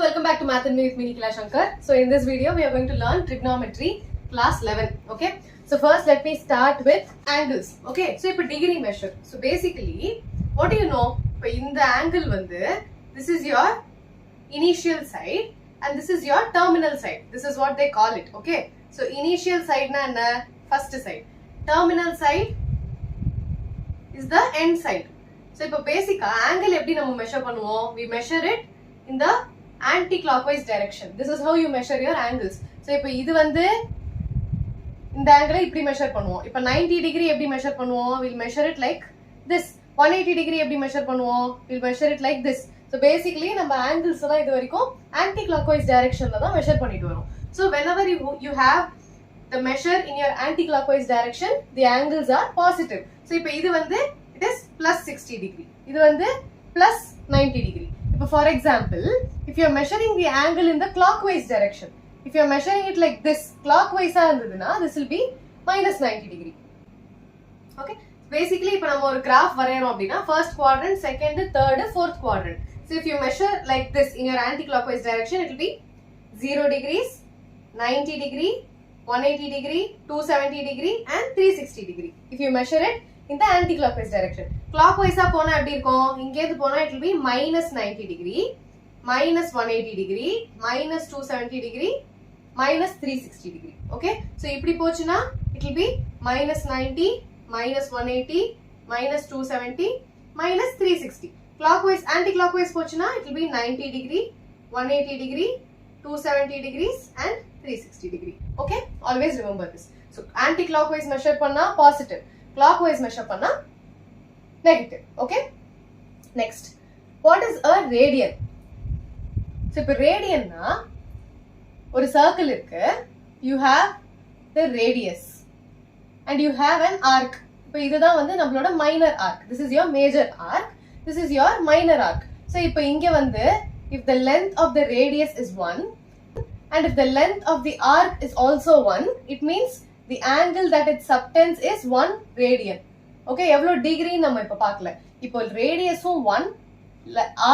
welcome back to Math&Me with me, Nikhila Sankar. So in this video, we are going to learn trigonometry class 11. Okay. So first, let me start with angles. Okay. So it's a degree measure. So basically, what do you know? In the angle, this is your initial side and this is your terminal side. This is what they call it. Okay. So initial side na first side. Terminal side is the end side. So இப்போ பேசிக்கா angle எப்படி நம்ம measure பண்ணுவோம்? We measure it in the anti-clockwise direction. This is how you measure your angles. So இப்போ இது இந்த angle இப்படி measure பண்ணுவோம். இப்போ 90 degree எப்படி measure பண்ணுவோம்? We'll measure it like this. 180 degree எப்படி measure பண்ணுவோம்? We'll measure it like this. So basically நம்ம angles எல்லாம் இது வரைக்கும் anti-clockwise directionல தான் measure பண்ணிட்டு வரோம். So whenever you have the measure in your anti-clockwise direction, the angles are positive. So இப்போ இது it is plus 60 degree. This is plus 90 degree. For example, if you are measuring the angle in the clockwise direction, if you are measuring it like this, clockwise, this will be minus 90 degree. Okay. Basically, if we have a graph, first quadrant, second, third, fourth quadrant. So if you measure like this in your anti-clockwise direction, it will be 0 degrees, 90 degree, 180 degree, 270 degree and 360 degree. If you measure it in the anti-clockwise direction. Clockwise போனா எப்படி இருக்கும்? இங்கேந்து போனா it will be minus 90 degree, minus 180 degree, minus 270 degree, minus 360 degree. Okay? So இப்படி போச்சுனா it will be minus 90, minus 180, minus 270, minus 360. Clockwise, anti-clockwise போச்சுனா it will be 90 degree, 180 degree, 270 degrees and 360 degree. Okay? Always remember this. So anti-clockwise measure பண்ணா positive. Clockwise measure panna negative. Okay. Next, what is a radian? So if radian na or circle irukku, you have the radius and you have an arc. So idu da nammaloda minor arc. This is your major arc, this is your minor arc. So ipo inge if the length of the radius is 1 and if the length of the arc is also 1, it means the angle that it subtends is 1 radian. Okay, எவ்வளோ degree நம்ம இப்ப பார்க்கல. இப்போ radius 1,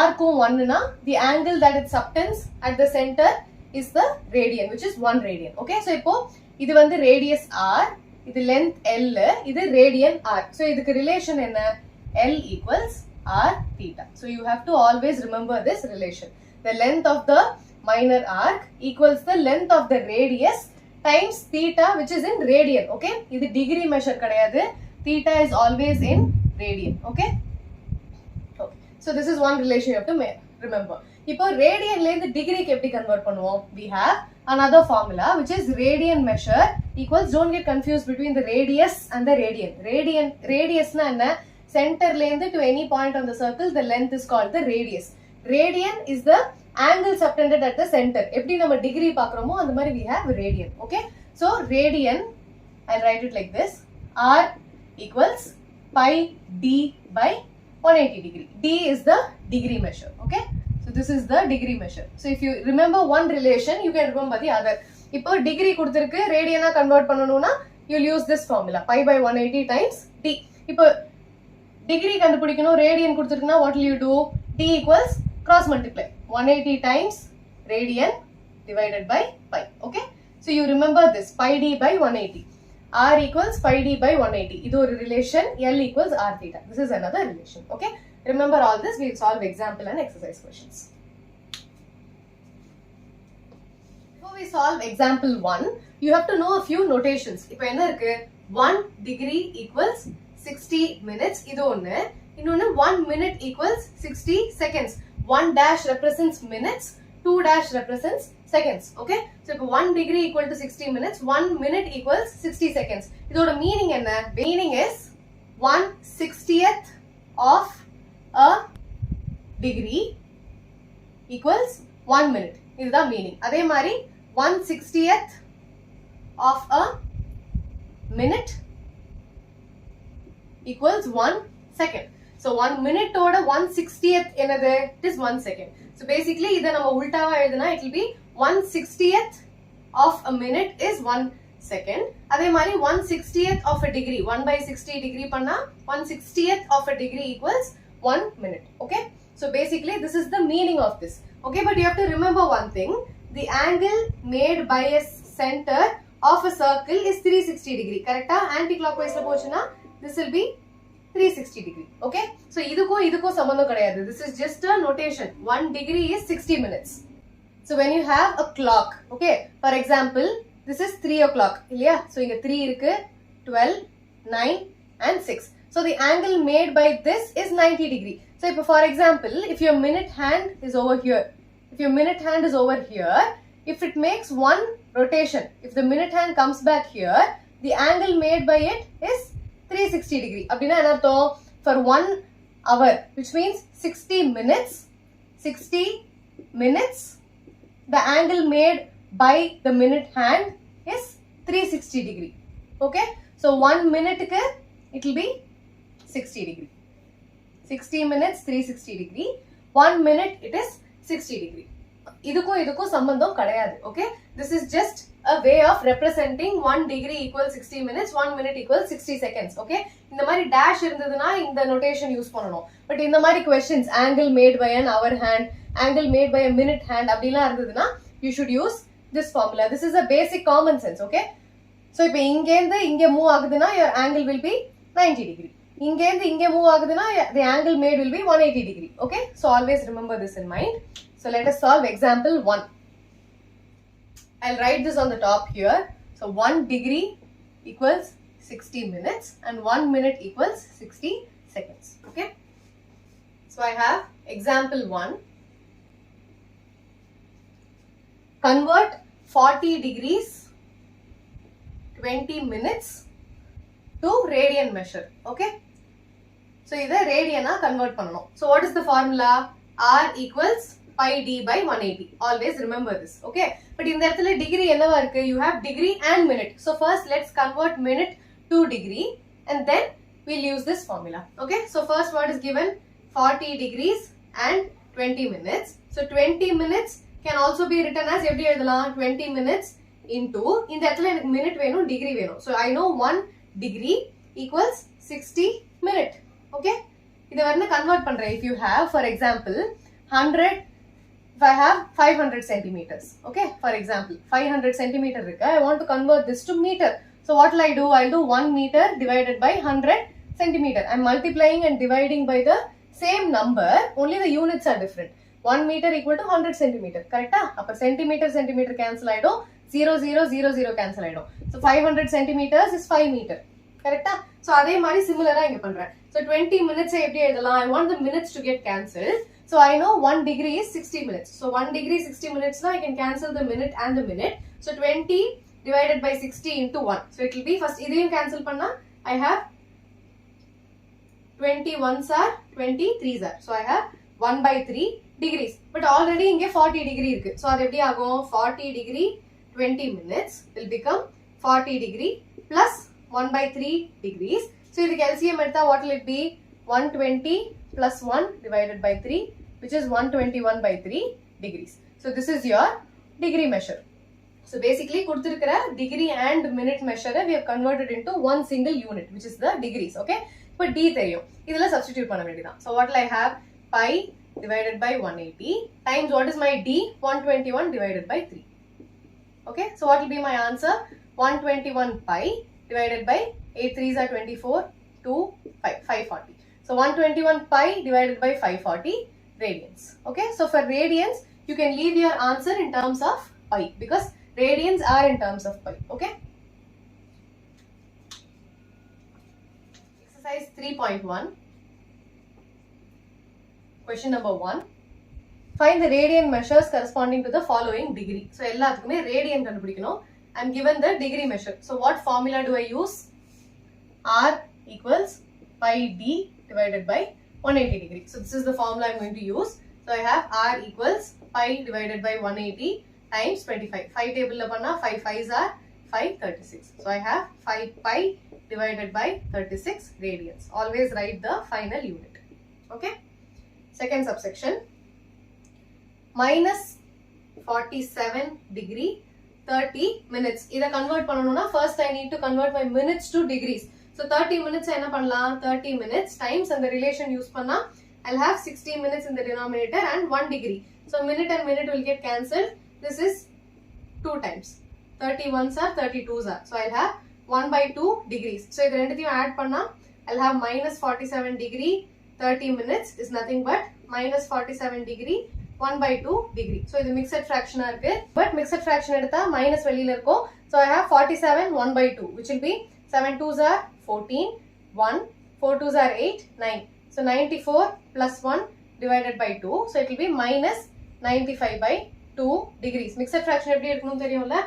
arc 1 na, the angle that it subtends at the center is the radian, which is 1 radian. Okay, so இப்போ இது radius r, இது length l, இது radian r. So இதுக்கு relation என்ன? L equals r theta. So you have to always remember this relation. The length of the minor arc equals the length of the radius times theta, which is in radian. Okay, this is degree measure kadayadu. Theta is always in radian. Okay. Okay, so this is one relation you have to remember. Now radian la the degree ku eppadi convert பண்ணுவோம்? We have another formula which is radian measure equals, don't get confused between the radius and the radian. Radius na enna? Center la irundhu to any point on the circle, the length is called the radius. Radian is the angle subtended at the center. Eppadi நம்ம degree பார்க்கறோமோ அந்த மாதிரி we have radian. Okay, so radian, I'll write it like this: r equals pi d by 180 degree. D is the degree measure. Okay, so this is the degree measure. So if you remember one relation, you can remember the other. இப்போ degree கொடுத்திருக்கு, radian convert பண்ணனும்னா you'll use this formula, pi by 180 times d. இப்போ degree கண்டுபிடிக்கணும், radian கொடுத்திருக்குனா what will you do? D equals cross multiply 180 times radian divided by pi. Okay, so you remember this, pi d by 180, r equals pi d by 180. This is a relation. L equals r theta. This is another relation. Okay, remember all this. We'll solve example and exercise questions. Before we solve example 1, you have to know a few notations. இப்போ என்ன இருக்கு? 1 degree equals 60 minutes. இது ஒன்னு. இன்னொன்னு 1 minute equals 60 seconds. 1 dash represents minutes, 2 dash represents seconds. Okay, so if 1 degree equal to 60 minutes, 1 minute equals 60 seconds. Idoda meaning enna? Meaning is 1/60th of a degree equals 1 minute. This is the meaning. Adhe mari 1/60th of a minute equals 1 second. So 1 minute oda 1/60th enadhu? It is 1 second. So basically idha nama ultava eluduna, it will be 1/60th of a minute is 1 second. Adhe mari 1/60th of a degree, 1 by 60 degree panna 1/60th of a degree equals 1 minute. Okay, So basically this is the meaning of this. Okay, but you have to remember one thing. The angle made by a center of a circle is 360 degree. Correct? Anti-clockwise la pochuna, this will be 360 degree. Okay, so idukku sambandham kadayadu. This is just a notation. 1 degree is 60 minutes. So when you have a clock, okay, for example, this is 3 o'clock. Yeah, so inga 3 irukku, 12, 9 and 6. So the angle made by this is 90 degree. So for example, if your minute hand is over here, if it makes one rotation, if the minute hand comes back here, the angle made by it is 360 degree. Abdina enartham, for 1 hour, which means 60 minutes, the angle made by the minute hand is 360 degree. Okay, so 1 minute it will be 60 degree. 60 minutes 360 degree. 1 minute it is 60 degree. Idukku sambandham kadayadu. Okay, this is just a way of representing 1 degree equals 60 minutes, 1 minute equals 60 seconds. Okay, இந்த மாதிரி dash இருந்ததுனா இந்த notation use பண்ணனும். But இந்த மாதிரி questions, angle made by an hour hand, angle made by a minute hand அப்படிலாம் இருந்ததுனா you should use this formula. This is a basic common sense. Okay, so இப்போ இங்கேந்து இங்க மூவ் ஆகுதுனா your angle will be 90 degree. இங்கேந்து இங்க move ஆகுதுனா the angle made will be 180 degree. Okay, so always remember this in mind. So let us solve example 1. I'll write this on the top here. So 1 degree equals 60 minutes and 1 minute equals 60 seconds. Okay, so I have example 1. Convert 40 degrees 20 minutes to radian measure. Okay, so இதை radian convert பண்ணனும். So what is the formula? R equals pi d by 180. Always remember this. Okay, but இந்த இடத்துல degree என்னவா இருக்கு? You have degree and minute. So first let's convert minute to degree and then we'll use this formula. Okay, so first what is given? 40 degrees and 20 minutes. So 20 minutes can also be written as எப்படி எழுதலாம்? 20 minutes into, இந்த இடத்துல எனக்கு minute வேணும், degree வேணும். So I know 1 degree equals 60 minute. Okay, இதை வந்து convert பண்றேன். If you have, for example, 100, if I have 500 centimeters, okay, for example, 500 centimeter irukku, I want to convert this to meter. So what will I do? I'll do 1 meter divided by 100 centimeter. I'm multiplying and dividing by the same number, only the units are different. 1 meter equal to 100 centimeter, correct? அப்ப centimeter cancel ஆயிடும், 0 0 0 0 cancel ஆயிடும். So 500 centimeters is 5 meter, correct? So அதே மாதிரி similar இங்க பண்றேன். So 20 minutes எப்படி எழுதலாம்? I want the minutes to get cancelled. So I know 1 degree is 60 minutes. So 1 degree 60 minutes now I can cancel the minute and the minute. So 20 divided by 60 into 1. So it will be first இதையும் cancel பண்ணா I have 20 ones are 20 threes are. So I have 1 by 3 degrees. But already இங்கே 40 degree இருக்கு. So அது எப்படி ஆகும்? 40 degree 20 minutes will become 40 degree plus 1 by 3 degrees. So இதுக்கு LCM எடுத்தா what will it be? 120 plus 1 divided by 3, which is 121 by 3 degrees. So this is your degree measure. So basically கொடுத்திருக்கிற degree and minute measure we have converted into one single unit, which is the degrees. Okay, இப்போ d தெரியும், இதில் substitute பண்ண வேண்டியதான். So what will I have? Pi divided by 180 times what is my d? 121 divided by 3. Okay, so what will be my answer? 121 pi divided by 8 3s are 24, 2, 5, 540. So 121 pi divided by 540 radians. Okay, so for radians you can leave your answer in terms of pi because radians are in terms of pi. Okay, exercise 3.1, question number 1. Find the radian measures corresponding to the following degree. So எல்லாத்துக்குமே radian கண்டுபிடிக்கணும். I'm given the degree measure. So what formula do I use? R equals pi d divided by 180 degree. So this is the formula I'm going to use. So I have R equals pi divided by 180 times 25. 5 table la panna 5 5s are 536. So I have 5 pi divided by 36 radians. Always write the final unit. Okay. Second subsection, minus 47 degree 30 minutes. இதை convert பண்ணனும்னா first I need to convert my minutes to degrees. So 30 minutes என்ன பண்ணலாம்? 30 minutes times அந்த relation use பண்ணா I'll have 60 minutes in the denominator and 1 degree. So minute and minute will get cancelled. This is 2 times. 31s are 32s are. So I'll have 1 by 2 degrees. So if you add panna, I'll have minus 47 degree 30 minutes is nothing but minus 47 degree 1 by 2 degree. So this is mixed fraction but mixed fraction edutha minus velila irukkom. So I have 47 1 by 2 which will be 7 2s are 14 1 4 2s are 8 9. So 94 plus 1 divided by 2. So it will be minus 95 by 2 degrees. Mixed fraction eppadi irukum theriyumla.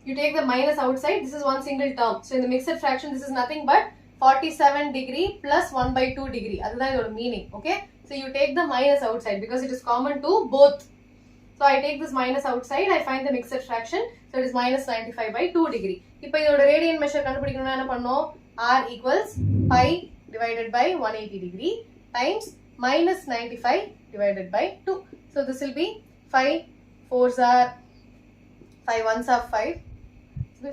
You take the minus outside. This is one single term. So in the mixed fraction this is nothing but 47 degree plus 1 by 2 degree. That's your meaning. Okay. So you take the minus outside because it is common to both. So I take this minus outside. I find the mixed fraction. So it is minus 95 by 2 degree. Now you radian measure R equals pi divided by 180 degree times minus 95 divided by 2. So this will be 5 4s are 5 1s are 5.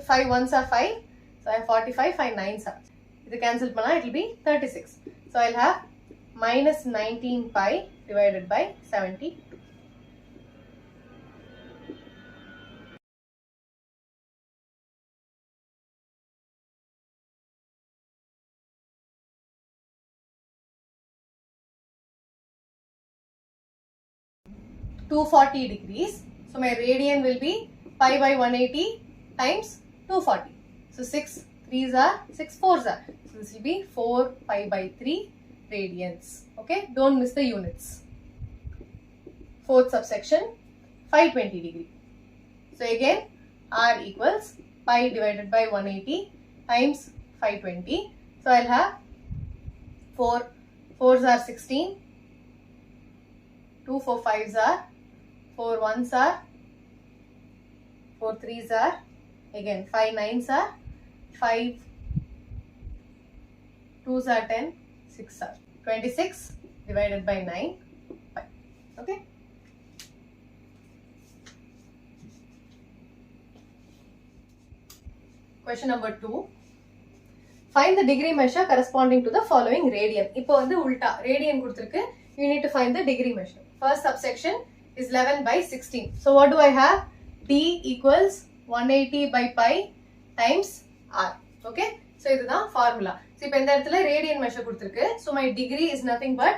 5 1s are 5. So I have 45 5 9s are. If you cancel panna, it will be 36. So I'll have minus 19 pi divided by 72. (240 degrees). So my radian will be pi by 180 times 240. So 6 3s are 6 4s are. So this will be 4 pi by 3 radians. Okay, don't miss the units. Fourth subsection 520 degree. So again R equals pi divided by 180 times 520. So I'll have 4 4s are 16, 2 4 5s are, 4 1s are, 4 3s are, again 5 9s are, 5 2s are 10, 6 are 26 divided by 9 pi. Okay. Question number 2. Find the degree measure corresponding to the following radian. இப்போ வந்து உல்டா radian கொடுத்திருக்கு. You need to find the degree measure. First subsection is 11 by 16. So what do I have? D equals 180 by pi times R. Okay. So this is the formula. So இப்போ இந்த இடத்துல radian measure கொடுத்திருக்கு. So my degree is nothing but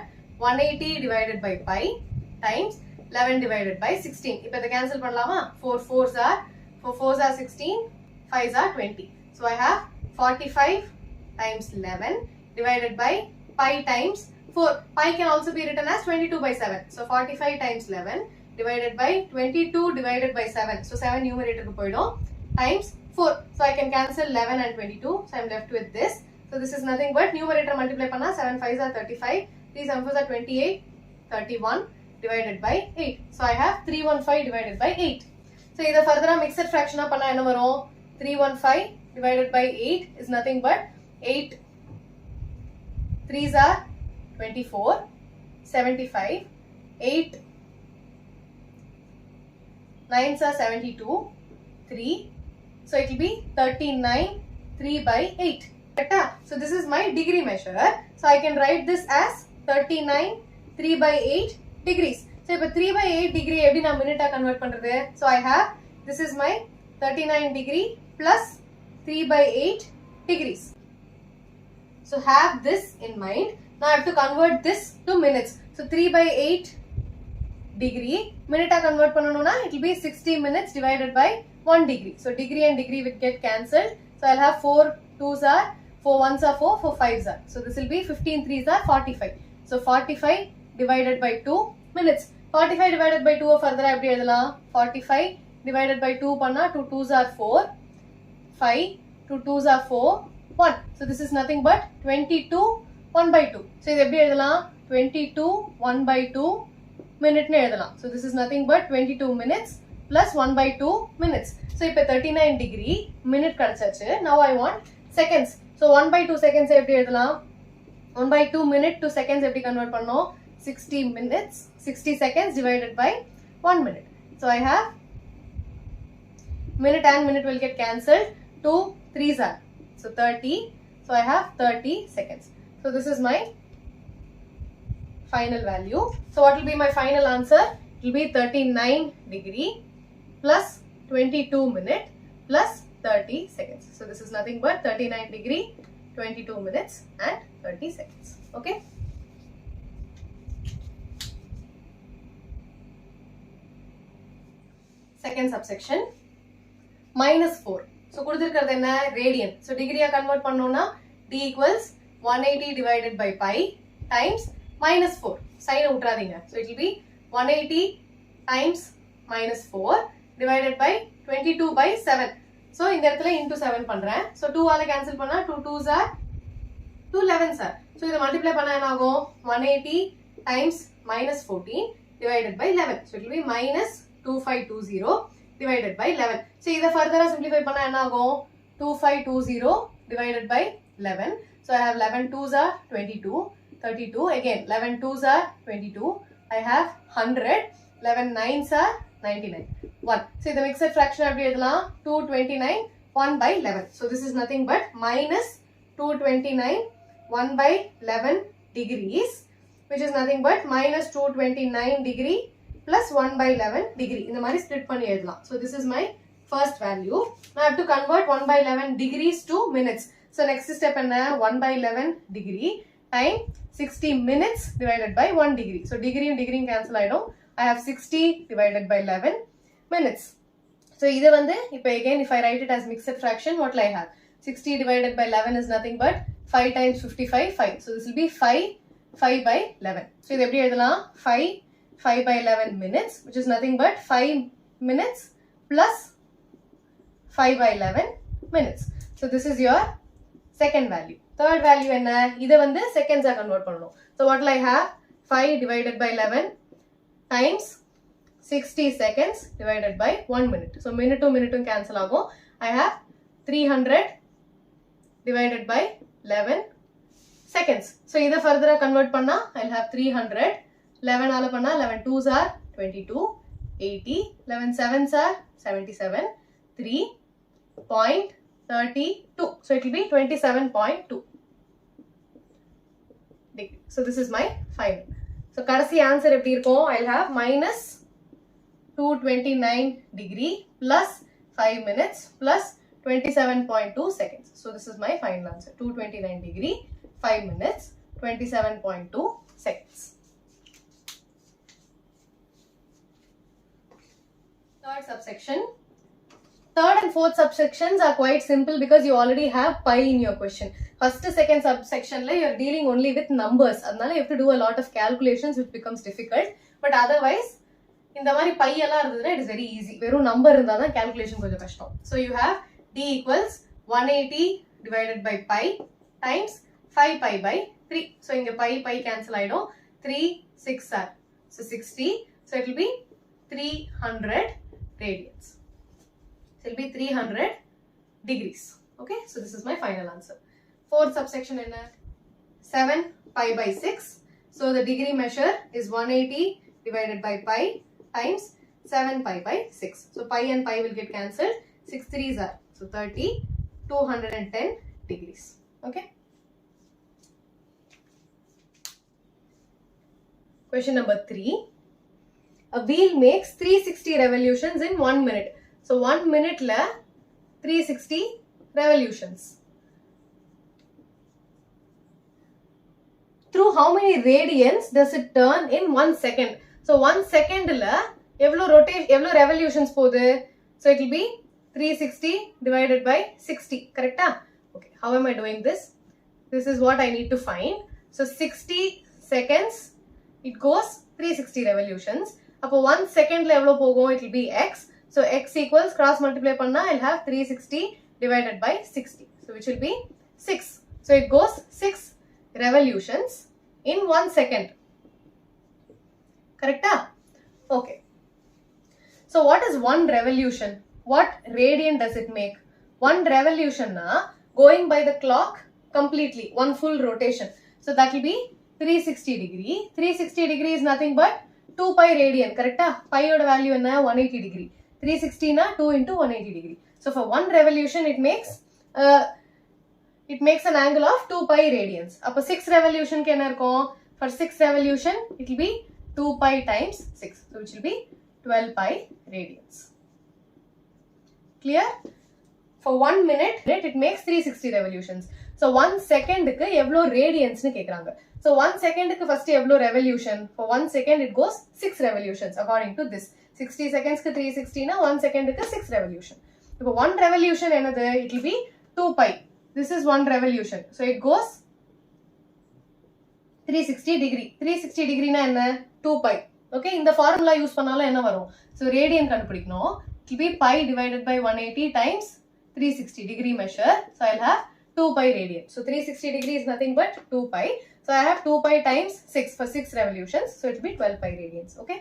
180 divided by pi times 11 divided by 16. இப்போ இதை cancel பண்ணலாமா? 4 4s are 16, 5s are 20. So I have 45 times 11 divided by pi times 4. Pi can also be written as 22 by 7. So 45 times 11 divided by 22 divided by 7. So 7 numerator times 4. So I can cancel 11 and 22. So I am left with this. So this is nothing but numerator multiply panna 7 5s are 35. 3 7 4s are 28. 31 divided by 8. So I have 315 divided by 8. So either further mixed fraction panna enna varum 315 divided by 8 is nothing but 8 3s are 24, 75, 8 9s are 72, 3. So it will be 39, 3 by 8. So this is my degree measure. So I can write this as 39, 3 by 8 degrees. So if 3 by 8 degree எப்படி நான் minute convert பண்றது? So I have, this is my 39 degree plus 3 by 8 degrees. So have this in mind. Now I have to convert this to minutes. So 3 by 8 degree, minute convert pannanuna, it will be 60 minutes divided by 1 degree. So degree and degree will get cancelled. So I'll have 4 2s are, 4 1s are 4, 4 5s are. So this will be 15 3s are 45. So 45 divided by 2 minutes. 45 divided by 2 further eppadi eduthalam? 45 divided by 2 panna 2 2s are 4, 5, 2 2s are 4, 1. So this is nothing but 22 1 by 2. So இது எப்படி எழுதலாம்? 22 1 by 2 minute னு எழுதலாம். So this is nothing but 22 minutes plus 1 by 2 minutes. So இப்போ 39 degree minute கிடைச்சாச்சு. Now I want seconds. So 1 by 2 seconds எப்படி எழுதலாம்? 1 by 2 minute to seconds எப்படி convert பண்ணோம்? 60 minutes, 60 seconds divided by 1 minute. So I have minute and minute will get cancelled. 2 3s are. So 30. So I have 30 seconds. So this is my final value. So what will be my final answer? It will be 39 degree plus 22 minute plus 30 seconds. So this is nothing but 39 degree, 22 minutes and 30 seconds. Okay. Second subsection, minus 4. So கொடுத்திருக்கிறது என்ன? Radian. So degree convert பண்ணோம்னா d equals 180 divided by pi times minus 4. Sign விட்டுறாதீங்க. So it will be 180 times minus 4 divided by 22 by 7. So இந்த இடத்துல into 7 பண்றேன். So 2 ஆல cancel பண்ணா 2 2s are 2 11s are. So இதை multiply பண்ணா என்ன ஆகும்? 180 times minus 14 divided by 11. So it will be minus 2520 divided by 11. So இதை further simplify பண்ணா என்ன ஆகும்? 2520 divided by 11. So I have 11 2s are 22, 32, again 11 2s are 22, I have 100, 11 9s are 99, 1. So the mixed fraction அப்படி எழுதலாம் 229 1 by 11. So this is nothing but minus 229 1 by 11 degrees, which is nothing but minus 229 degree plus 1 by 11 degree. இந்த மாதிரி split பண்ணி எழுதலாம். So this is my first value. Now I have to convert 1 by 11 degrees to minutes. So next step என்ன? 1 by 11 degree time 60 minutes divided by 1 degree. So degree and degree cancel ஆயிடும். I have 60 divided by 11 minutes. So இது வந்து இப்போ again if I write it as mixed fraction, what will I have? 60 divided by 11 is nothing but 5 times 55 5. So this will be 5 by 11. So இது எப்படி எழுதலாம்? 5 by 11 minutes, which is nothing but 5 minutes plus 5 by 11 minutes. So this is your second value. Third value என்ன? இதை வந்து seconds convert பண்ணணும். So what will I have? 5 divided by 11 times 60 seconds divided by 1 minute. So minute to minute cancel ஆகும். I have 300 divided by 11 seconds. So இதை further convert பண்ணா I'll have 300. 11 ஆல பண்ணா 11 2s are 22, 80, 11 7s are 77, 3.32. So it will be 27.2 degree. So this is my final. So கடைசி answer எப்படி இருக்கும்? I'll have minus 229 degree plus 5 minutes plus 27.2 seconds. So this is my final answer. 229 degree, 5 minutes, 27.2 seconds. Third subsection. Third and fourth subsections are quite simple because you already have pi in your question. First, second subsection, you are dealing only with numbers. Adnala you have to do a lot of calculations, which becomes difficult. But otherwise, in the mari pi alla irundha it is very easy. Veru number irundha dhaan calculation konjam kashtam. So you have d equals 180 divided by pi times 5 pi by 3. So inga pi cancel aidum. 3 6 are. So 60. So it will be 300 radians. So it will be 300 degrees. Okay, so this is my final answer. Fourth subsection in 7 pi by 6. So the degree measure is 180 divided by pi times 7 pi by 6. So pi and pi will get cancelled. 6 3s are. So 30, 210 degrees. Okay. Question number 3. A wheel makes 360 revolutions in 1 minute. So 1 minute la 360 revolutions. Through how many radians does it turn in 1 second? So 1 second la evlo revolutions podhu? So it will be 360 divided by 60. Correct? Okay. How am I doing this? This is what I need to find. So 60 seconds it goes 360 revolutions. Appo 1 second la evlo pogum? It will be x. So x equals cross multiply panna I'll have 360 divided by 60. So which will be 6. So it goes 6 revolutions in 1 second. Correct? Okay. So what is 1 revolution? What radian does it make? 1 revolution na going by the clock completely, 1 full rotation. So that will be 360 degree. 360 degree is nothing but 2 pi radian. Correct? Pi oda value enna 180 degree. 360 na 2 into 180 degree. So for 1 revolution it makes an angle of 2 pi radians. Appo 6 revolution ku enna irukum? For 6 revolution, it will be 2 pi times 6. So which will be 12 pi radians. Clear? For 1 minute, it makes 360 revolutions. So 1 second ku evlo radians nu kekranga. So 1 second ku first evlo revolution. For 1 second it goes 6 revolutions according to this. 60 seconds ku 360 na 1 second ku 6 revolution. If 1 revolution enadhu, it will be 2 pi. This is 1 revolution. So it goes 360 degree. 360 degree na enna? 2 pi. Okay, in the formula use pannala enna varum? So radian kandupidikano. It will be pi divided by 180 times 360 degree measure. So I'll have 2 pi radian. So 360 degree is nothing but 2 pi. So I have 2 pi times 6 for 6 revolutions. So it will be 12 pi radians. Okay.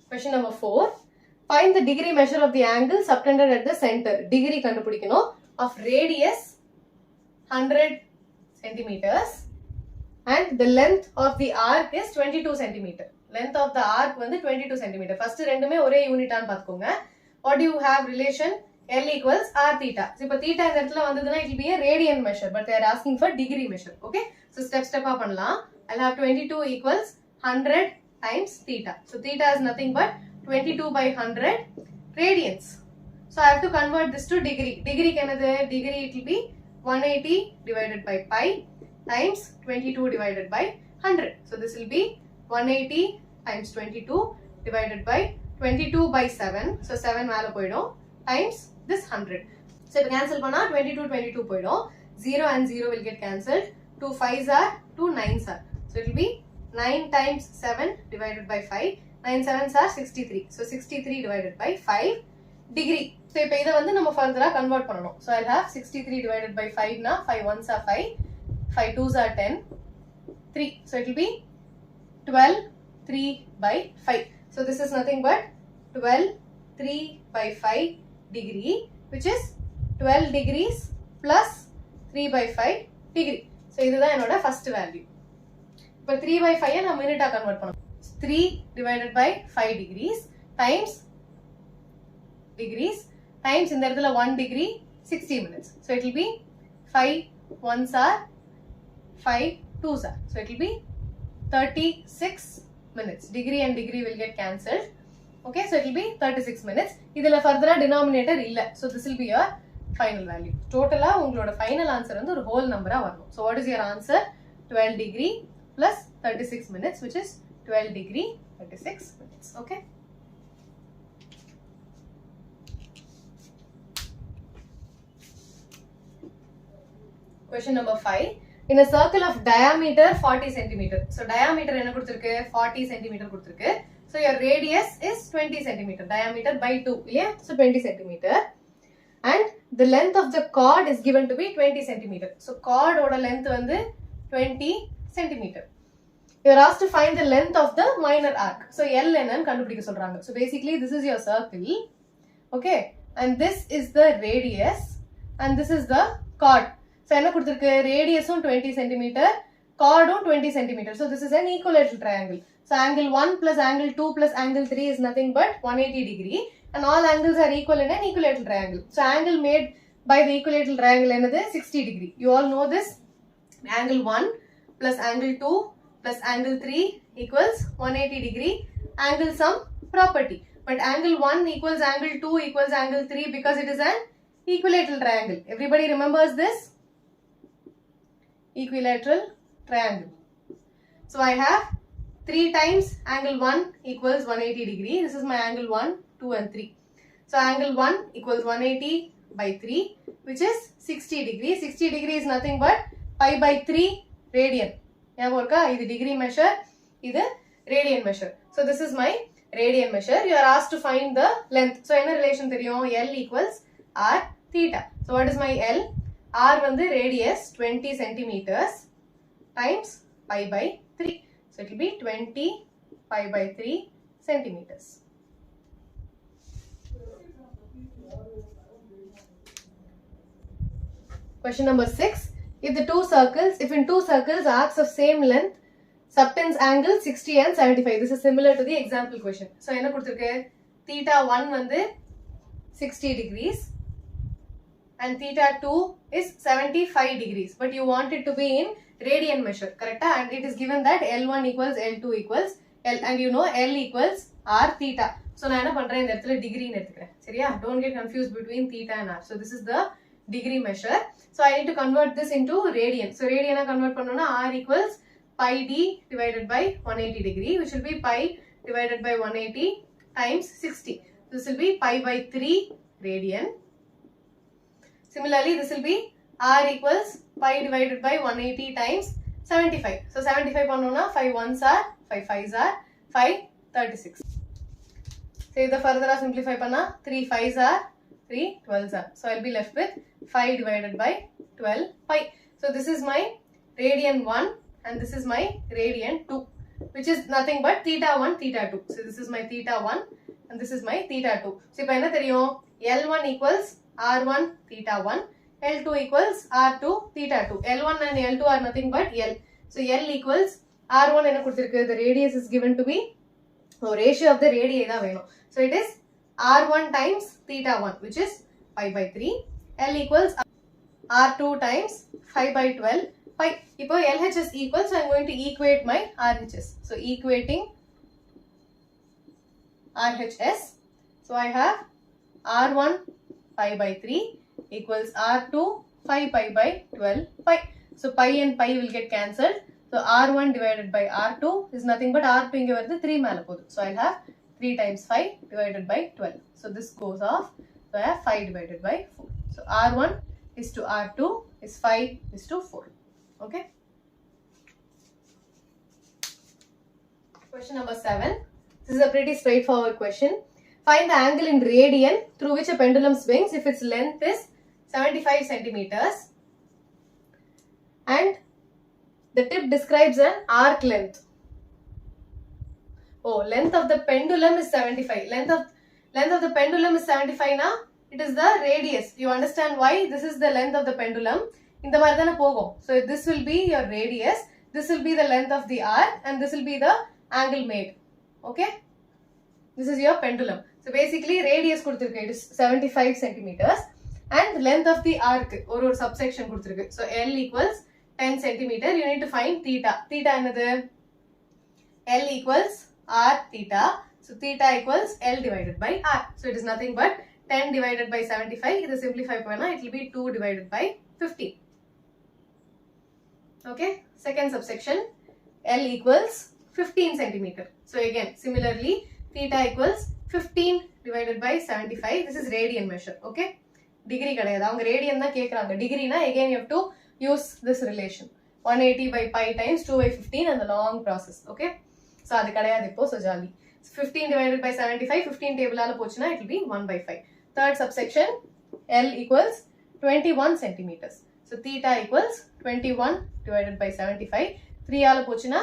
Question number 4. Find the degree measure of the angle subtended at the center. Degree kandupidikano of radius 100 centimeters. And the length of the arc is 22 centimeter. Length of the arc வந்து 22 centimeter. First ரெண்டுமே ஒரே யூனிட்டான்னு பார்த்துக்கோங்க. What do you have relation? L equals R theta. So இப்போ theta இந்த இடத்துல வந்ததுன்னா it will be a radian measure, but they are asking for degree measure. Okay? So step பண்ணலாம். I'll have 22 equals 100 times theta. So theta is nothing but 22 by 100 radians. So I have to convert this to degree. Degree என்னது? Degree it will be 180 divided by pi times 22 divided by 100. So this will be 180 times 22 divided by 22 by 7. So 7 மேல போயிடும் times this 100. So இப்போ cancel பண்ணா 22 போயிடும். 0 and 0 will get cancelled. 2 5s are 2 9s are. So it will be 9 times 7 divided by 5. 9 7s are 63. So 63 divided by 5 degree. So இப்போ இதை வந்து நம்ம further convert பண்ணணும். So I'll have 63 divided by 5 na 5 1s are 5. 5 2s are 10. 3. So it will be 12 3 by 5. So this is nothing but 12 3 by 5 degree, which is 12 degrees plus 3 by 5 degree. So this is my first value. But 3 by 5 I minute convert. 3 divided by 5 degrees times in the 1 degree 60 minutes. So it will be 5 1s are 5 2s are. So it will be 36 minutes. Degree and degree will get cancelled. Okay, so it will be 36 minutes. Idhula further denominator illa. So this will be your final value. Total ungaloda final answer vandu or whole number varum. So what is your answer? 12 degree plus 36 minutes, which is 12 degree 36 minutes. Okay. Question number 5. In a circle of diameter 40 centimeter. So diameter enna kuduthirukku 40 centimeter kuduthirukku. So your radius is 20 centimeter. Diameter by 2 illaya. So 20 centimeter. And the length of the chord is given to be 20 centimeter. So chord oda length vandu 20 centimeter. You are asked to find the length of the minor arc. So L enna kandupidikka solranga. So basically this is your circle. Okay. And this is the radius. And this is the chord. So enna kuduthirukku radius 20 cm, chord 20 cm. So this is an equilateral triangle. So angle 1 plus angle 2 plus angle 3 is nothing but 180 degree, and all angles are equal in an equilateral triangle. So angle made by the equilateral triangle enadhu 60 degree. You all know this. Angle 1 plus angle 2 plus angle 3 equals 180 degree. Angle sum property. But angle 1 equals angle 2 equals angle 3 because it is an equilateral triangle. Everybody remembers this? Equilateral triangle. So I have 3 times angle 1 equals 180 degree. This is my angle 1, 2 and 3. So angle 1 equals 180 by 3, which is 60 degree. 60 degree is nothing but pi by 3 radian. This is degree measure, this is radian measure. So this is my radian measure. You are asked to find the length. So என்ன relation தெரியும்? L equals R theta. So what is my L? R வந்து radius 20 centimeters times pi by 3. So it will be 20 pi by 3 centimeters. Question number 6. If in two circles arcs of same length subtends angle 60 and 75. This is similar to the example question. So என்ன கொடுத்திருக்கு? Theta 1 வந்து 60 degrees and theta 2 is 75 degrees, but you want it to be in radian measure, correct? And it is given that L1 equals L2 equals L, and you know L equals R theta. So நான் என்ன பண்றேன், இந்த இடத்துல degree எடுத்துக்கிறேன், சரியா? Don't get confused between theta and R. So this is the degree measure. So I need to convert this into radian. So radian convert பண்ணோம்னா R equals pi d divided by 180 degree, which will be pi divided by 180 times 60. This will be pi by 3 radian. Similarly, this will be R equals pi divided by 180 times 75. So 75 பண்ணோம்னா 5 ones are 5 5s are 536. So if the further simplify panna 3 5s are 3 12s are. So I'll be left with 5 divided by 12 pi. So this is my radian 1 and this is my radian 2, which is nothing but theta 1 theta 2. So this is my theta 1 and this is my theta 2. So இப்போ என்ன தெரியும், L1 equals R1 theta 1, L2 equals R2 theta 2. L1 and L2 are nothing but L. So L equals R1 என்ன கொடுத்திருக்கு, the radius is given to be, so ratio of the radii தான் வேணும். So it is R1 times theta 1, which is pi by 3. L equals R2 times 5 by 12 pi. இப்போ LHS equals, so I am going to equate my RHS. So equating RHS. So I have R1 pi by 3 equals R2 5 pi by 12 pi. So pi and pi will get cancelled. So R1 divided by R2 is nothing but R2 inge varudhu 3 mele podhu. So I'll have 3 times 5 divided by 12. So this goes off. So I have 5 divided by 4. So R1 is to R2 is 5 is to 4. Okay. Question number 7. This is a pretty straightforward question. Find the angle in radian through which a pendulum swings if its length is 75 centimeters and the tip describes an arc length. Oh, length of the pendulum is 75. Length of the pendulum is 75 na? It is the radius. You understand why? This is the length of the pendulum. இந்த மாதிரி தான போகும். So this will be your radius. This will be the length of the arc and this will be the angle made. Okay? This is your pendulum. So basically radius கொடுத்திருக்கு, it is 75 centimeters and length of the arc ஒரு subsection கொடுத்திருக்கு. So L equals 10 centimeter. You need to find theta. Theta என்னது? L equals R theta. So theta equals L divided by R. So it is nothing but 10 divided by 75. If you simplify panna, it will be 2 divided by 50. Okay. Second subsection, L equals 15 centimeter. So again, similarly, theta equals 15 divided by 75. This is radian measure. Okay. Degree kadayada. Avanga radian da kekranga. Degree na again you have to use this relation. 180 by pi times 2 by 15 and the long process. Okay. So adu kadayada ipo, so jolly. 15 divided by 75, 15 table ala pochina, it will be 1 by 5. Third subsection, L equals 21 centimeters. So theta equals 21 divided by 75. 3 ala pochina,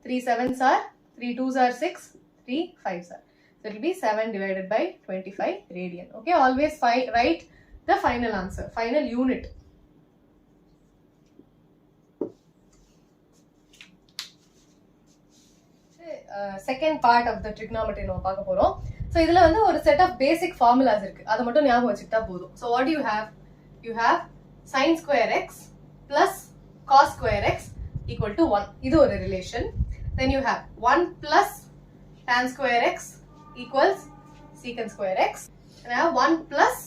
3 7s are, 3 2s are 6, 3 5s are. So it will be 7 divided by 25 radian. Okay, always write the final answer, final unit. Second part of the trigonometry நம்ம பார்க்க போறோம். So இதுல வந்து ஒரு set of basic formulas இருக்கு. அத மட்டும் ஞாபகம் வச்சுக்கிட்டா போதும். So what do you have? You have sin square x plus cos square x equal to 1. இது ஒரு relation. Then you have 1 plus tan square x equals secant square x. And I have 1 plus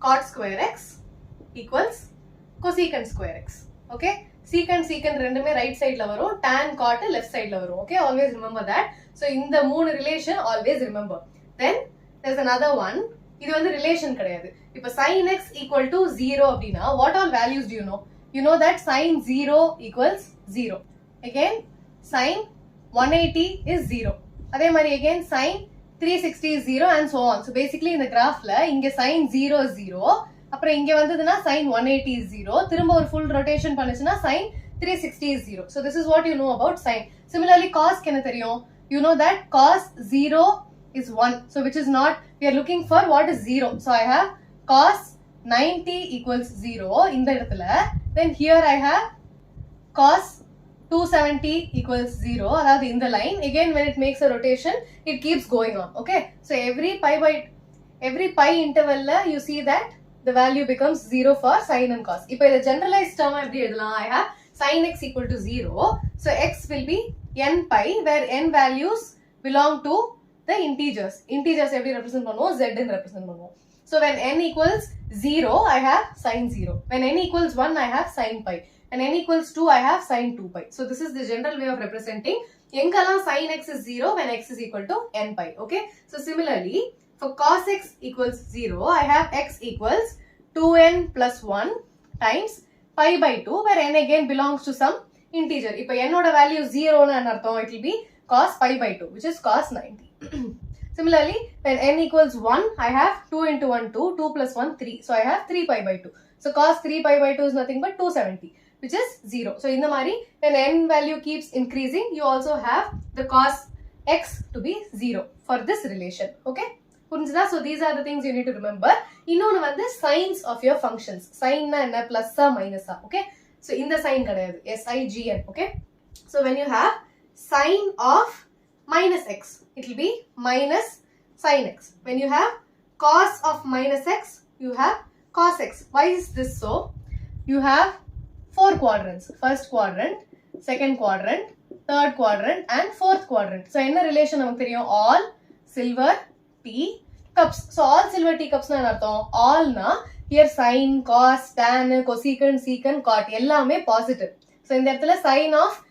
cot square x equals cosecant square x. Okay? Secant ரெண்டுமே right side ல வரும், tan cot left side ல வரும். Okay? Always remember that. So இந்த மூணு relation always remember. Then there's another one. இது வந்து relation கிடையாது. இப்போ sin x equal to 0 அப்படினா what all values do you know? You know that sin 0 equals 0. Again sin 180 is 0. அதே மாதிரி again sin 360 is 0 and so on. So basically இந்த graphல இங்க sin 0 is 0, அப்புறம் இங்க வந்ததுனா sin 180 is 0, திரும்ப ஒரு full rotation பண்ணுச்சுனா sin 360 is 0. So this is what you know about sin. Similarly cos என்ன தெரியும்? You know that cos 0 is 1. So which is not, we are looking for what is 0. So I have cos 90 equals 0 இந்த இடத்துல. Then here I have cos 270 equals 0. அதாவது இந்த line. Again when it makes a rotation, it keeps going on. Okay. So every pi interval you see that the value becomes 0 for sin and cos. If the generalized term I have sin x equal to 0. So x will be n pi, where n values belong to the integers. Integers every represent பண்ணுவோம், z in represent பண்ணுவோம். So when n equals 0, I have sin 0. When n equals 1, I have sin pi. And n equals 2, I have sin 2 pi. So this is the general way of representing. Engalam sin x is 0 when x is equal to n pi. Okay. So similarly, for cos x equals 0, I have x equals 2n plus 1 times pi by 2, where n again belongs to some integer. If n oda value 0 na anartham, it will be cos pi by 2, which is cos 90. Similarly, when n equals 1, I have 2 into 1, 2, 2 plus 1, 3. So I have 3 pi by 2. So cos 3 pi by 2 is nothing but 270, which is 0. So in the mari, when n value keeps increasing, you also have the cos x to be 0 for this relation. Okay? So these are the things you need to remember. Innonu vandu signs of your functions. Sign na enna, plus or minus a. Okay? So in the sign kadayadu, sign. Okay? So when you have sign of minus x, it will be minus sin x. When you have cos of minus x, you have cos x. Why is this so? You have 4 quadrants. First quadrant, second quadrant, third quadrant and fourth quadrant. So enna relation namakku theriyum? All silver tea cups. So all silver teacups na enartham? All na here sin, cos, tan, cosecant, secant, cot ellame positive. So in the இடத்துல sin of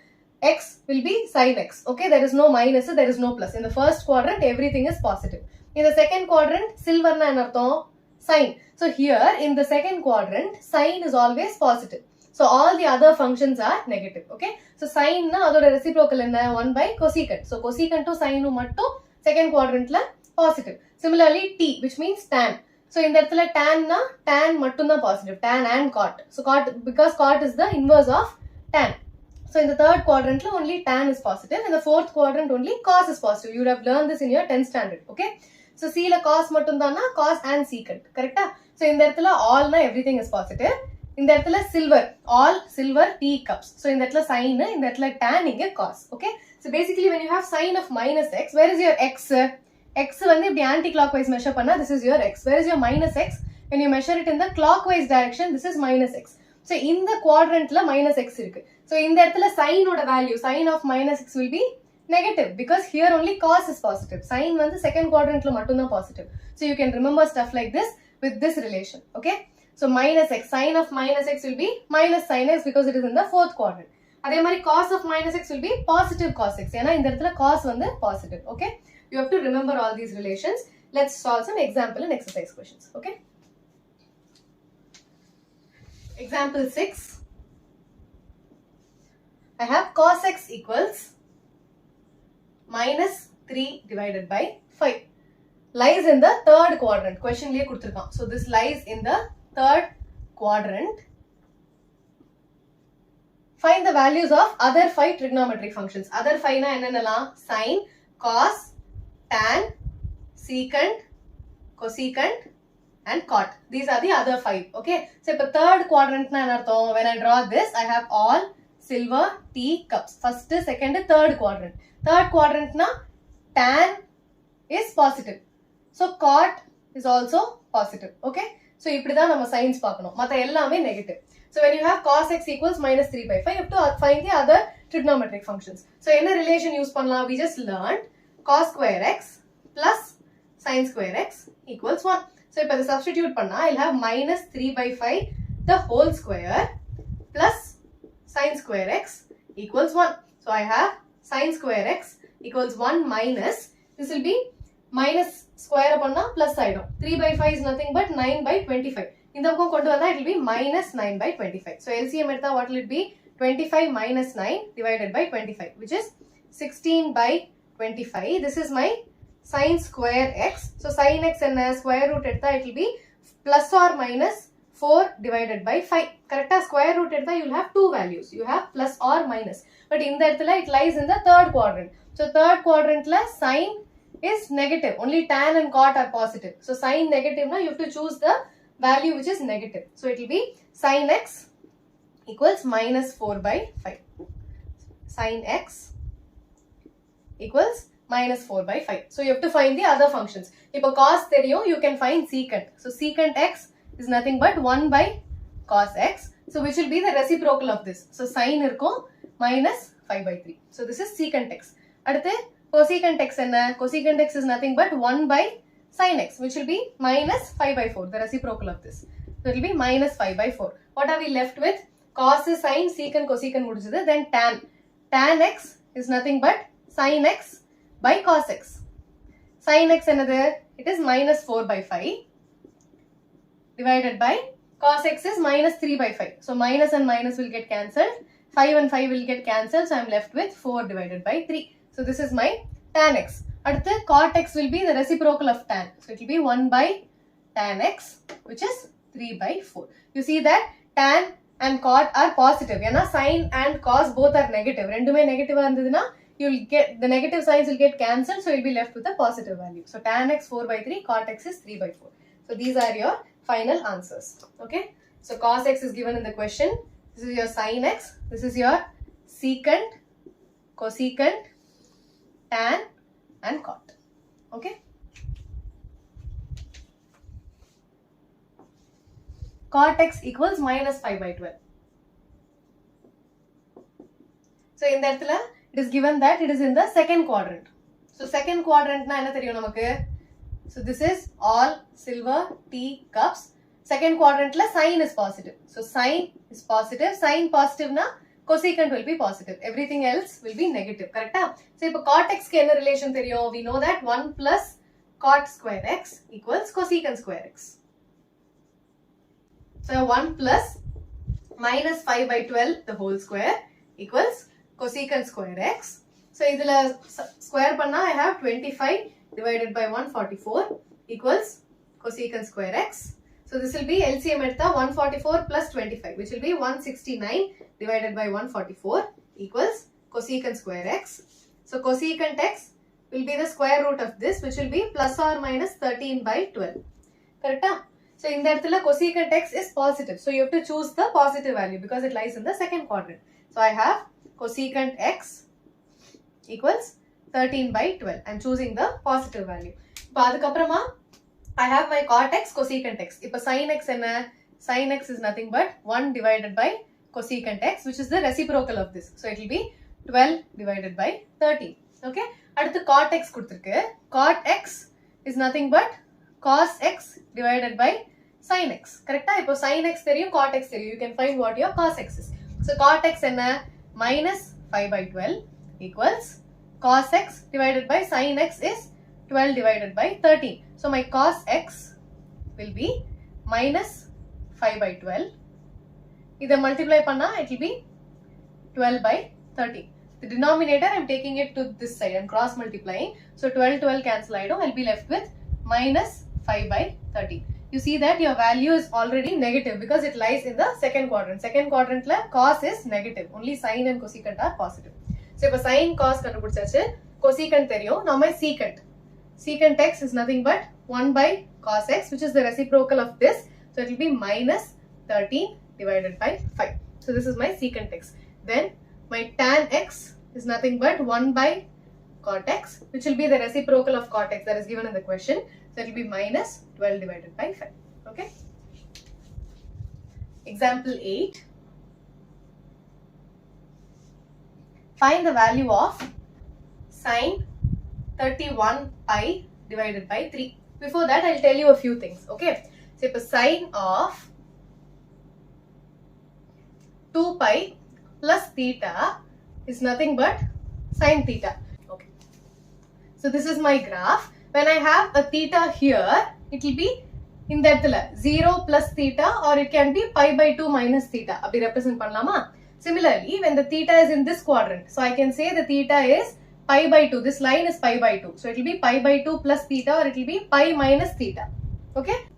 x will be sin x. Okay, there is no minus, there is no plus. In the first quadrant, everything is positive. In the second quadrant, silver na enartham? Sin. So here in the second quadrant, sin is always positive. So all the other functions are negative. Okay, so sin na adoda reciprocal enna? 1 by cosecant. So cosecant to sin mattum second quadrant la positive. Similarly, t, which means tan. So in the இடத்துல tan na, tan mattum da positive, tan and cot. So cot, because cot is the inverse of tan. So in the third quadrant only tan is positive. In the fourth quadrant only cos is positive. You would have learned this in your 10th standard. Okay. So C la cos mattum da na, cos and secant. Correct? So in the இடத்துல all na everything is positive. In the இடத்துல silver, all silver tea cups. So in the இடத்துல sin, in the இடத்துல tan, inge cos. Okay. So basically when you have sin of minus x, where is your x? X வந்து இப்படி anti-clockwise measure பண்ணா, this is your x. Where is your minus x? When you measure it in the clockwise direction, this is minus x. So in the quadrant la minus x இருக்கு. So இந்த இடத்துல sin oda value, sin of minus x will be negative because here only cos is positive. Sin வந்து second quadrant la மட்டும் தான் positive. So you can remember stuff like this with this relation. Okay? So minus x, sin of minus x will be minus sin x because it is in the fourth quadrant. அதே மாதிரி cos of minus x will be positive cos x. ஏன்னா இந்த இடத்துல cos வந்து positive. Okay? You have to remember all these relations. Let's solve some example and exercise questions. Okay? Example 6. I have cos x equals minus 3 divided by 5. Lies in the third quadrant. Question liye kuduthirukam. So this lies in the third quadrant. Find the values of other 5 trigonometric functions. Other 5 na enna? Sin, cos, tan, secant, cosecant and cot. These are the other 5. Okay. So if third quadrant na enartham? When I draw this, I have all silver tea cups. First, second, third quadrant. Third quadrant na tan is positive. So cot is also positive. Okay. So இப்படி தான் நம்ம signs பார்க்கணும். மத்த எல்லாமே negative. So when you have cos x equals minus 3 by 5, you have to find the other trigonometric functions. So என்ன relation use பண்ணலாம்? We just learned cos square x plus sin square x equals 1. So if I substitute panna, I'll have minus 3 by 5 the whole square plus sin square x equals 1. So I have sin square x equals 1 minus, this will be minus square panna plus side. 3 by 5 is nothing but 9 by 25. In the it will be minus 9 by 25. So LCM at what will it be? 25 minus 9 divided by 25, which is 16 by 25. This is my sin square x. So sin x and square root it will be plus or minus 4 divided by 5. Correct? Square root it you will have two values. You have plus or minus. But in the it lies in the third quadrant. So third quadrant la sin is negative. Only tan and cot are positive. So sin negative na you have to choose the value which is negative. So it will be sin x equals minus 4 by 5. Sin x equals minus 4 by 5. So you have to find the other functions. If cos theriyum, you can find secant. So secant x is nothing but 1 by cos x. So which will be the reciprocal of this. So sin irko minus 5 by 3. So this is secant x. Aduthe cosecant x enna? Cosecant x is nothing but 1 by sin x, which will be minus 5 by 4, the reciprocal of this. So it will be minus 5 by 4. What are we left with? Cos is sin, secant, cosecant mudijudhu. Then tan. Tan x is nothing but sin x by cos x. Sin x another, it is minus 4 by 5 divided by cos x is minus 3 by 5. So minus and minus will get cancelled. 5 and 5 will get cancelled. So I am left with 4 divided by 3. So this is my tan x. Adutha cot x will be the reciprocal of tan. So it will be 1 by tan x, which is 3 by 4. You see that tan and cot are positive. Yana sin and cos both are negative. Rendume negative andadina, you will get the negative signs will get cancelled. So you will be left with a positive value. So tan x 4 by 3, cot x is 3 by 4. So these are your final answers. Okay. So cos x is given in the question. This is your sin x. This is your secant, cosecant, tan and cot. Okay. Cot x equals minus 5 by 12. So in that it is given that it is in the second quadrant. So second quadrant na enna theriyum namakku? So this is all silver tea cups. Second quadrant la sign is positive. So sign is positive. Sign positive na cosecant will be positive. Everything else will be negative. Correct? So if cot x ke enna relation theriyum? We know that 1 plus cot square x equals cosecant square x. So 1 plus minus 5 by 12 the whole square equals cosecant square x. So idhula square panna I have 25 divided by 144 equals cosecant square x. So this will be LCM edutha 144 plus 25, which will be 169 divided by 144 equals cosecant square x. So cosecant x will be the square root of this, which will be plus or minus 13 by 12. Correct? So in that cosecant x is positive. So you have to choose the positive value because it lies in the second quadrant. So I have cosecant x equals 13 by 12. I am choosing the positive value. I have my cot x, cosecant x. If sin x enna? Sin x is nothing but 1 divided by cosecant x, which is the reciprocal of this. So it will be 12 divided by 13. Okay. Adutha cot x kuduthirukku. Cot x is nothing but cos x divided by sin x. Correct? If sin x theriyum, cot x theriyum. You can find what your cos x is. So cot x enna? Minus 5 by 12 equals cos x divided by sin x is 12 divided by 13. So my cos x will be minus 5 by 12. Either multiply panna, it will be 12 by 13. The denominator I am taking it to this side. I am cross multiplying. So 12 cancel I will be left with minus 5 by 13. You see that your value is already negative because it lies in the second quadrant. Second quadrant la cos is negative. Only sin and cosecant are positive. So if sin cos kandupidichachu, cosecant theriyum. Now my secant. Secant x is nothing but 1 by cos x, which is the reciprocal of this. So it will be minus 13 divided by 5. So this is my secant x. Then my tan x is nothing but 1 by cot x, which will be the reciprocal of cot x that is given in the question. So it will be minus 12 divided by 5. Okay. Example 8. Find the value of sine 31 pi divided by 3. Before that, I'll tell you a few things. Okay. So if a sine of 2 pi plus theta is nothing but sine theta. Okay. So this is my graph. When I have a theta here, it will be in that 0 plus theta, or it can be pi by 2 minus theta. Abhi represent pannalama. Similarly, when the theta is in this quadrant, so I can say the theta is pi by 2. This line is pi by 2. So it will be pi by 2 plus theta, or it will be pi minus theta. Okay.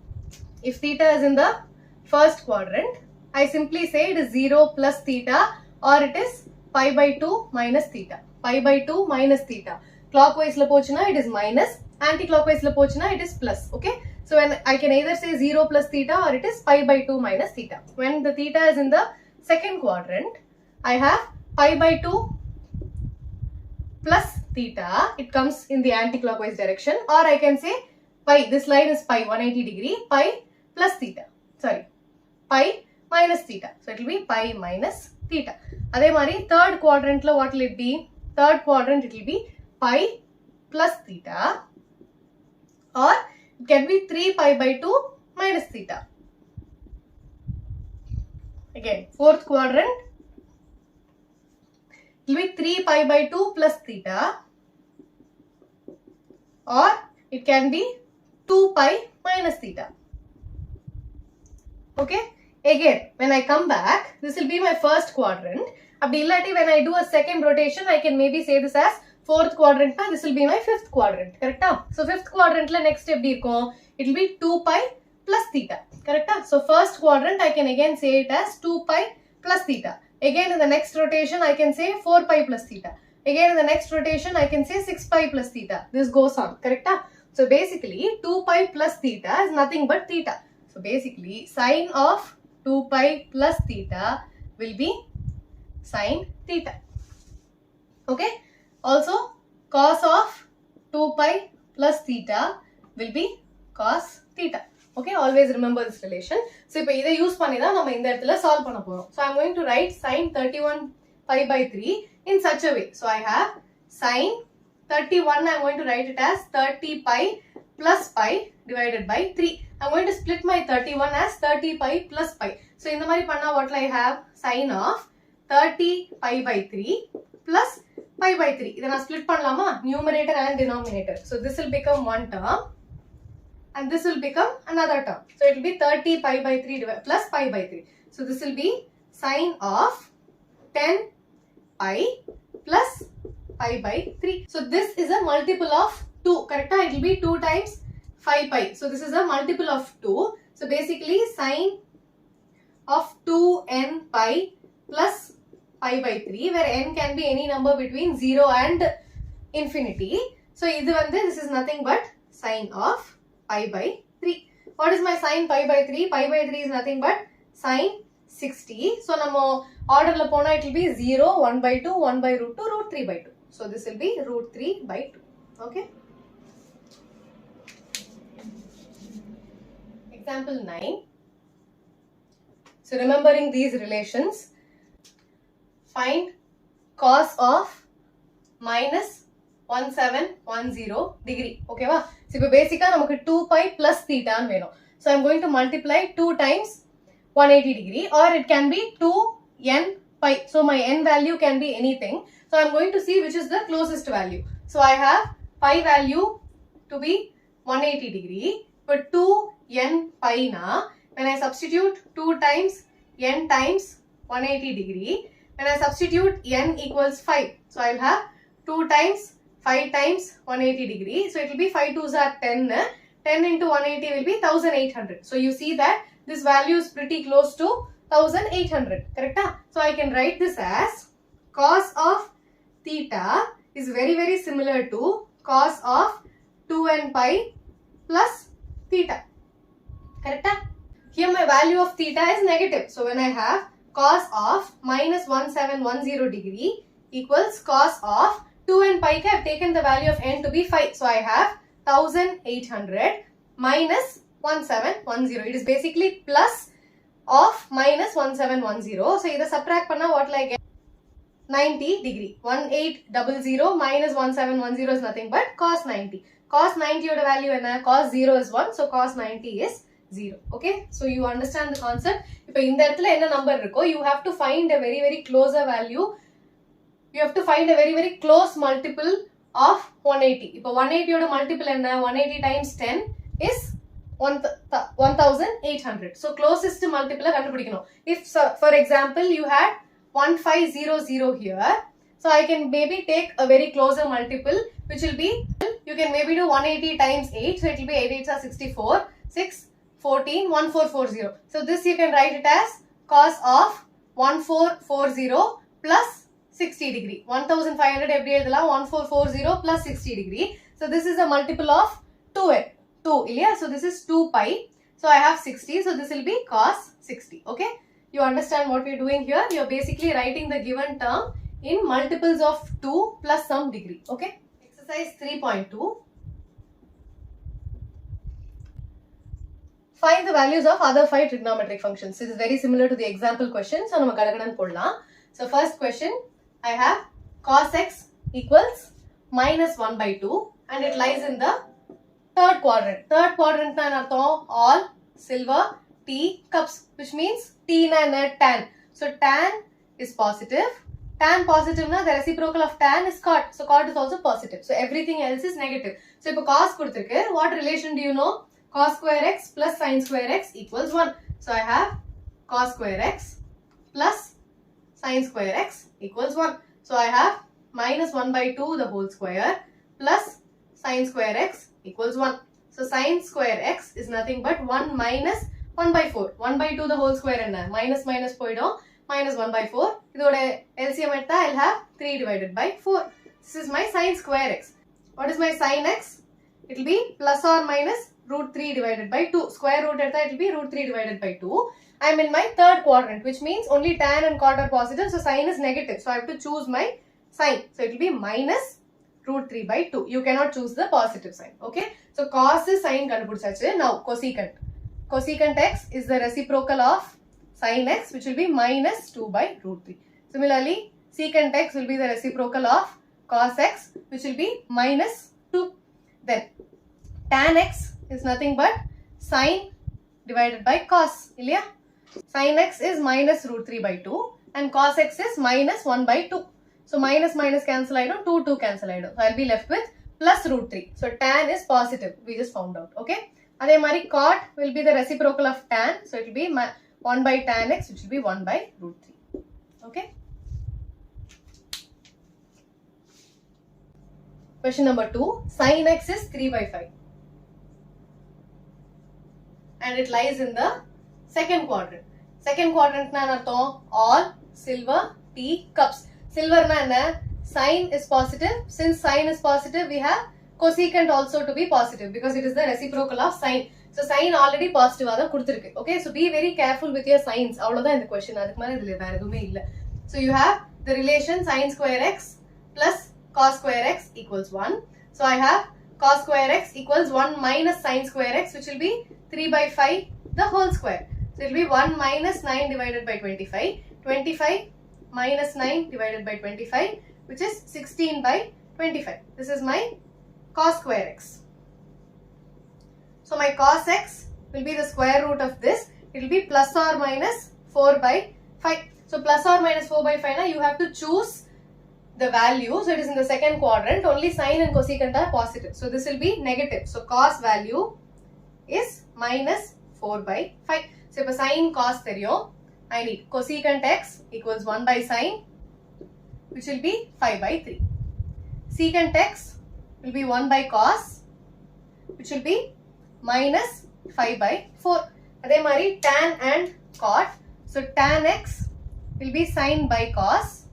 If theta is in the first quadrant, I simply say it is 0 plus theta, or it is pi by 2 minus theta. Pi by 2 minus theta. Clockwise la pochuna, it is minus. Anti-clockwise la pochuna, it is plus. Okay. So when I can either say 0 plus theta, or it is pi by 2 minus theta. When the theta is in the second quadrant, I have pi by 2 plus theta. It comes in the anti-clockwise direction. Or I can say pi, this line is pi 180 degree, pi plus theta. pi minus theta. So it will be pi minus theta. Adhe mari third quadrant lo what will it be? Third quadrant it will be pi plus theta, or it can be 3 pi by 2 minus theta. Again, fourth quadrant it will be 3 pi by 2 plus theta, or it can be 2 pi minus theta. Okay, again when I come back, this will be my first quadrant. Abdi illati when I do a second rotation, I can maybe say this as fourth quadrant, this will be my fifth quadrant, correct? So fifth quadrant la next step it will be 2 pi plus theta, correct? So first quadrant I can again say it as 2 pi plus theta. Again in the next rotation I can say 4 pi plus theta. Again in the next rotation I can say 6 pi plus theta. This goes on, correct? So basically 2 pi plus theta is nothing but theta. So basically sine of 2 pi plus theta will be sine theta. Okay. Also cos of 2 pi plus theta will be cos theta. Okay, always remember this relation. So ipo idha use panni da nama indha edathila solve panna porom. So I am going to write sine 31 pi by 3 in such a way. So I have sine 31, I am going to write it as 30 pi plus pi divided by 3. I am going to split my 31 as 30 pi plus pi. So in the mari panna what will I have? Sine of 30 pi by 3 plus pi by 3. Then I split pannalama, numerator and denominator. So this will become one term and this will become another term. So it will be 30 pi by 3 plus pi by 3. So this will be sine of 10 pi plus pi by 3. So this is a multiple of 2, correct? It will be 2 times 5 pi. So this is a multiple of 2. So basically sine of 2n pi plus pi by 3, where n can be any number between 0 and infinity. So this is nothing but sine of pi by 3. What is my sine pi by 3? Pi by 3 is nothing but sine 60. So namo order la pona it will be 0, 1 by 2, 1 by root 2, root 3 by 2. So this will be root 3 by 2. Okay. Example 9. So remembering these relations, find cos of minus 1710 degree. Okay va? So ipo basically namakku 2 pi plus theta nu venum. So I am going to multiply 2 times 180 degree, or it can be 2n pi. So my n value can be anything. So I am going to see which is the closest value. So I have pi value to be 180 degree. But 2n pi na, when I substitute 2 times n times 180 degree, when I substitute n equals 5. So I will have 2 times 5 times 180 degree. So it will be 5 2s are 10. 10 into 180 will be 1800. So you see that this value is pretty close to 1800. Correct? So I can write this as cos of theta is very similar to cos of 2n pi plus theta. Correct? Here my value of theta is negative. So when I have cos of minus 1710 degree equals cos of 2n pi, I have taken the value of n to be 5. So I have 1800 minus 1710. It is basically plus of minus 1710. So either subtract panna what will I get? 90 degree. 1800 minus 1710 is nothing but cos 90. Cos 90 oda value enna? Cos 0 is 1. So cos 90 is 0. Okay. So you understand the concept. Ipo indha edathila enna number irukko, you have to find a very closer value. You have to find a very close multiple of 180. Ipo 180 oda multiple enna? 180 times 10 is 1800. So closest multiple kandupidikanum. If for example you had 1500 here, so I can maybe take a very closer multiple, which will be, you can maybe do 180 times 8. So it will be 8 8s are 64, 6, 14, 1440. So this you can write it as cos of 1440 plus 60 degree. 1500 every 1440 plus 60 degree. So this is a multiple of 2n. 2, yeah? So this is 2 pi. So I have 60. So this will be cos 60. Okay. You understand what we are doing here? You are basically writing the given term in multiples of 2 plus some degree. Okay. Exercise 3.2. Find the values of other 5 trigonometric functions. This is very similar to the example question. So, so first question, I have cos x equals minus 1 by 2 and it lies in the third quadrant. Third quadrant na all silver tea cups, which means tea na tan. So tan is positive. Tan positive na, the reciprocal of tan is cot. So cot is also positive. So everything else is negative. So if cos kuduthirukku, what relation do you know? Cos square x plus sin square x equals 1. So I have cos square x plus sin square x equals 1. So I have minus 1 by 2 the whole square plus sin square x equals 1. So sin square x is nothing but 1 minus 1 by 4. 1 by 2 the whole square and minus minus poidum, minus 1 by 4. Idode LCM etta I'll have 3 divided by 4. This is my sin square x. What is my sin x? It will be plus or minus root 3 divided by 2. Square root etta it will be root 3 divided by 2. I am in my third quadrant, which means only tan and cot are positive. So sin is negative. So I have to choose my sign. So it will be minus root 3 by 2. You cannot choose the positive sign. Okay. So cos is sin kandupidichachu. Now cosecant. Cosecant x is the reciprocal of sin x, which will be minus 2 by root 3. Similarly, secant x will be the reciprocal of cos x, which will be minus 2. Then tan x is nothing but sin divided by cos. Ilya? Sin x is minus root 3 by 2 and cos x is minus 1 by 2. So minus minus cancel idom, 2 cancel idom. So I'll be left with plus root 3. So tan is positive. We just found out. Okay. Adhe mari cot will be the reciprocal of tan. So it will be 1 by tan x, which will be 1 by root 3. Okay. Question number 2. Sin x is 3 by 5. And it lies in the second quadrant. Second quadrant na all silver tea cups. Silver na sin is positive. Since sin is positive, we have cosecant also to be positive because it is the reciprocal of sin. So sin already positive ada kuduthirukku. Okay, so be very careful with your signs. Avladha in the question. Adukku mele idhula vera edume illa. So you have the relation sin square x plus cos square x equals 1. So I have cos square x equals 1 minus sin square x, which will be 3 by 5 the whole square. So it will be 1 minus 9 divided by 25. 25 minus 9 divided by 25, which is 16 by 25. This is my cos square x. So my cos x will be the square root of this. It will be plus or minus 4 by 5. So plus or minus 4 by 5, now you have to choose the value. So it is in the second quadrant. Only sin and cosecant are positive. So this will be negative. So cos value is minus 4 by 5. So if sin cos theriyum, I need cosecant x equals 1 by sin, which will be 5 by 3. Secant x will be 1 by cos, which will be minus 5 by 4. Adhe mari tan and cot. So tan x will be sin by cos,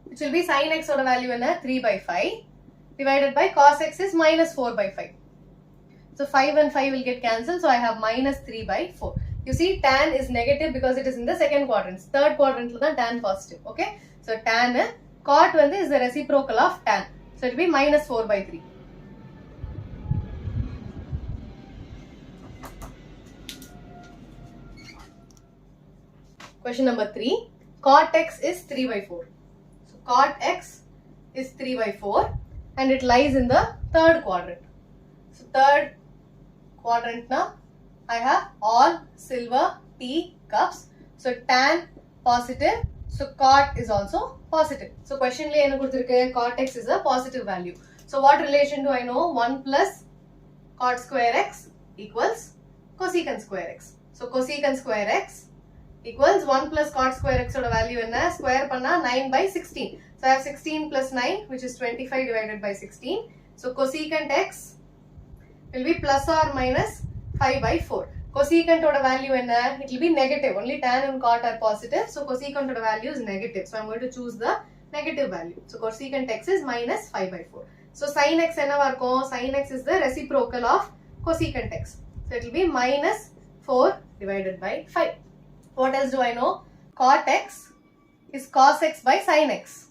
which will be sin x oda value in 3 by 5 divided by cos x is minus 4 by 5. So 5 and 5 will get cancelled. So I have minus 3 by 4. You see tan is negative because it is in the second quadrant. Third quadrant tan positive. Okay. So tan cot is the reciprocal of tan. So it will be minus 4 by 3. Question number 3. Cot x is 3 by 4. So cot x is 3 by 4 and it lies in the third quadrant. So third quadrant now I have all silver tea cups. So tan positive. So cot is also positive. So question le enna kuduthirukku, cot x is a positive value. So what relation do I know? 1 plus cot square x equals cosecant square x. So cosecant square x equals 1 plus cot square x oda value enna? Square panna 9 by 16. So I have 16 plus 9, which is 25 divided by 16. So cosecant x will be plus or minus 5 by 4. Cosecant oda value enna? It will be negative. Only tan and cot are positive. So cosecant oda value is negative. So I am going to choose the negative value. So cosecant x is minus 5 by 4. So sin x enna varkum? Sin x is the reciprocal of cosecant x. So it will be minus 4 divided by 5. What else do I know? Cot x is cos x by sin x.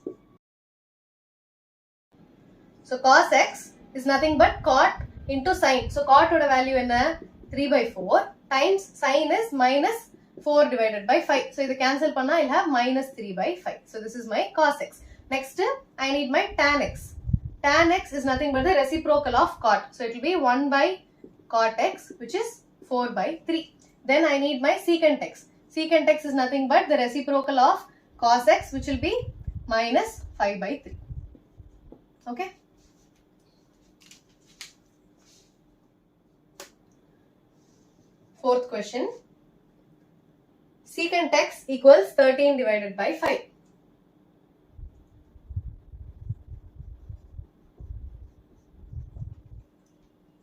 So cos x is nothing but cot into sin. So cot oda value enna? 3 by 4 times sine is minus 4 divided by 5. So, this cancel panna, I'll have minus 3 by 5. So, this is my cos x. Next, I need my tan x. Tan x is nothing but the reciprocal of cot. So, it will be 1 by cot x, which is 4 by 3. Then, I need my secant x. Secant x is nothing but the reciprocal of cos x, which will be minus 5 by 3. Okay. Fourth question. Secant x equals 13 divided by 5.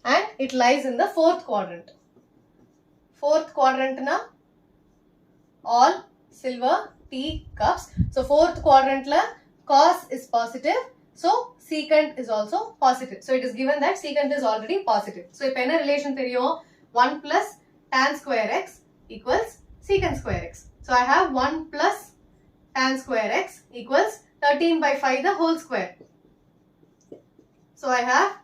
And it lies in the fourth quadrant. Fourth quadrant na all silver tea cups. So fourth quadrant la cos is positive. So secant is also positive. So it is given that secant is already positive. So if any relation theory 1 plus tan square x equals secant square x. So I have 1 plus tan square x equals 13 by 5 the whole square. So I have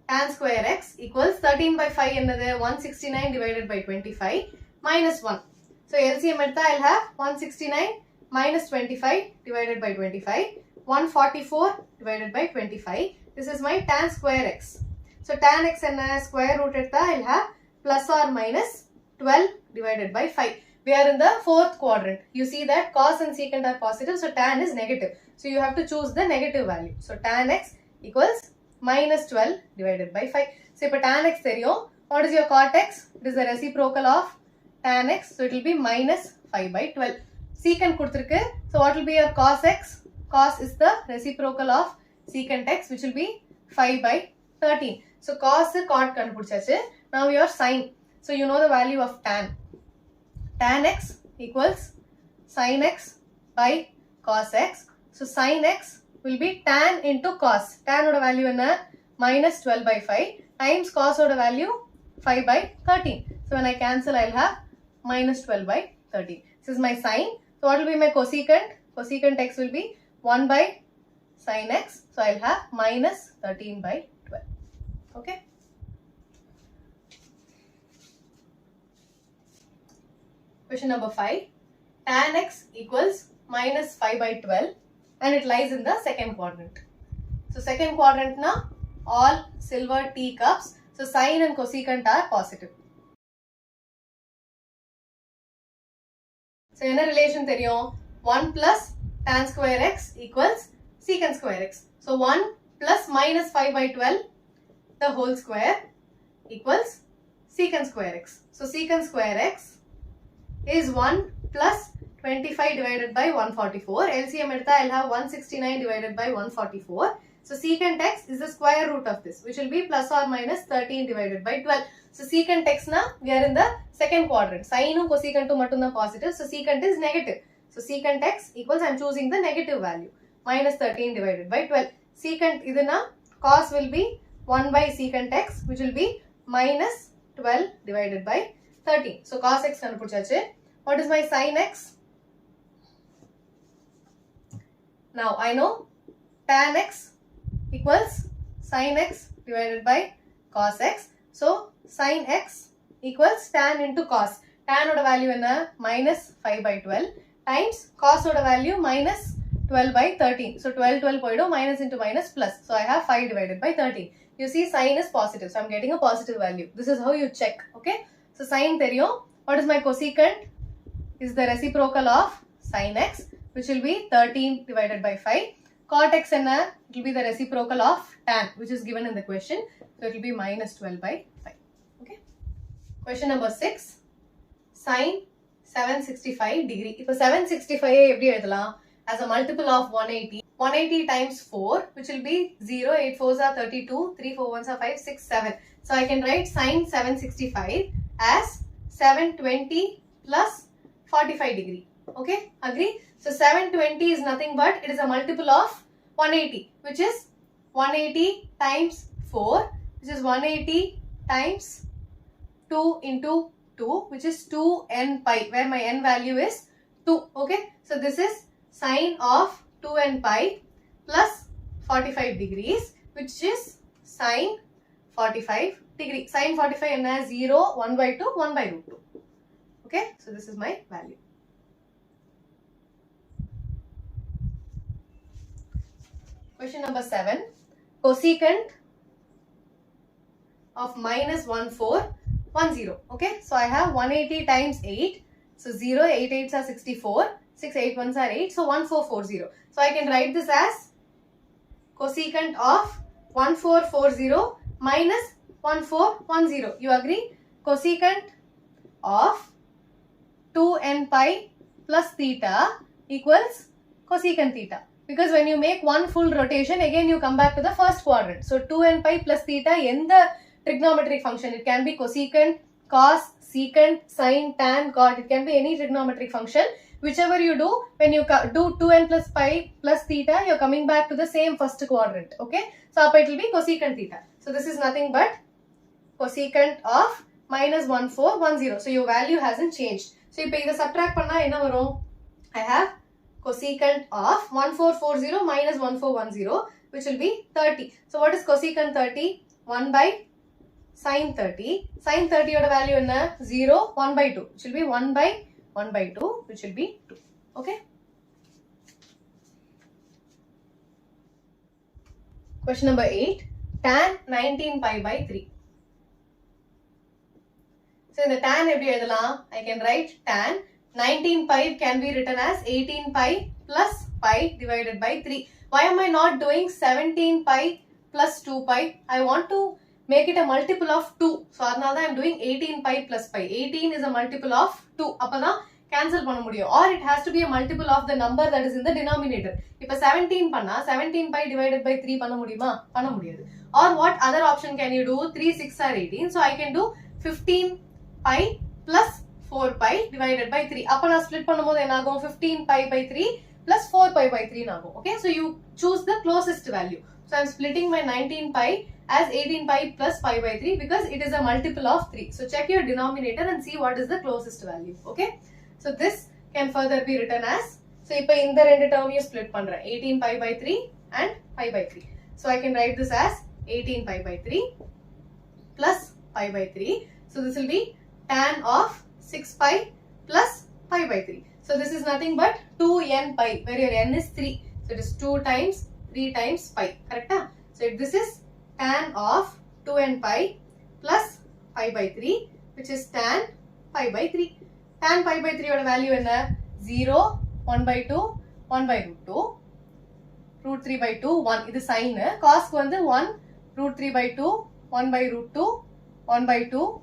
tan square x equals 13 by 5 another 169 divided by 25 minus 1. So LCM at I'll have 169 minus 25 divided by 25, 144 divided by 25. This is my tan square x. So tan x and square root at I'll have plus or minus 12 divided by 5. We are in the fourth quadrant. You see that cos and secant are positive, so tan is negative. So you have to choose the negative value. So tan x equals minus 12 divided by 5. So if tan x theriyum, what is your cot x? It is the reciprocal of tan x. So it will be minus 5 by 12. Secant kuduthirukku. So what will be your cos x? Cos is the reciprocal of secant x, which will be 5 by 13. So cos cot kandupidichachu. Now your sine. So you know the value of tan. Tan x equals sin x by cos x. So sin x will be tan into cos. Tan oda value enna? Minus 12 by 5 times cos oda value 5 by 13. So when I cancel, I'll have minus 12 by 13. This is my sine. So what will be my cosecant? Cosecant x will be 1 by sin x. So I'll have minus 13 by 12. Okay. Question number 5. Tan x equals minus 5 by 12 and it lies in the second quadrant. So second quadrant na all silver tea cups. So sine and cosecant are positive. So in a relation theriyum 1 plus tan square x equals secant square x. So 1 plus minus 5 by 12 the whole square equals secant square x. So secant square x is 1 plus 25 divided by 144. LCM edutha I'll have 169 divided by 144. So secant x is the square root of this, which will be plus or minus 13 divided by 12. So secant x na we are in the second quadrant. Sine and cosecant mattum positive. So secant is negative. So secant x equals, I am choosing the negative value, minus 13 divided by 12. Secant idana cos will be 1 by secant x, which will be minus 12 divided by 13. So cos x kanupudichachu. What is my sin x? Now I know tan x equals sin x divided by cos x. So sin x equals tan into cos. Tan oda value enna? Minus 5 by 12 times cos oda value minus 12 by 13. So 12 poidu minus into minus plus. So I have 5 divided by 13. You see sin is positive. So I am getting a positive value. This is how you check. Okay. So sin theriyum. What is my cosecant? Is the reciprocal of sin x, which will be 13 divided by 5. Cot x enna? It will be the reciprocal of tan, which is given in the question. So it will be minus 12 by 5. Okay. Question number 6. Sin 765 degree. If 765 as a multiple of 180. 180 times 4, which will be 0, 8 4s are 32, 3 4 1s are 5, 6, 7. So I can write sin 765 as 720 plus 45 degree. Okay, agree? So 720 is nothing but it is a multiple of 180, which is 180 times 4, which is 180 times 2 into 2, which is 2n pi, where my n value is 2. Okay, so this is sine of 2n pi plus 45 degrees, which is sine 45 degree. Sin 45 enna 0, 1 by 2, 1 by root 2. Okay, so this is my value. Question number 7. Cosecant of minus 1410. Okay, so I have 180 times 8. So 0, 8 8s are 64. 6 8 1s are 8. So 1440. So I can write this as cosecant of 1440 minus 1410. You agree? Cosecant of 2n pi plus theta equals cosecant theta. Because when you make one full rotation, again you come back to the first quadrant. So 2n pi plus theta in the trigonometric function. It can be cosecant, cos, secant, sin, tan, cot. It can be any trigonometric function. Whichever you do, when you do 2n plus pi plus theta, you're coming back to the same first quadrant. Okay. So it will be cosecant theta. So this is nothing but cosecant of minus 1410. So your value hasn't changed. So if I subtract panna enna varum? I have cosecant of 1440 minus 1410, which will be 30. So what is cosecant 30? 1 by sin 30. Sin 30 oda value enna? 0, 1 by 2. Which will be 1 by 1 by 2, which will be 2. Okay. Question number 8. Tan 19 pi by 3. So in the tan I can write tan 19 pi can be written as 18 pi plus pi divided by 3. Why am I not doing 17 pi plus 2 pi? I want to make it a multiple of 2. So now I am doing 18 pi plus pi. 18 is a multiple of 2. Appada cancel panna mudiyum. Or it has to be a multiple of the number that is in the denominator. If 17 panna 17 pi divided by 3 panna mudiyuma? Panna mudiyadu. Or what other option can you do? 3 6 are 18. So I can do 15 pi plus 4 pi divided by 3. Appa na split பண்ணும்போது என்ன ஆகும்? 15 pi by 3 plus 4 pi by 3 ஆகும். Okay, so you choose the closest value. So I am splitting my 19 pi as 18 pi plus pi by 3 because it is a multiple of 3. So check your denominator and see what is the closest value. Okay, so this can further be written as, so இப்போ இந்த ரெண்டு term you split பண்றேன், 18 pi by 3 and pi by 3. So I can write this as 18 pi by 3 plus pi by 3. So this will be tan of 6 pi plus pi by 3. So this is nothing but 2n pi, where your n is 3. So it is 2 times 3 times pi. Correct? So this is tan of 2n pi plus pi by 3, which is tan pi by 3. Tan pi by 3 oda value enna? 0, 1 by 2, 1 by root 2, root 3 by 2, 1. This sin. Cos ku vandu 1, root 3 by 2, 1 by root 2, 1 by 2,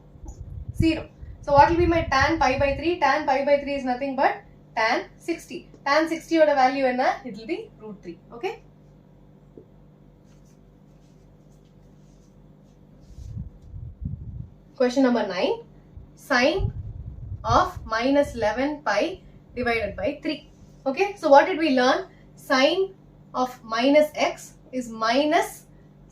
0. So what will be my tan pi by 3? Tan pi by 3 is nothing but tan 60. Tan 60 oda value enna? It will be root 3. Okay. Question number 9. Sin of minus 11 pi divided by 3. Okay. So what did we learn? Sin of minus x is minus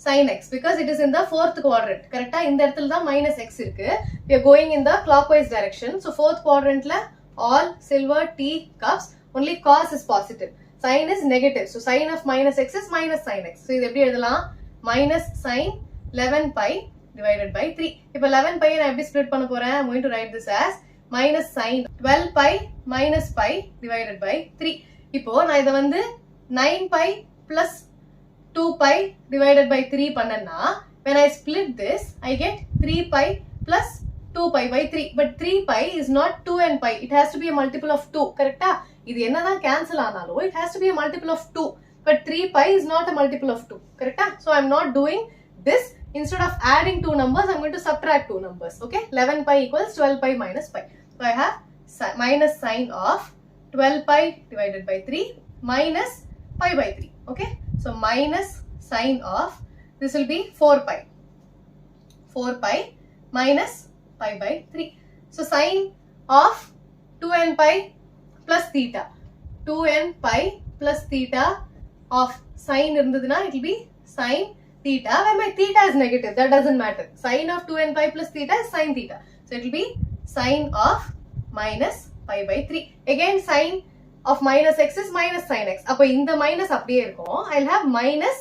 sin x because it is in the fourth quadrant. Correct? In the minus x irukku. We are going in the clockwise direction. So fourth quadrant la all silver tea cups, only cos is positive. Sin is negative. So sin of minus x is minus sin x. So idu eppadi eduthalam? Minus sin 11 pi divided by 3. If 11 pi I eppadi split panna poren? I am going to write this as minus sin 12 pi minus pi divided by 3. Ipo na idu vandu 9 pi plus 2 pi divided by 3 panna, when I split this, I get 3 pi plus 2 pi by 3. But 3 pi is not 2n pi. It has to be a multiple of 2. Correct? Idu enna da cancel aanalo, it has to be a multiple of 2. But 3 pi is not a multiple of 2. Correct? So I am not doing this. Instead of adding two numbers, I am going to subtract two numbers. Okay? 11 pi equals 12 pi minus pi. So I have minus sin of 12 pi divided by 3 minus pi by 3. Okay? So minus sin of, this will be 4 pi. 4 pi minus pi by 3. So sin of 2n pi plus theta. 2n pi plus theta of sin irundaduna, it will be sin theta, where my theta is negative. That doesn't matter. Sin of 2n pi plus theta is sin theta. So it will be sin of minus pi by 3. Again sin of minus x is minus sin x. Appo இந்த minus அப்படியே இருக்கும். I'll have minus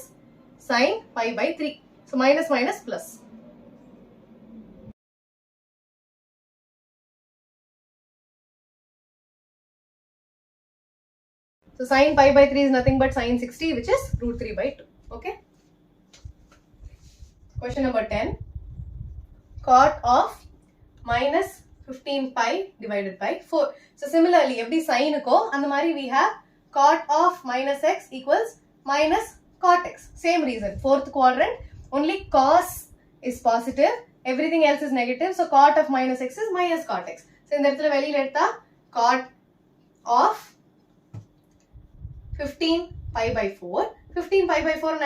sin pi by 3. So minus minus plus. So sin pi by 3 is nothing but sin 60, which is root 3 by 2. Okay. Question number 10. Cot of minus 15 pi divided by 4. So similarly, every sin ko, and the mari we have cot of minus x equals minus cot x. Same reason. Fourth quadrant, only cos is positive, everything else is negative. So cot of minus x is minus cot x. So in that value, let the cot of 15 pi by 4. 15 pi by 4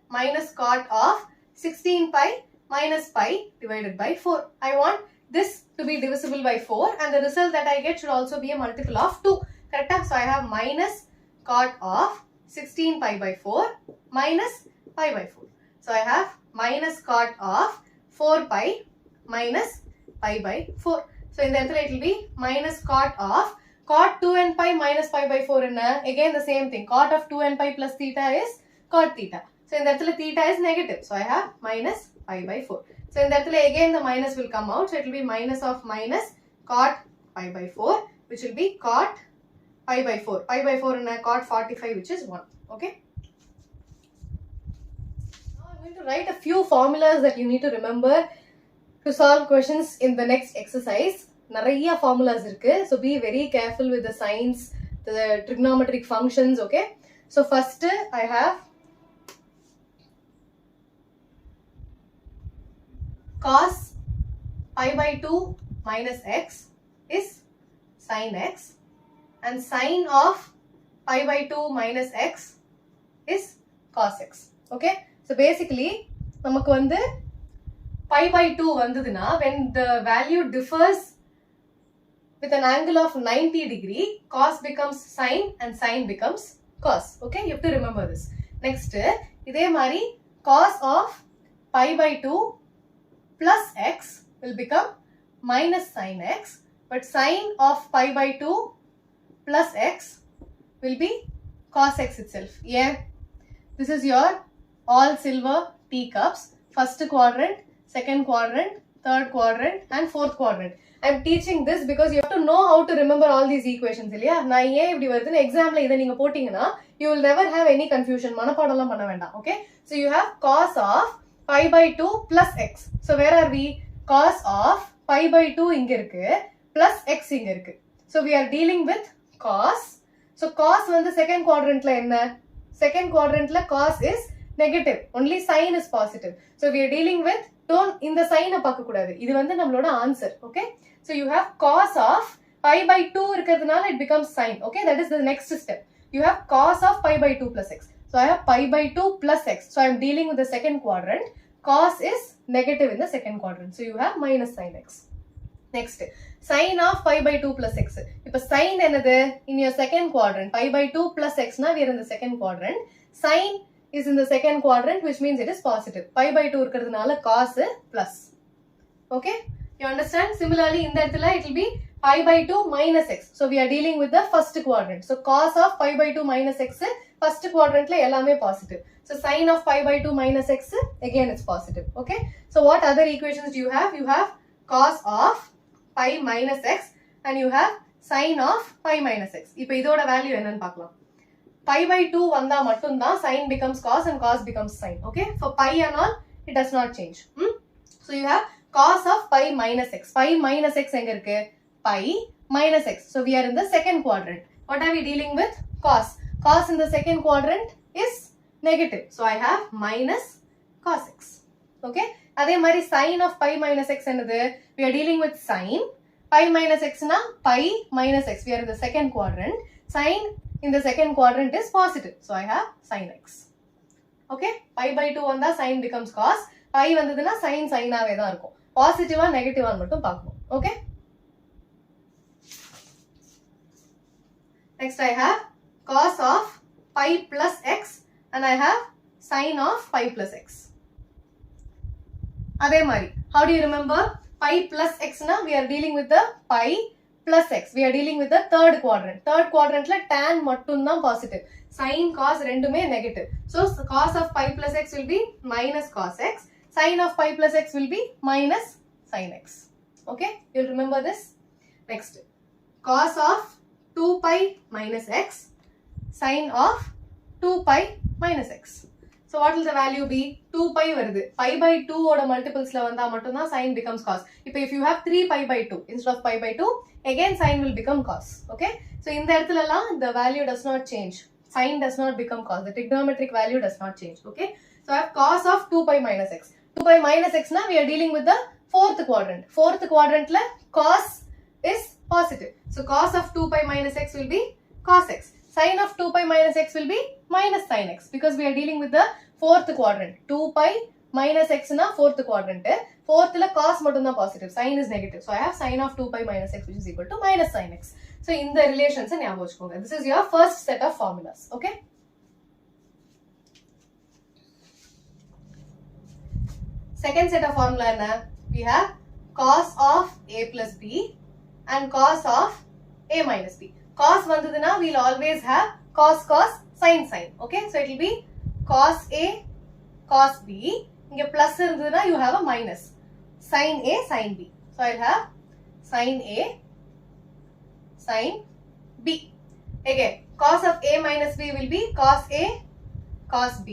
minus cot of 16 pi minus pi divided by 4. I want this to be divisible by 4 and the result that I get should also be a multiple of 2. Correct? So I have minus cot of 16 pi by 4 minus pi by 4. So I have minus cot of 4 pi minus pi by 4. So in the answer it will be minus cot of cot 2n pi minus pi by 4 in again the same thing. Cot of 2n pi plus theta is cot theta. So in the answer theta is negative. So I have minus pi by 4. So in that again the minus will come out. So it will be minus of minus cot pi by 4, which will be cot pi by 4. Pi by 4 in cot 45, which is 1. Okay. Now I'm going to write a few formulas that you need to remember to solve questions in the next exercise. Naraiya formulas irukku. So be very careful with the signs, the trigonometric functions. Okay. So first I have cos pi by 2 minus x is sin x and sin of pi by 2 minus x is cos x. Okay. So basically, namakku vandu pi by 2 vanduduna, when the value differs with an angle of 90 degree, cos becomes sin and sin becomes cos. Okay, you have to remember this. Next, idhe mari cos of pi by 2 plus x will become minus sin x, but sin of pi by 2 plus x will be cos x itself. Yeah, this is your all silver teacups. First quadrant, second quadrant, third quadrant and fourth quadrant. I am teaching this because you have to know how to remember all these equations. Exam you will never have any confusion. Okay, so you have cos of pi by 2 plus x. So where are we? Cos of pi by 2 inga plus x inga. So we are dealing with cos. So cos on the second quadrant la second quadrant la cos is negative. Only sin is positive. So we are dealing with, don't in the sign pakka kudadu. Idu vandu nammaloda answer. Okay. So you have cos of pi by 2 irukradunala it becomes sin. Okay. That is the next step. You have cos of pi by 2 plus x. So I have pi by 2 plus x. So I am dealing with the second quadrant. Cos is negative in the second quadrant. So you have minus sin x. Next, sin of pi by 2 plus x. If sin enadhu in your second quadrant, pi by 2 plus x na we are in the second quadrant. Sin is in the second quadrant, which means it is positive. Pi by 2 irukradunala cos plus. Okay? You understand? Similarly, in that it will be pi by 2 minus x. So we are dealing with the first quadrant. So cos of pi by 2 minus x, first quadrant la ellame positive. So sin of pi by 2 minus x, again it's positive. Okay. So what other equations do you have? You have cos of pi minus x and you have sin of pi minus x. Ipo idoda value enna paakalam. Pi by 2 vanda mattum da sin becomes cos and cos becomes sin. Okay. For pi and all, it does not change. So you have cos of pi minus x. Pi minus x enga irukku? Pi minus x. So we are in the second quadrant. What are we dealing with? Cos. Cos in the second quadrant is negative. So I have minus cos x. Okay. Adhe mari sin of pi minus x enadhu? We are dealing with sin. Pi minus x na pi minus x. We are in the second quadrant. Sin in the second quadrant is positive. So I have sin x. Okay. Pi by 2 vanda sin becomes cos. Pi vandaduna sin ave dhaan irukum. Positive or negative on mattum paakkom. Okay. Next I have cos of pi plus x and I have sin of pi plus x. Adhe mari. How do you remember? Pi plus x na we are dealing with the pi plus x. We are dealing with the third quadrant. Third quadrant la tan mattum dhaan positive. Sin cos rendume negative. So cos of pi plus x will be minus cos x. Sin of pi plus x will be minus sin x. Okay. You will remember this. Next. Cos of 2 pi minus x sine of 2 pi minus x. So what will the value be? 2 pi வருது. Pi by 2 ஓட multiplesல வந்தா மட்டும்தான் sin becomes cos. இப்போ if you have 3 pi by 2 instead of pi by 2, again sin will become cos. Okay? So இந்த இடத்துலலாம் the value does not change. Sin does not become cos. The trigonometric value does not change. Okay? So I have cos of 2 pi minus x. 2 pi minus x na we are dealing with the fourth quadrant. Fourth quadrant la cos is positive. So cos of 2 pi minus x will be cos x. Sin of 2 pi minus x will be minus sin x because we are dealing with the fourth quadrant. 2 pi minus x na fourth quadrant. Fourth la cos mattum da positive. Sin is negative. So I have sin of 2 pi minus x which is equal to minus sin x. So in the relations nyabam vechukonga. This is your first set of formulas. Okay? Second set of formula na we have cos of a plus b and cos of a minus b. Cos vandaduna we'll always have cos cos sin sin. Okay, so it will be cos a cos b. Inge plus irundhuna you have a minus sin a sin b. So I'll have sin a sin b. Again cos of a minus b will be cos a cos b.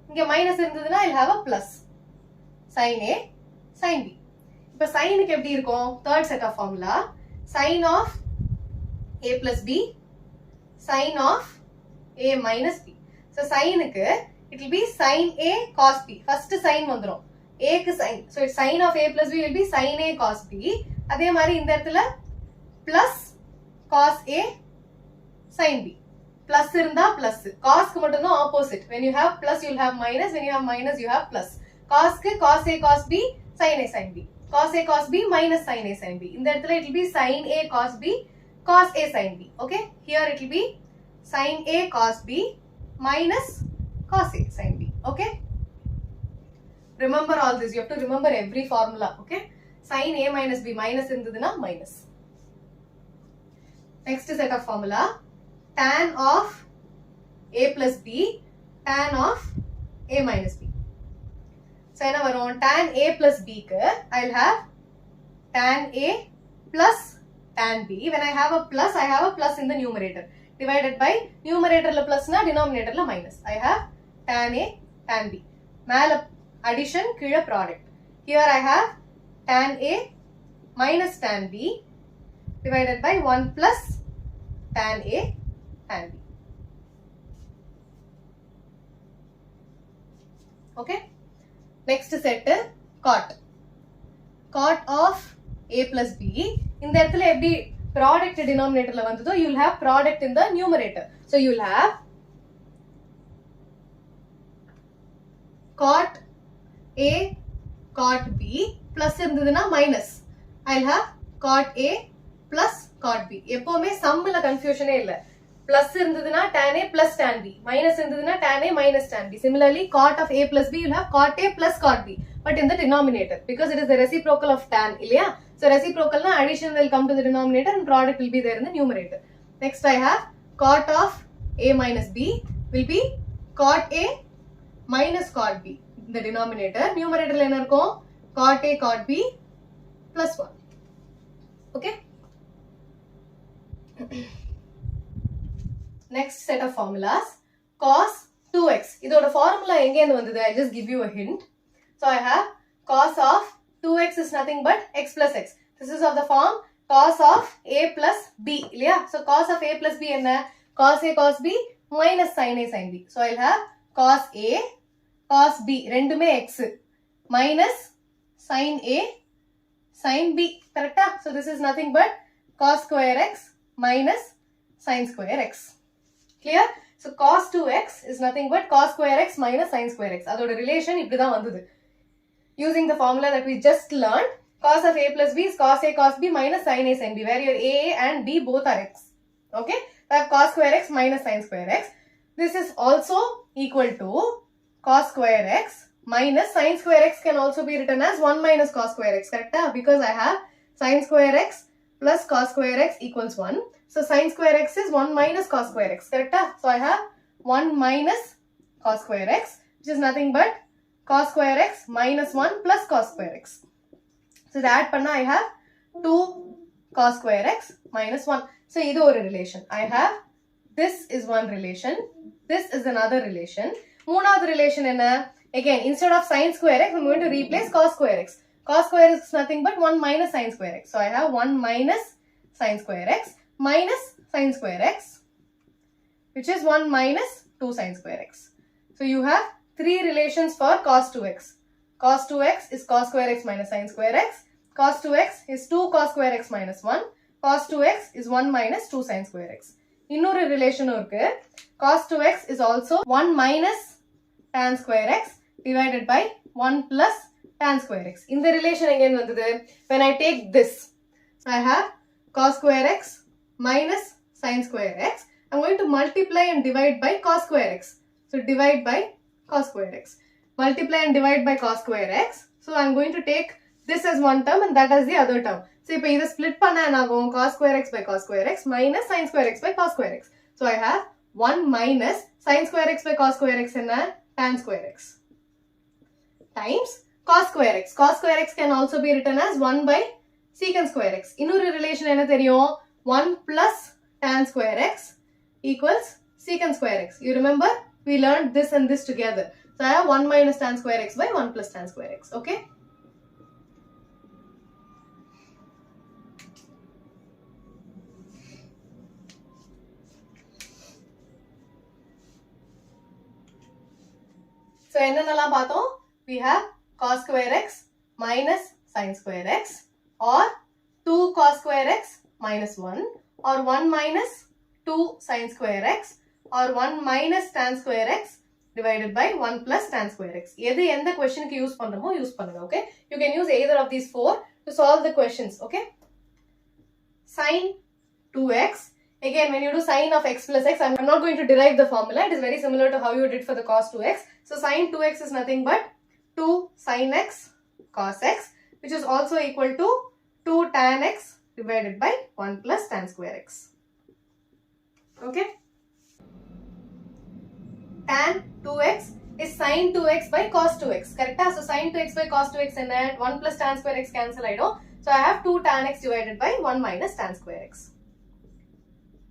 Inge minus irundhuna I'll have a plus sin a sin b. இப்போ sin க்கு எப்படி இருக்கும்? Third set of formula sin of a plus b sin of a minus b. So sin க்கு it will be sin a cos b. First sin வந்துரும். a க்கு sin. So it's sin of a plus b will be sin a cos b. அதே மாதிரி இந்த இடத்துல plus cos a sin b. Plus இருந்தா plus. Cos க்கு மட்டும் தான் opposite. When you have plus you will have minus. When you have minus you have plus. Cos க்கு cos a cos b sin a sin b. Cos a cos b minus sin a sin b. இந்த இடத்துல it will be sin a cos b cos a sin b. Okay? Here it will be sin a cos b minus cos a sin b. Okay? Remember all this. You have to remember every formula. Okay? Sin a minus b minus irundhuduna minus. Next set of formula tan of a plus b tan of a minus b. So என்ன வரும்? Tan a plus b க்கு I'll have tan a plus tan b. When I have a plus, I have a plus in the numerator. Divided by numerator la plus na denominator la minus. I have tan a tan b. மேல addition கீழ product. Here I have tan a minus tan b divided by 1 plus tan a tan b. Okay? Next set cot. Cot of a plus b. இந்த இடத்துல எப்படி product denominatorல வந்ததோ you will have product in the numerator. So you will have cot a cot b plus இருந்ததுனா minus. I'll have cot a plus cot b. எப்பவுமே sumல confusionே இல்ல. Plus irundhuduna tan a plus tan b. Minus irundhuduna tan a minus tan b. Similarly, cot of a plus b, you will have cot a plus cot b. But in the denominator. Because it is the reciprocal of tan. Illaya? So, reciprocal na addition will come to the denominator and product will be there in the numerator. Next, I have cot of a minus b will be cot a minus cot b. In the denominator. Numerator la enna irukum? Cot a cot b plus 1. Okay? Next set of formulas cos 2x. இதோட formula எங்க இருந்து வந்தது? I just give you a hint. So I have cos of 2x is nothing but x plus x. This is of the form cos of a plus b. இல்லையா? So cos of a plus b என்ன? Cos a cos b minus sin a sin b. So I'll have cos a cos b ரெண்டுமே x minus sin a sin b. Correcta? So this is nothing but cos square x minus sin square x. Clear? So cos 2x is nothing but cos square x minus sin square x. அதோட relation இப்படிதான் வந்தது. Using the formula that we just learned, cos of a plus b is cos a cos b minus sin a sin b, where your a and b both are x. Okay? So I have cos square x minus sin square x. This is also equal to cos square x minus sin square x can also be written as 1 minus cos square x. Correct? Because I have sin square x plus cos square x equals 1. So sin square x is 1 minus cos square x. Correct? So I have 1 minus cos square x, which is nothing but cos square x minus 1 plus cos square x. So that panna I have 2 cos square x minus 1. So idu oru relation. I have this is one relation, this is another relation. மூணாவது relation என்ன? Again, instead of sin square x, I'm going to replace cos square x. Cos square x is nothing but 1 minus sin square x. So I have 1 minus sin square x minus sin square x, which is 1 minus 2 sin square x. So you have three relations for cos 2x. Cos 2x is cos square x minus sin square x. Cos 2x is 2 cos square x minus 1. Cos 2x is 1 minus 2 sin square x. இன்னொரு relation இருக்கு. Cos 2x is also 1 minus tan square x divided by 1 plus tan square x. இந்த relation எங்கேருந்து வந்தது? When I take this, I have cos square x minus sin square x. I'm going to multiply and divide by cos square x. So divide by cos square x. Multiply and divide by cos square x. So I'm going to take this as one term and that as the other term. So இப்போ இதை split பண்ண என்ன ஆகும்? Cos square x by cos square x minus sin square x by cos square x. So I have 1 minus sin square x by cos square x என்ன? Tan square x times cos square x. Cos square x can also be written as 1 by secant square x. இன்னொரு relation என்ன தெரியும்? 1 plus tan square x equals secant square x. You remember? We learned this and this together. So I have 1 minus tan square x by 1 plus tan square x. Okay? So என்னென்னலாம் பார்த்தோம்? We have cos square x minus sin square x, or 2 cos square x minus 1, or 1 minus 2 sin square x, or 1 minus tan square x divided by 1 plus tan square x. எது எந்த questionக்கு use பண்றோமோ use பண்ணுங்க. Okay? You can use either of these four to solve the questions. Okay? Sin 2x. Again, when you do sin of x plus x, I'm not going to derive the formula. It is very similar to how you did for the cos 2x. So sin 2x is nothing but 2 sin x cos x, which is also equal to 2 tan x divided by 1 plus tan square x. Okay? Tan 2x is sin 2x by cos 2x. Correct? So sin 2x by cos 2x and 1 plus tan square x cancel I know. So I have 2 tan x divided by 1 minus tan square x.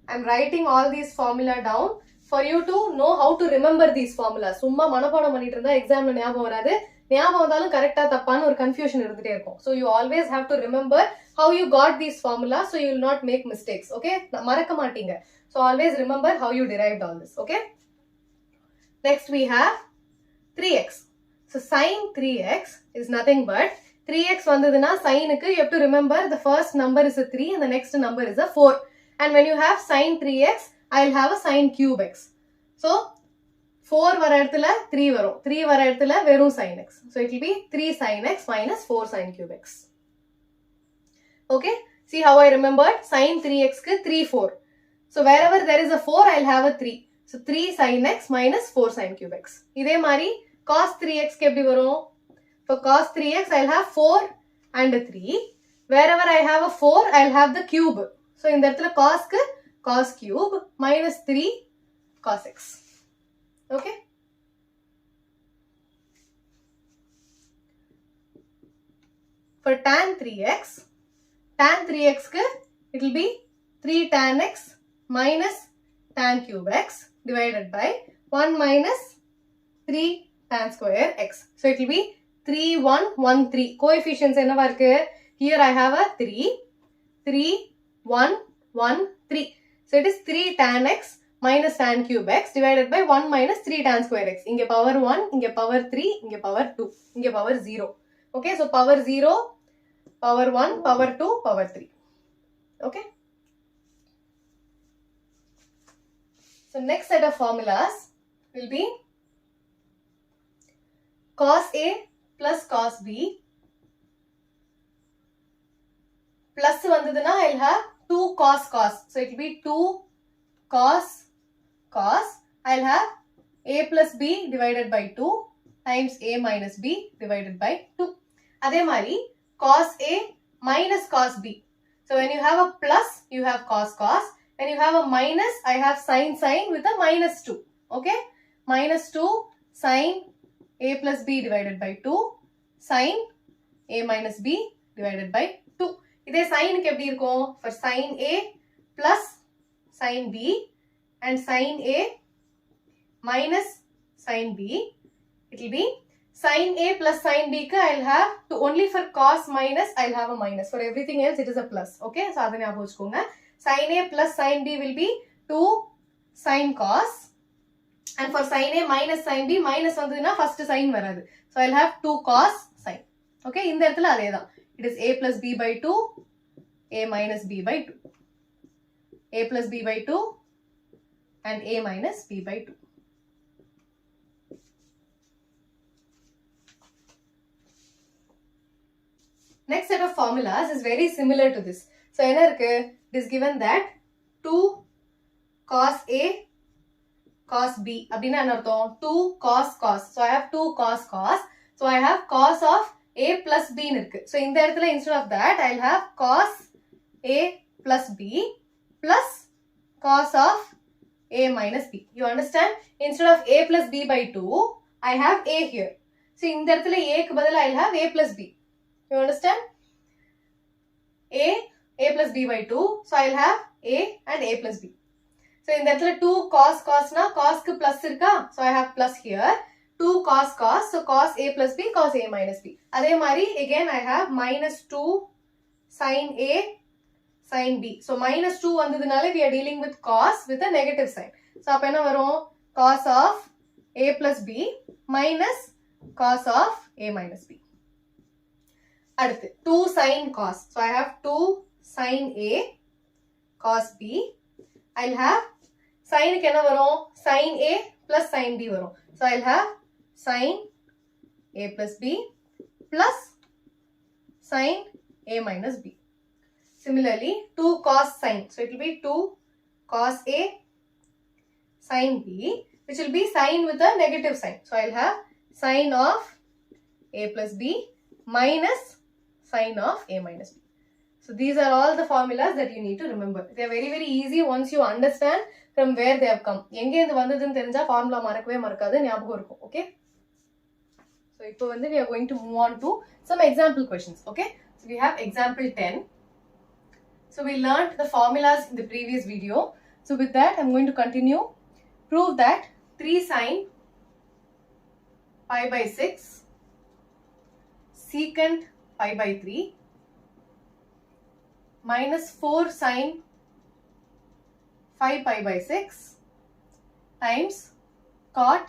I'm writing all these formula down for you to know how to remember these formulas. சும்மா மனப்பாடம் பண்ணிட்டு இருந்தா எக்ஸாம்ல ஞாபகம் வராது. ஞாபகம் வந்தாலும் கரெக்டா தப்பான ஒரு கன்ஃபியூஷன் இருந்துட்டே இருக்கும். So you always have to remember how you got these formulas so you will not make mistakes. Okay? மறக்க மாட்டீங்க. So always remember how you derived all this. Okay? Next we have 3x. So sin 3x is nothing but 3x வந்ததுன்னா sinuக்கு you have to remember the first number is a 3 and the next number is a 4. And when you have sin 3x, I'll have a sin cube x. So 4 வர இடத்துல 3 வரும். 3 வர இடத்துல வெறும் sin x. So it will be 3 sin x minus 4 sin cube x. Okay? See how I remembered? Sin 3x க்கு 3, 4. So wherever there is a 4, I'll have a 3. So 3 sin x minus 4 sin cube x. இதே மாதிரி cos 3x க்கு எப்படி வரும்? For cos 3x, I'll have 4 and a 3. Wherever I have a 4, I'll have the cube. So இந்த இடத்துல cos க்கு cos cube minus 3 cos x. Okay? For tan 3x க்கு it will be 3 tan x minus tan cube x divided by 1 minus 3 tan square x. So it will be 3, 1, 1, 3. Coefficients என்னவா இருக்கு? Here I have a 3, 3, 1, 1, 3. So it is 3 tan x minus tan cube x divided by 1 minus 3 tan square x. இங்க power 1, இங்க power 3, இங்க power 2, இங்க power 0. Okay, so power 0, power 1, power 2, power 3. Okay. So next set of formulas will be cos A plus cos B plus vandaduna I'll have 2 cos cos. So it will be 2 cos cos. I'll have A plus B divided by 2 times A minus B divided by 2. Adhe mari cos A minus cos B. So when you have a plus, you have cos cos. When you have a minus, I have sin sin with a minus 2. Okay? Minus 2 sin A plus B divided by 2 sin A minus B divided by 2. இதே sin க்கு எப்படி இருக்கும்? For sin A plus sin B and sin A minus sin B. It will be sin A plus sin B ka I'll have to only for cos minus I'll have a minus. For everything else it is a plus. Okay, so adha nyabagam vechukonga. Sin A plus sin B will be 2 sin cos, and for sin A minus sin B minus vandaduna first sin varadu. So I'll have 2 cos sin. Okay, இந்த இடத்துல அதேதான். It is A plus B by 2, A minus B by 2. A plus B by 2 and A minus B by 2. Next set of formulas is very similar to this. So, it is given that 2 cos A cos B. 2 cos cos. So, I have 2 cos cos. So, I have cos of A plus B. So, in the instead of that, I will have cos A plus B plus cos of A minus B. You understand? Instead of A plus B by 2, I have A here. So, in the A ku badala I will have A plus B. You understand? A plus B by 2. So, I will have A and A plus B. So, in that 2 cos cos na cos ku plus irka. So, I have plus here. 2 cos cos. So, cos A plus B, cos A minus B. Adhe mari again I have minus 2 sin A sin B. So, minus 2 vandadunale we are dealing with cos with a negative sign. So, appo enna varum? Cos of A plus B minus cos of A minus B. Aduthu 2 sin cos. So, I have 2 sin A cos B. I'll have sin ku enna varum? Sin A plus sin B varum. So, I'll have sin A plus B plus sin A minus B. Similarly, 2 cos sin. So, it will be 2 cos A sin B, which will be sin with a negative sign. So, I'll have sin of A plus B minus sin of A minus B. So, these are all the formulas that you need to remember. They are very, very easy once you understand from where they have come. Formula okay? So, now we are going to move on to some example questions. Okay? So, we have example 10. So, we learned the formulas in the previous video. So, with that, I am going to continue. Prove that 3 sin pi by 6 secant pi by 3 minus 4 sin 5 pi by 6 times cot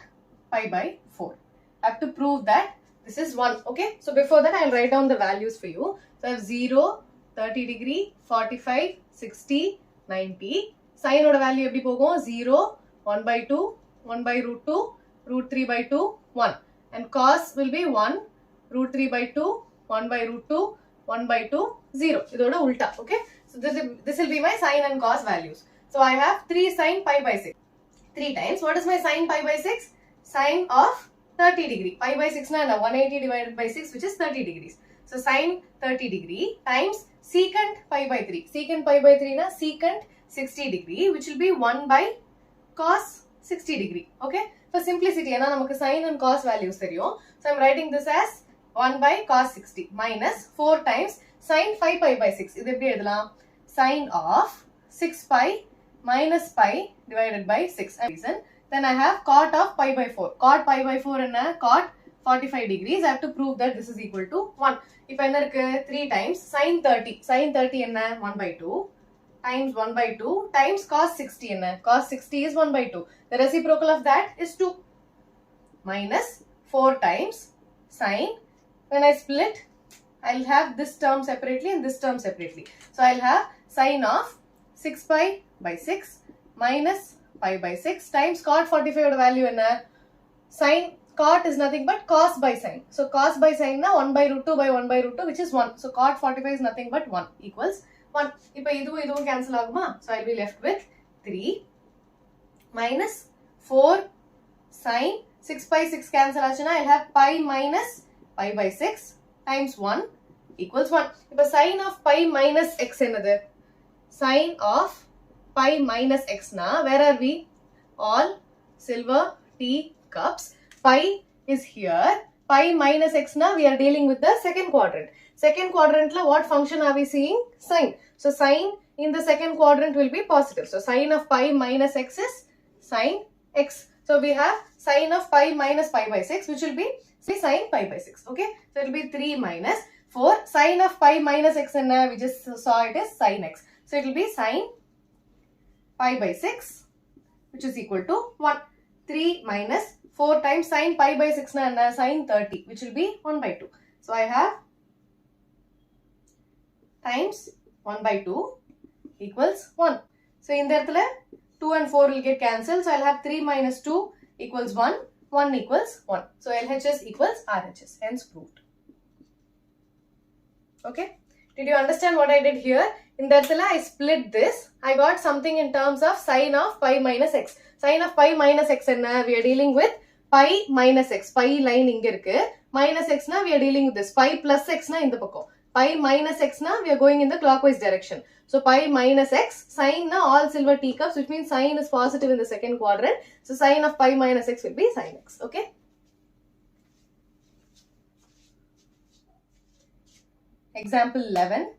pi by 4. I have to prove that this is 1. Okay. So, before that, I will write down the values for you. So, I have 0, 30 degree, 45, 60, 90. Sin oda value eppadi pogum? 0, 1 by 2, 1 by root 2, root 3 by 2, 1. And cos will be 1, root 3 by 2, 1 by root 2, 1 by 2, 0. Idoda ulta. Okay. So, this will be my sin and cos values. So, I have 3 sin pi by 6. 3 times. What is my sin pi by 6? Sin of 30 degree. Pi by 6 na 180 divided by 6, which is 30 degrees. So, sin 30 degree times secant pi by 3. Secant pi by 3 na secant 60 degree, which will be 1 by cos 60 degree. Okay. For simplicity, namakku sin and cos values theriyum. So, I am writing this as 1 by cos 60 minus 4 times sin 5 pi by 6. Idu eppadi eduthalam? Sin of 6 pi minus pi divided by 6. Then I have cot of pi by 4. Cot pi by 4 and cot 45 degrees. I have to prove that this is equal to 1. If I have 3 times sin 30. Sin 30 and 1 by 2 times 1 by 2 times cos 60 and cos 60 is 1 by 2. The reciprocal of that is 2 minus 4 times sin. When I split, I will have this term separately and this term separately. So, I will have sin of 6 pi by 6 minus pi by 6 times cot 45 value and sin cot is nothing but cos by sin. So, cos by sin na 1 by root 2 by 1 by root 2, which is 1. So, cot 45 is nothing but 1 equals 1. If I do cancel aguma, so I will be left with 3 minus 4 sin 6 by 6 cancel achana, I will have pi minus pi by 6 times 1 equals 1. If sin of pi minus x another, sin of pi minus x na, where are we? All silver tea cups. Pi is here. Pi minus x na, we are dealing with the second quadrant. Second quadrant la what function are we seeing? Sin. So, sin in the second quadrant will be positive. So, sin of pi minus x is sine x. So we have sine of pi minus pi by 6, which will be sine pi by 6. Okay, so it will be 3 minus 4. Sine of pi minus x, and we just saw it as sine x. So it will be sine pi by 6, which is equal to 1. 3 minus 4 times sine pi by 6 na sine 30, which will be 1 by 2. So I have times 1 by 2 equals 1. So in there 2 and 4 will get cancelled. So I'll have 3 minus 2 equals 1. 1 equals 1. So LHS equals RHS. Hence proved. Okay. Did you understand what I did here? In that I split this. I got something in terms of sine of pi minus x. Sine of pi minus x and we are dealing with pi minus x. Pi line inge irukku. Minus x na we are dealing with this. Pi plus x na in the pakko. Pi minus x na we are going in the clockwise direction. So pi minus x, sine na all silver teacups, which means sine is positive in the second quadrant. So sine of pi minus x will be sine x. Okay. Example 11.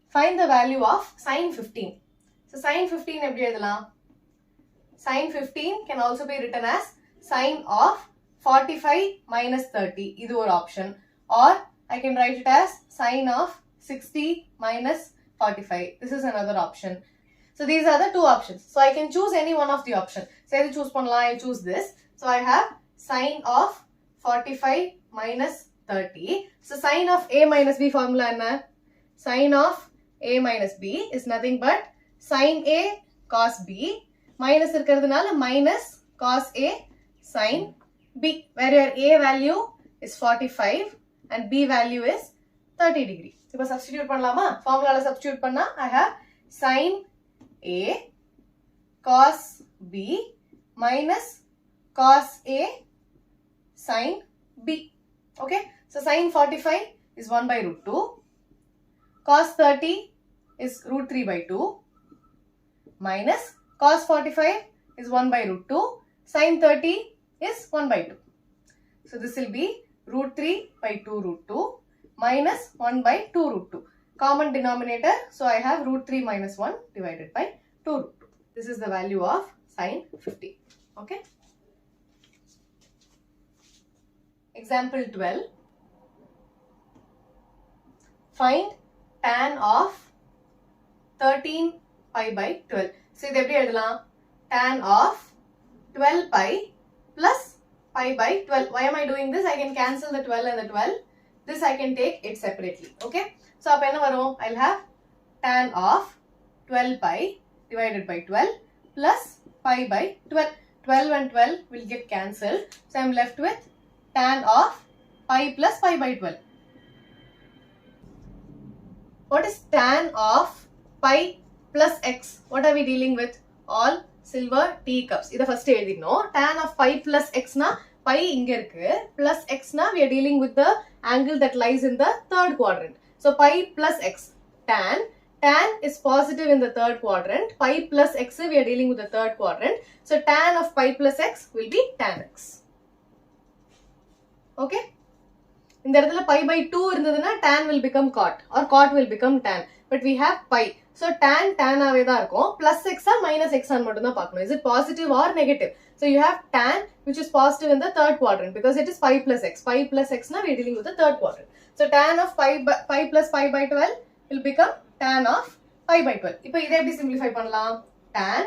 Find the value of sine 15. So sine 15 eppadi eduthalam? Sine 15 can also be written as sine of 45 minus 30. Idu or option. Or I can write it as sine of 60 minus 45. This is another option. So these are the two options. So I can choose any one of the option. So I choose I choose this. So I have sine of 45 minus 30. So sine of a minus b formula anna? Sine of a minus b is nothing but sine a cos b minus irukradhunala minus cos a sine b, where your a value is 45 and b value is 30 degree. Now substitute pannalama? Formula la substitute panna I have sine a cos b minus cos a sine b. Okay, so sine 45 is 1 by root 2. Cos 30 is root 3 by 2 minus cos 45 is 1 by root 2. Sine 30 is 1 by 2. So this will be root 3 by 2 root 2 minus 1 by 2 root 2. Common denominator, so I have root 3 minus 1 divided by 2 root 2. This is the value of sine 50. Okay. Example 12. Find tan of 13 pi by 12. So this is tan of 12 pi plus pi by 12. Why am I doing this? I can cancel the 12 and the 12. This I can take it separately. Okay. So I'll have tan of 12 pi divided by 12 plus pi by 12. 12 and 12 will get cancelled. So I am left with tan of pi plus pi by 12. What is tan of pi plus x? What are we dealing with? All silver teacups. This is the first no. Tan of pi plus x na pi inge irukku plus x na we are dealing with the angle that lies in the third quadrant. So pi plus x. Tan is positive in the third quadrant. Pi plus x we are dealing with the third quadrant. So tan of pi plus x will be tan x. Okay. In the pi by 2 tan will become cot or cot will become tan. But we have pi. So tan plus x or minus x. Is it positive or negative? So you have tan which is positive in the third quadrant because it is pi plus x. Pi plus x now we are dealing with the third quadrant. So tan of pi plus pi by 12 will become tan of pi by 12. Now this simplify pannalam. Tan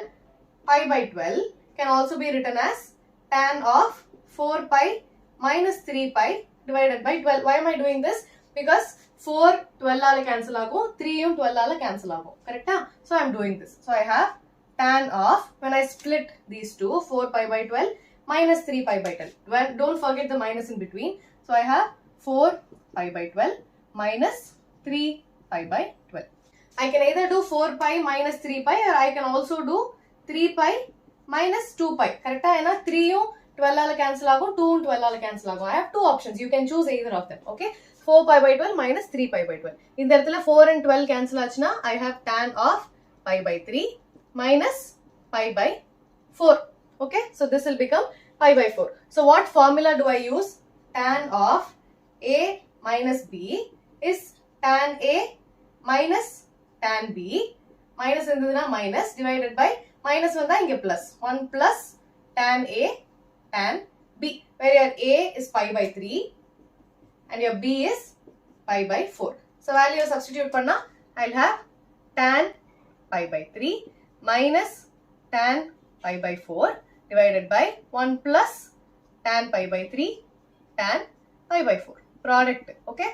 pi by 12 can also be written as tan of 4 pi minus 3 pi divided by 12. Why am I doing this? Because 4 12 ala cancel ago, 3 12 ala cancel ago. Correct? So I am doing this. So I have tan of, when I split these two, 4 pi by 12 minus 3 pi by 12. Don't forget the minus in between. So I have 4 pi by 12 minus 3 pi by 12. I can either do 4 pi minus 3 pi or I can also do 3 pi minus 2 pi. Correct? 3 12 ala cancel ago, 2 12 ala cancel ago. I have two options. You can choose either of them. Okay? 4 pi by 12 minus 3 pi by 12. In the 4 and 12 cancel achna, I have tan of pi by 3 minus pi by 4. Okay? So this will become pi by 4. So what formula do I use? Tan of a minus b is tan a minus tan b minus இருந்ததுனா minus divided by minus வந்தா இங்க plus 1 plus tan A tan B where your A is pi by 3 and your B is pi by 4. So value substitute panna I'll have tan pi by 3 minus tan pi by 4 divided by 1 plus tan pi by 3 tan pi by 4 product. Okay,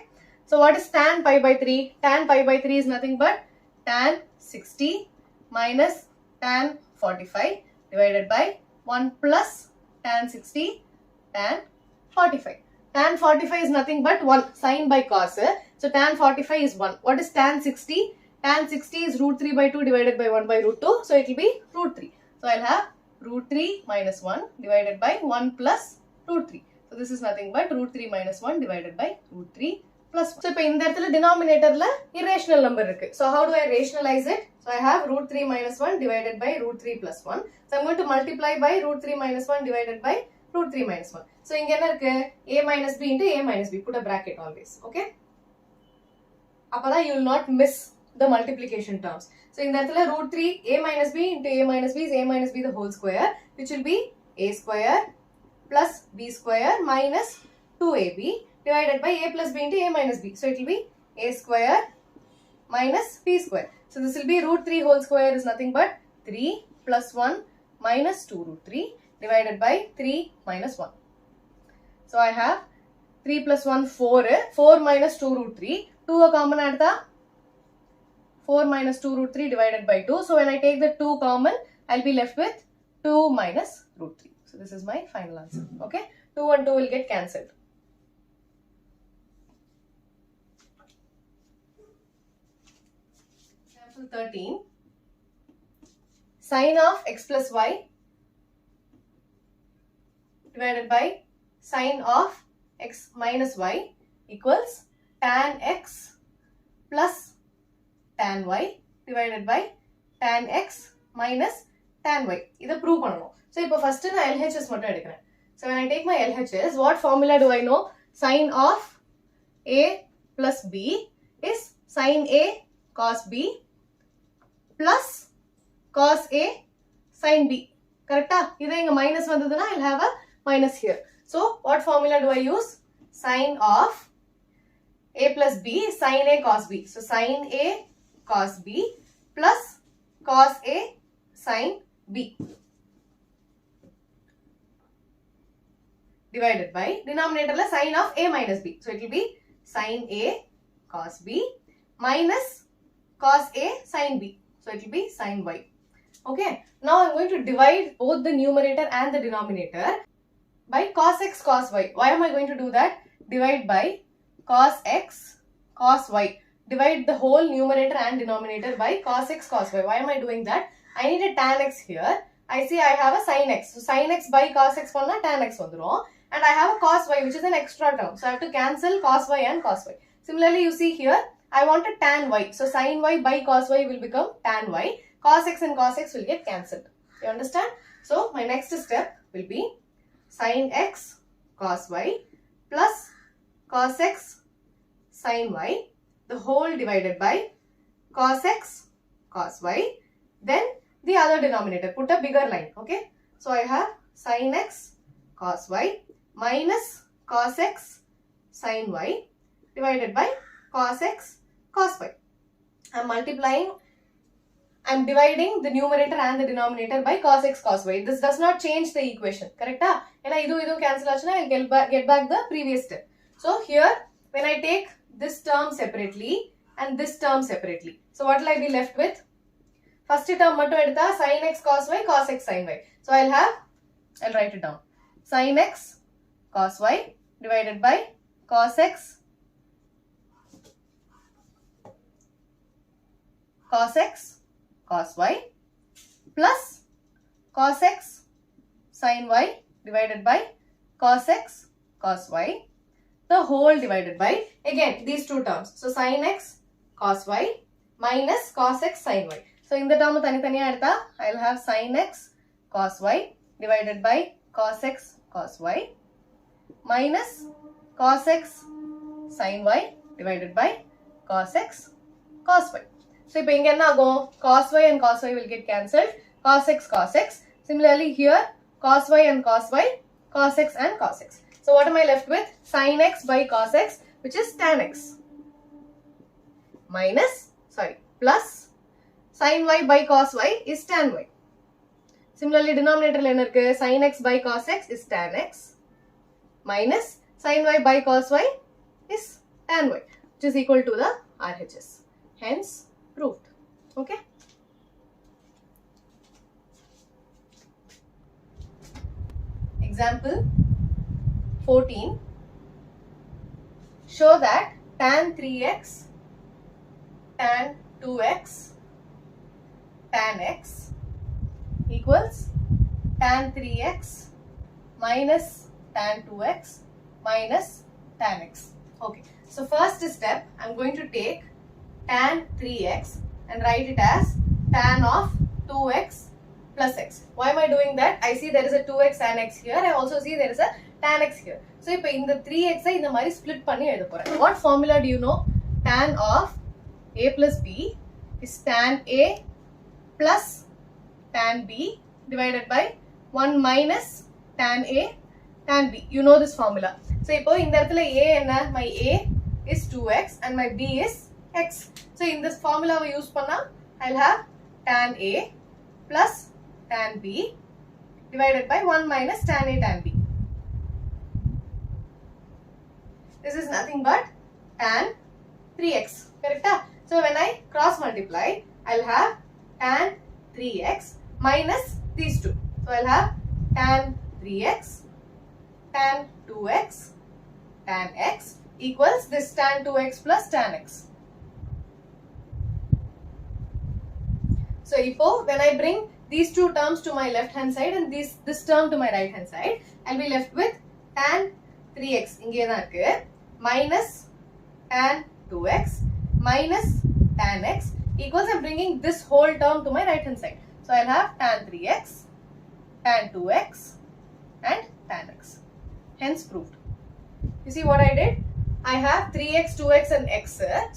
so what is tan pi by 3? Tan pi by 3 is nothing but tan 60 minus tan 45 divided by 1 plus tan 60 tan 45. Tan 45 is nothing but 1 sin by cos. So tan 45 is 1. What is tan 60? Tan 60 is root 3 by 2 divided by 1 by root 2. So it will be root 3. So I'll have root 3 minus 1 divided by 1 plus root 3. So this is nothing but root 3 minus 1 divided by root 3 plus 1. So இப்போ இந்த இடத்துல denominator ல irrational number இருக்கு. So how do I rationalize it? So I have root 3 minus 1 divided by root 3 plus 1. So I'm going to multiply by root 3 minus 1 divided by root 3 minus 1. So இங்க என்ன இருக்கு? A minus B into A minus B. Put a bracket always. Okay? அப்பதான் you will not miss the multiplication terms. So in that root 3 a minus b into a minus b is a minus b the whole square, which will be a square plus b square minus 2ab divided by a plus b into a minus b. So it will be a square minus b square. So this will be root 3 whole square is nothing but 3 plus 1 minus 2 root 3 divided by 3 minus 1. So I have 3 plus 1 4, 4 minus 2 root 3, 2 a common at the 4 minus 2 root 3 divided by 2. So when I take the 2 common, I'll be left with 2 minus root 3. So this is my final answer. Okay. 2 and 2 will get cancelled. Example 13. Sin of x plus y divided by sin of x minus y equals tan x plus tan y divided by tan x minus tan y. இதை prove பண்ணணும். So இப்போ first நான் LHS மட்டும் எடுக்கிறேன். So when I take my LHS, what formula do I know? Sin of a plus b is sin a cos b plus cos a sin b. Correct? இதை இங்க minus வந்ததுனா I'll have a minus here. So what formula do I use? Sin of a plus b is sin a cos b. So sin a cos b plus cos a sin b divided by denominator la sin of a minus b. So it will be sin a cos b minus cos a sin b. So it will be sin y. Okay. Now I'm going to divide both the numerator and the denominator by cos x cos y. Why am I going to do that? Divide by cos x cos y. Divide the whole numerator and denominator by cos x cos y. Why am I doing that? I need a tan x here. I see I have a sin x. So sin x by cos x panna tan x vandrum. And I have a cos y which is an extra term. So I have to cancel cos y and cos y. Similarly, you see here I want a tan y. So sin y by cos y will become tan y. Cos x and cos x will get cancelled. You understand? So my next step will be sin x cos y plus cos x sin y the whole divided by cos x cos y, then the other denominator, put a bigger line. Okay, so I have sin x cos y minus cos x sin y divided by cos x cos y. I'm multiplying, I'm dividing the numerator and the denominator by cos x cos y. This does not change the equation, correct? And I do cancel achna, I'll get back the previous step. So here when I take this term separately and this term separately, so what will I be left with? First term mattum edutha sin x cos x sin y. So I'll write it down. Sin x cos y divided by cos x cos y plus cos x sin y divided by cos x cos y the whole divided by again these two terms. So sin x cos y minus cos x sin y. So in the term தனித்தனியா எடுத்தா I'll have sin x cos y divided by cos x cos y minus cos x sin y divided by cos x cos y. So இப்போ இங்க என்ன ஆகும்? Cos y and cos y will get cancelled. Cos x, cos x. Similarly here, cos y and cos y, cos x and cos x. So what am I left with? Sin x by cos x, which is tan x. Plus sin y by cos y is tan y. Similarly, denominator என்ன இருக்கு? Sin x by cos x is tan x. Minus sin y by cos y is tan y, which is equal to the RHS. Hence, proved. Okay? Example 14. Show that tan 3x, tan 2x, tan x equals tan 3x minus tan 2x minus tan x. Okay. So first step, I'm going to take tan 3x and write it as tan of 2x plus x. Why am I doing that? I see there is a 2x tan x here. I also see there is a tan x here. So இப்போ இந்த 3x ஐ இந்த மாதிரி split பண்ணி எழுத போறேன். What formula do you know? Tan of a plus b is tan a plus tan b divided by 1 minus tan a tan b. You know this formula. So இப்போ இந்த இடத்துல a என்ன? My a is 2x and my b is x. So in this formula we use panna, I'll have tan a plus tan b divided by 1 minus tan a tan b. This is nothing but tan 3x. Correct? So when I cross multiply, I'll have tan 3x minus these two. So I'll have tan 3x, tan 2x, tan x equals this tan 2x plus tan x. So when I bring these two terms to my left hand side and this term to my right hand side, I'll be left with tan 3x inge dhaan irukku minus tan 2x minus tan x equals I'm bringing this whole term to my right hand side. So I'll have tan 3x, tan 2x and tan x. Hence proved. You see what I did? I have 3x, 2x and x.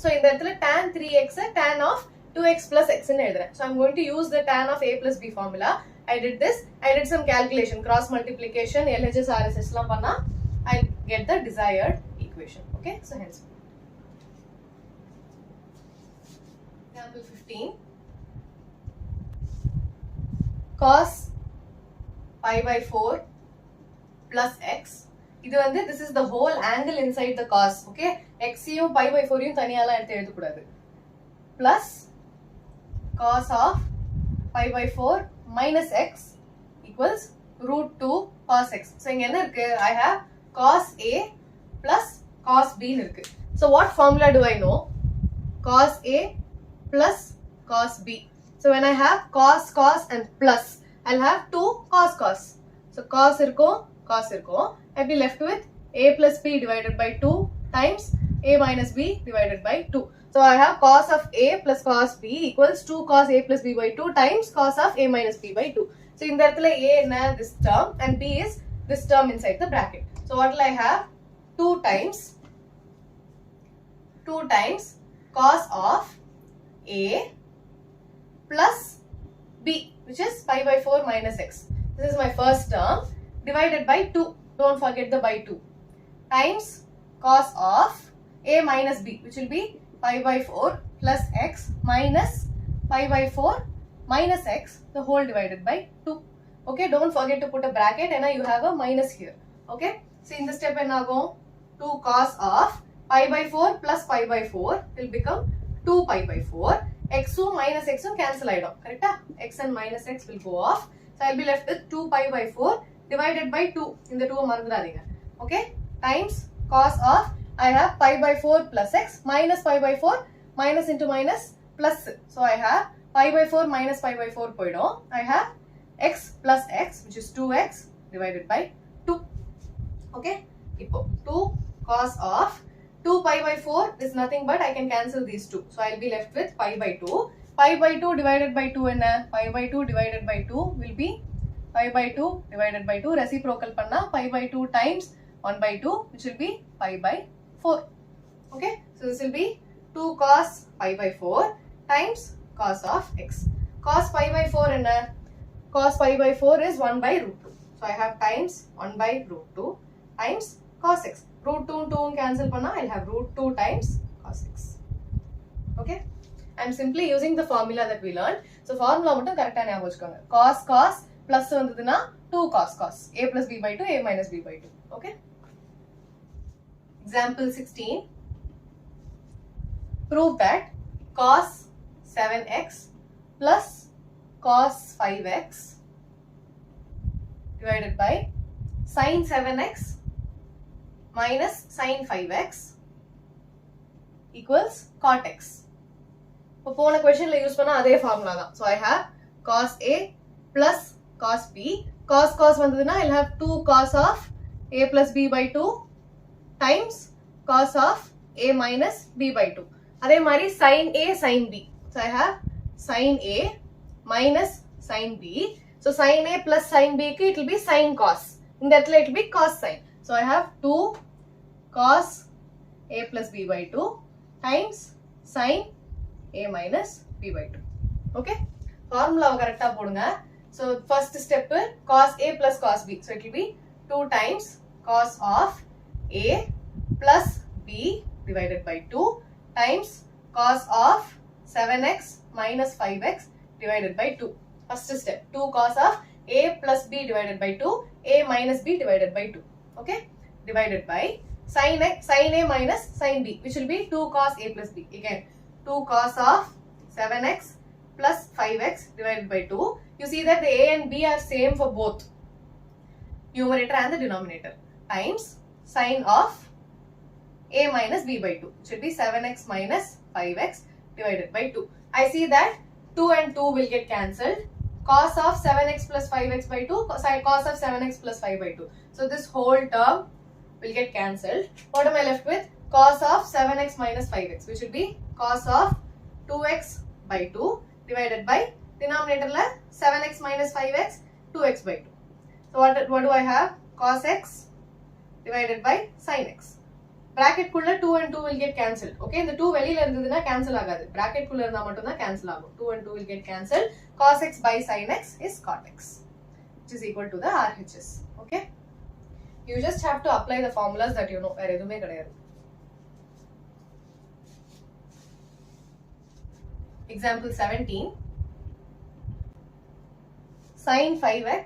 So in the tan 3x, tan of 2x plus x in edra. So I'm going to use the tan of a plus b formula. I did this. I did some calculation, cross multiplication, LHS, RSS lam panna. I'll get the desired equation. Okay, so hence. Example 15. Cos pi by 4 plus x. This is the whole angle inside the cos. Okay, x யும் pi by 4 யும் தனியாலாம் எடுத்து எழுத கூடாது. Plus cos of pi by 4 minus x equals root 2 cos x. So இங்க என்ன இருக்கு? I have cos a plus cos b இருக்கு. So what formula do I know? Cos a plus cos b. So when I have cos and plus, I'll have 2 cos. So cos இருக்கும், cos இருக்கும். I'll be left with a plus b divided by 2 times a minus b divided by 2. So I have cos of a plus cos b equals 2 cos a plus b by 2 times cos of a minus b by 2. So in the இடத்துல a என்ன? This term and b is this term inside the bracket. So what will I have? 2 times cos of a plus b, which is pi by 4 minus x. This is my first term divided by 2. Don't forget the by 2 times cos of a minus b, which will be pi by 4 plus x minus pi by 4 minus x, the whole divided by 2. Okay, don't forget to put a bracket and you have a minus here. Okay, so in this step, 2 cos of pi by 4 plus pi by 4 will become 2 pi by 4. X minus x cancel idom. Correct? X and minus x will go off. So I'll be left with 2 pi by 4 divided by 2. In the 2 marandradinga. Okay, times cos of, I have pi by 4 plus x minus pi by 4 minus into minus plus. So I have pi by 4 minus pi by 4 poidom. I have x plus x, which is 2x divided by 2. Okay, 2 cos of 2 pi by 4 is nothing but I can cancel these 2. So I'll be left with pi by 2. Pi by 2 divided by 2 and pi by 2 divided by 2 will be pi by 2 divided by 2. Reciprocal panna pi by 2 times 1 by 2, which will be pi by 4. Okay, so this will be 2 cos pi by 4 times cos of x. Cos pi by 4 enna? Cos pi by 4 is 1 by root 2. So I have times 1 by root 2 times cos x. Root 2 and 2 cancel panna, I'll have root 2 times cos x. Okay? I'm simply using the formula that we learned. So formula mattum correct ah nyabagam vechukonga. Cos plus vandaduna 2 cos. A plus b by 2, a minus b by 2. Okay? Example 16. Prove that cos 7x plus cos 5x divided by sin 7x minus sin 5x equals cot x. இப்போ போன questionல use பண்ண அதே formula தான். So I have cos A plus cos B. Cos வந்ததுன்னா I'll have 2 cos of A plus B by 2 times cos of A minus B by 2. அதே மாதிரி sin A sin B. So I have sin A minus sin B. So sin A plus sin B க்கு it will be sin cos. இந்த இடத்துல it will be cos sin. So I have 2 cos A plus B by 2 times sin A minus B by 2. Okay? Formula correct போடுங்க. So first step cos A plus cos B. So it will be 2 times cos of A plus B divided by 2 times cos of 7x minus 5x divided by 2. First step 2 cos of A plus B divided by 2, A minus B divided by 2. Okay? Divided by sin A minus sin B, which will be 2 cos A plus B. Again 2 cos of 7x plus 5x divided by 2. You see that the A and B are same for both numerator and the denominator times sin of A minus B by 2, which will be 7x minus 5x divided by 2. I see that 2 and 2 will get cancelled. Cos of 7x plus 5x by 2, cos of 7x plus 5 by 2. So this whole term will get cancelled. What am I left with? Cos of 7x minus 5x, which will be cos of 2x by 2 divided by denominator 7x minus 5x, 2x by 2. So what do I have? Cos x divided by sin x. Bracket kulla 2 and 2 will get cancelled. Okay, the 2 வெளியில இருந்ததுனா cancel ஆகாது. Bracket குள்ள இருந்தா மட்டும் தான் cancel ஆகும். 2 and 2 will get cancelled. Cos x by sin x is cot x, which is equal to the RHS. Okay, you just have to apply the formulas that you know. வேற எதுமே கிடையாது. Example 17. Sin 5x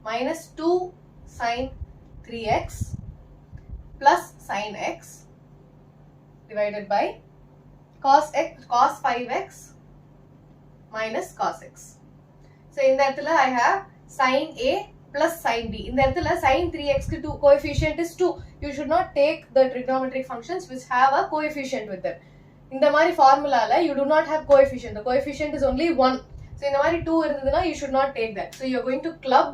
minus 2 sin 3x plus sin x divided by cos 5x minus cos x. So in that I have sin A plus sin B. In that sin 3x to 2 coefficient is 2. You should not take the trigonometric functions which have a coefficient with them. In the mari formula you do not have coefficient. The coefficient is only 1. So in the mari 2 irundhaduna you should not take that. So you are going to club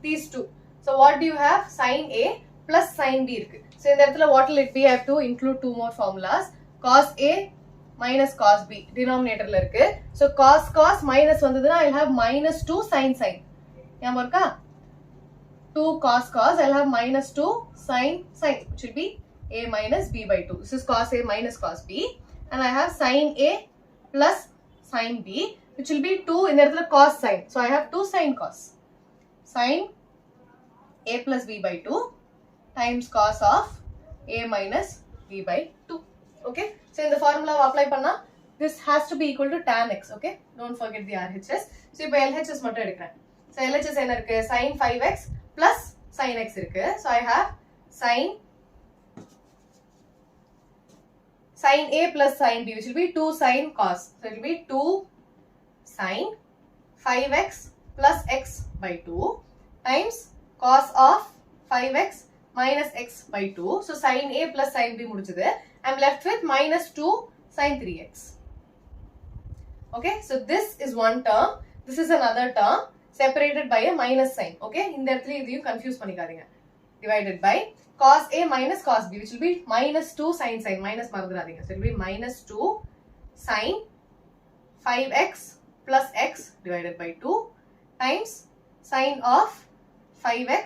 these two. So what do you have? Sin A plus sin B irukku. So in that what will it be? I have to include two more formulas. Cos A minus cos B denominator la irukku. So cos minus vandaduna I will have minus 2 sin. Yama iruka? 2 cos I will have minus 2 sin, which will be A minus B by 2. This is cos A minus cos B. And I have sin A plus sin B, which will be 2 in the cos sin. So I have 2 sin cos. Sin A plus B by 2 times cos of A minus B by 2. Okay. So in the formula apply panna, this has to be equal to tan x. Okay. Don't forget the RHS. So இப்போ LHS மட்டும் எடுக்கிறேன். So LHS என்ன இருக்கு? Sin 5x plus sin x இருக்கு. So I have sin A plus sin B, which will be 2 sin cos. So it will be 2 sin 5x plus x by 2 times cos of 5x minus x by 2. So sin A plus sin B முடிஞ்சது. I'm left with minus 2 sin 3x. Okay, so this is one term. This is another term separated by a minus sign. Okay, இந்த இடத்துல இதையும் confuse பண்ணிக்காதீங்க. Divided by cos A minus cos B, which will be minus 2 sin. Minus மறந்துடாதீங்க. So it will be minus 2 sin 5x plus x divided by 2 times sin of 5x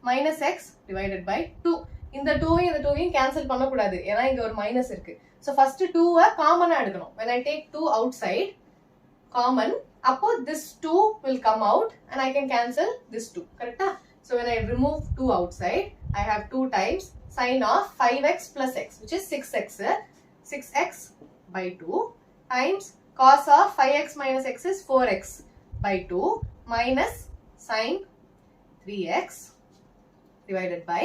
minus x divided by 2. இந்த 2 இந்த 2 cancel பண்ணக்கூடாது ஏன்னா இங்க ஒரு minus இருக்கு. So first 2 காமனா எடுக்கணும். When I take 2 outside common, அப்போ this 2 will come out and I can cancel this 2. Correct? So when I remove 2 outside, I have 2 times sine of 5x plus x, which is 6x by 2 times cos of 5x minus x is 4x by 2 minus sine 3x divided by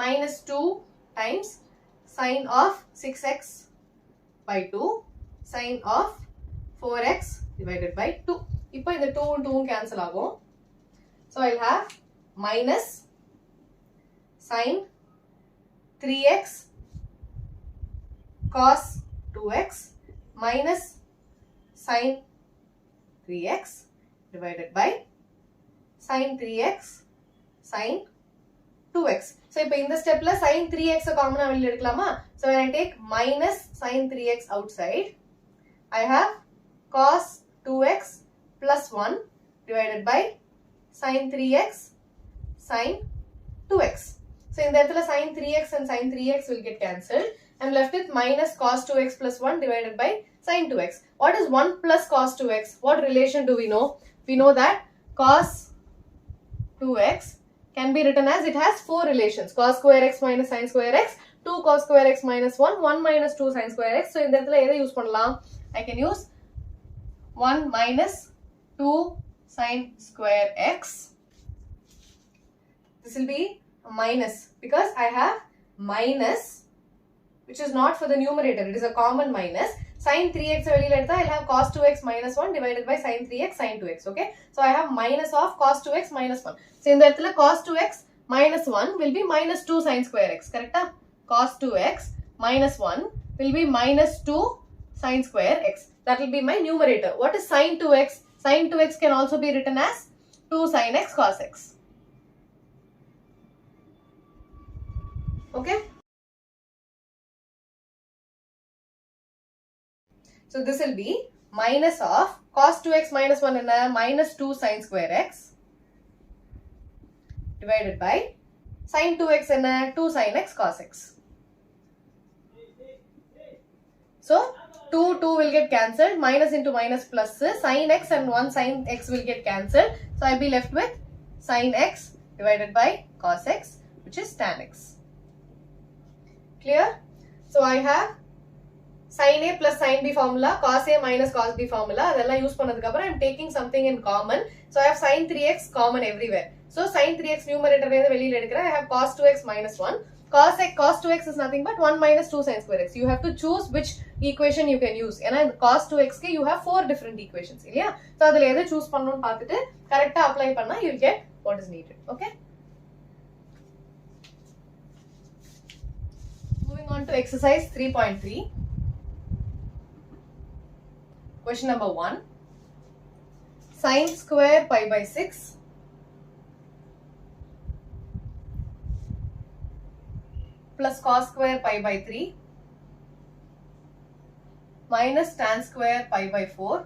minus 2 times sine of 6x by 2 sine of 4x divided by 2. இப்போ இந்த 2 and 2 cancel ஆகும். So I'll have minus sine 3x cos 2x minus sine 3x divided by sine 3x sine 2x. So இப்போ இந்த ஸ்டெப்ல sine 3x காமனா வெளிய எடுக்கலாமா? So when I take minus sine 3x outside, I have cos 2x plus 1 divided by sine 3x sine 2x. So in the இடத்துல sine 3x and sine 3x will get cancelled. I'm left with minus cos 2x plus 1 divided by sine 2x. What is 1 plus cos 2x? What relation do we know? We know that cos 2x can be written as it has 4 relations. Cos square x minus sine square x, 2 cos square x minus 1, 1 minus 2 sine square x. So in the இடத்துல எதை use பண்ணலாம்? I can use 1 minus 2 sine square x. This will be a minus because I have minus which is not for the numerator. It is a common minus. Sine 3x வெளியில எடுத்தா I'll have cos 2x minus 1 divided by sine 3x sine 2x. Okay. So I have minus of cos 2x minus 1. So இந்த இடத்துல cos 2x minus 1 will be minus 2 sine square x. Correct? Cos 2x minus 1 will be minus 2 sine square x. That will be my numerator. What is sine 2x? Sine 2x can also be written as 2 sin x cos x. Okay. So this will be minus of cos 2x minus 1 and minus 2 sine square x divided by sine 2x and 2 sin x cos x. So 2 will get cancelled, minus into minus plus sin x and 1 sin x will get cancelled. So I'll be left with sin x divided by cos x, which is tan x. Clear? So I have sin a plus sin b formula, cos a minus cos b formula. அதெல்லாம் use பண்ணதுக்கு அப்புறம் I'm taking something in common. So I have sin 3x common everywhere. So sin 3x numerator வேத வெளியில எடுக்கிறேன். I have cos 2x minus 1. Cos 2x is nothing but 1 minus 2 sin square x. You have to choose which equation you can use. ஏன்னா இந்த cos 2x க்கு you have 4 different equations இல்லையா? So அதுல எதை choose பண்ணனும்னு பார்த்துட்டு கரெக்ட்டா apply பண்ணா you will get what is needed. Okay? Moving on to exercise 3.3. Question number 1. Sin square pi by 6 plus cos square pi by 3 minus tan square pi by 4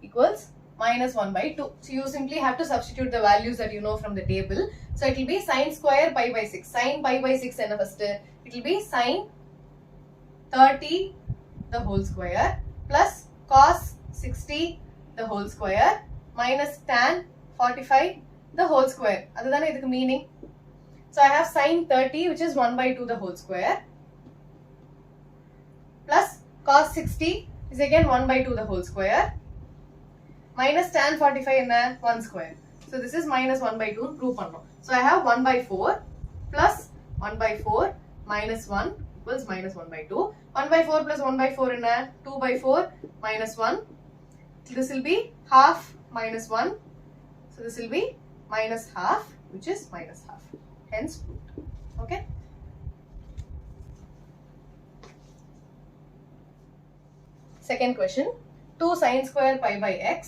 equals minus 1 by 2. So you simply have to substitute the values that you know from the table. So it will be sin square pi by 6. Sin pi by 6 and first it will be sin 30 the whole square plus cos 60 the whole square minus tan 45 the whole square. Adudana idukku meaning. So I have sin 30 which is 1 by 2 the whole square plus cos 60 is again 1 by 2 the whole square minus tan 45 in 1 square. So this is minus 1 by 2 prove pannom. So I have 1 by 4 plus 1 by 4 minus 1 equals minus 1 by 2. 1 by 4 plus 1 by 4 in 2 by 4 minus 1. This will be half minus 1. So this will be minus half which is minus half. Hence proved. Okay. Second question. 2 sin square pi by x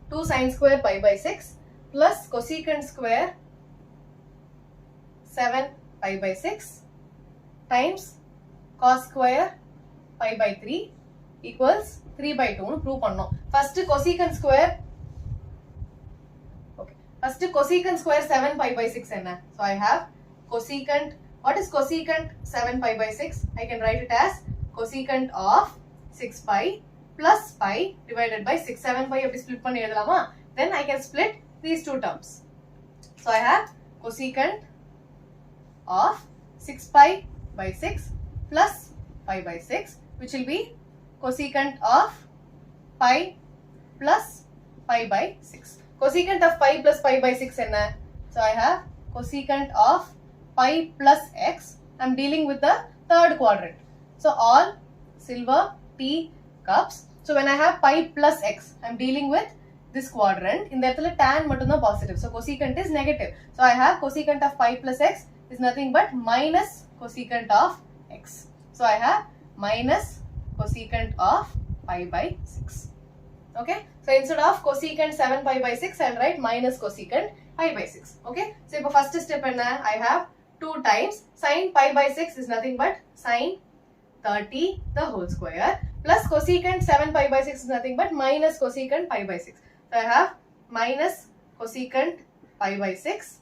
2 sin square pi by 6 plus cosecant square 7 pi by 6 times cos square pi by 3 equals 3 by 2 prove பண்ணோம். First cosecant square First cosecant square 7 pi by 6 enna. So I have cosecant. What is cosecant 7 pi by 6? I can write it as cosecant of 6 pi plus pi divided by 6. 7 pi appdi split panni eduthalama. Then I can split these two terms. So I have cosecant of 6 pi by 6 plus pi by 6, which will be cosecant of pi plus pi by 6. Cosecant of pi plus pi by 6 enna. So I have cosecant of pi plus x. I am dealing with the third quadrant. So all silver tea cups. So when I have pi plus x, I am dealing with this quadrant. In that tan mattum positive. So cosecant is negative. So I have cosecant of pi plus x is nothing but minus cosecant of x. So I have minus cosecant of pi by 6. Okay. So instead of cosecant 7 pi by 6, I will write minus cosecant pi by 6. Okay. So if first step I have 2 times sin pi by 6 is nothing but sin 30 the whole square plus cosecant 7 pi by 6 is nothing but minus cosecant pi by 6. So I have minus cosecant pi by 6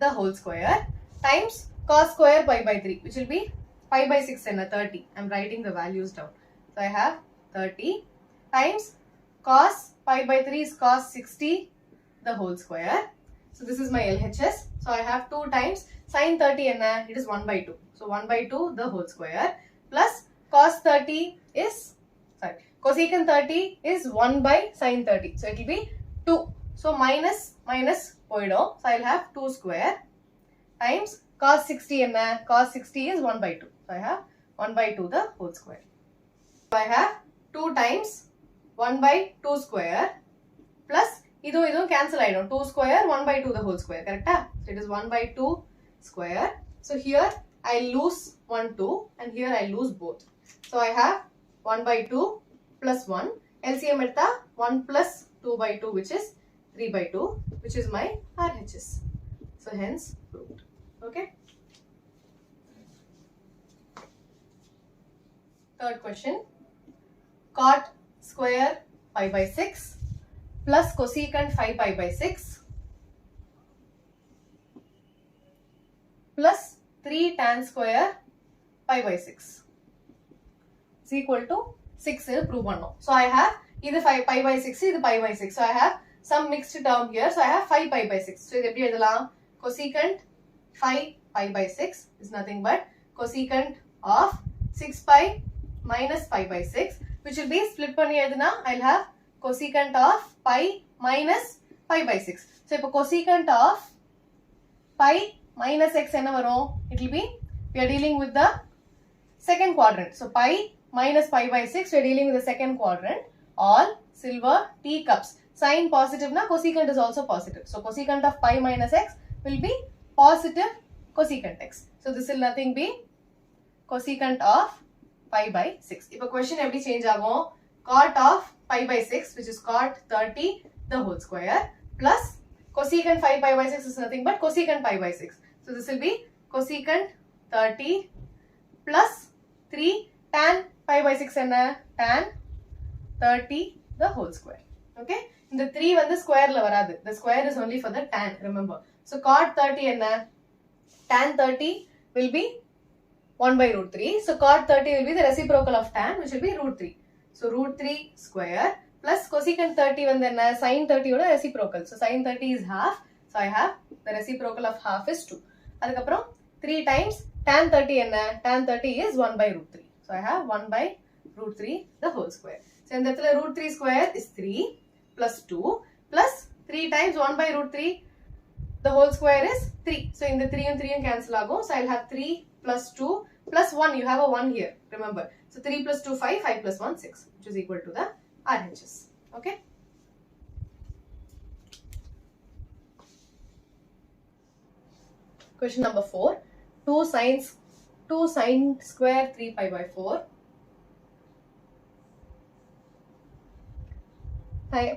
the whole square times cos square pi by 3, which will be pi by 6 and 30. I am writing the values down. So I have 30 times cos pi by 3 is cos 60 the whole square. So this is my LHS. So I have 2 times sin 30 and it is 1 by 2. So 1 by 2 the whole square plus cos 30 is, cosecant 30 is 1 by sin 30. So it will be 2. So minus poidom. So I will have 2 square times cos 60 and cos 60 is 1 by 2. So I have 1 by 2 the whole square. So I have 2 times 1 by 2 square plus idu cancel aidum. 2 square 1 by 2 the whole square. Correct? So it is 1 by 2 square. So here I lose 1 2 and here I lose both. So I have 1 by 2 plus 1. LCM etta 1 plus 2 by 2, which is 3 by 2, which is my RHS. So hence proved. Okay. Third question. Cot square pi by 6 plus cosecant 5 pi by 6 plus 3 tan square pi by 6 is equal to 6 prove pannum. So I have either 5 pi by 6, either pi by 6. So I have some mixed term here. So I have 5 pi by 6. So idu eppadi eduthalam? Cosecant 5 pi by 6 is nothing but cosecant of 6 pi minus pi by 6, which will be split panni eduna. I will have cosecant of pi minus pi by 6. So ipo cosecant of pi minus x enna varum? It will be, we are dealing with the second quadrant. So pi minus pi by 6, we are dealing with the second quadrant. All silver tea cups. Sign positive na, cosecant is also positive. So cosecant of pi minus x will be positive cosecant x. So this will nothing be cosecant of pi by 6. If a question every change agum, cot of pi by 6, which is cot 30 the whole square, plus cosecant 5 pi by 6 is nothing but cosecant pi by 6. So this will be cosecant 30 plus 3 tan pi by 6 and tan 30 the whole square. Okay. In the 3 when the square la varadu. The square is only for the tan, remember. So cot 30 and tan 30 will be 1 by root 3. So cot 30 will be the reciprocal of tan, which will be root 3. So root 3 square plus cosecant 30 when then sin 30 oda reciprocal. So sin 30 is half. So I have the reciprocal of half is 2. Adukapram 3 times tan 30 and tan 30 is 1 by root 3. So I have 1 by root 3 the whole square. So in that root 3 square is 3 plus 2 plus 3 times 1 by root 3 the whole square is 3. So in the 3 and 3 and cancel ago. So I will have 3 plus 2 plus 1. You have a 1 here, remember. So 3 plus 2 5, 5 plus 1 6, which is equal to the RHS. Okay. Question number 4. 2 sin square 3 pi by 4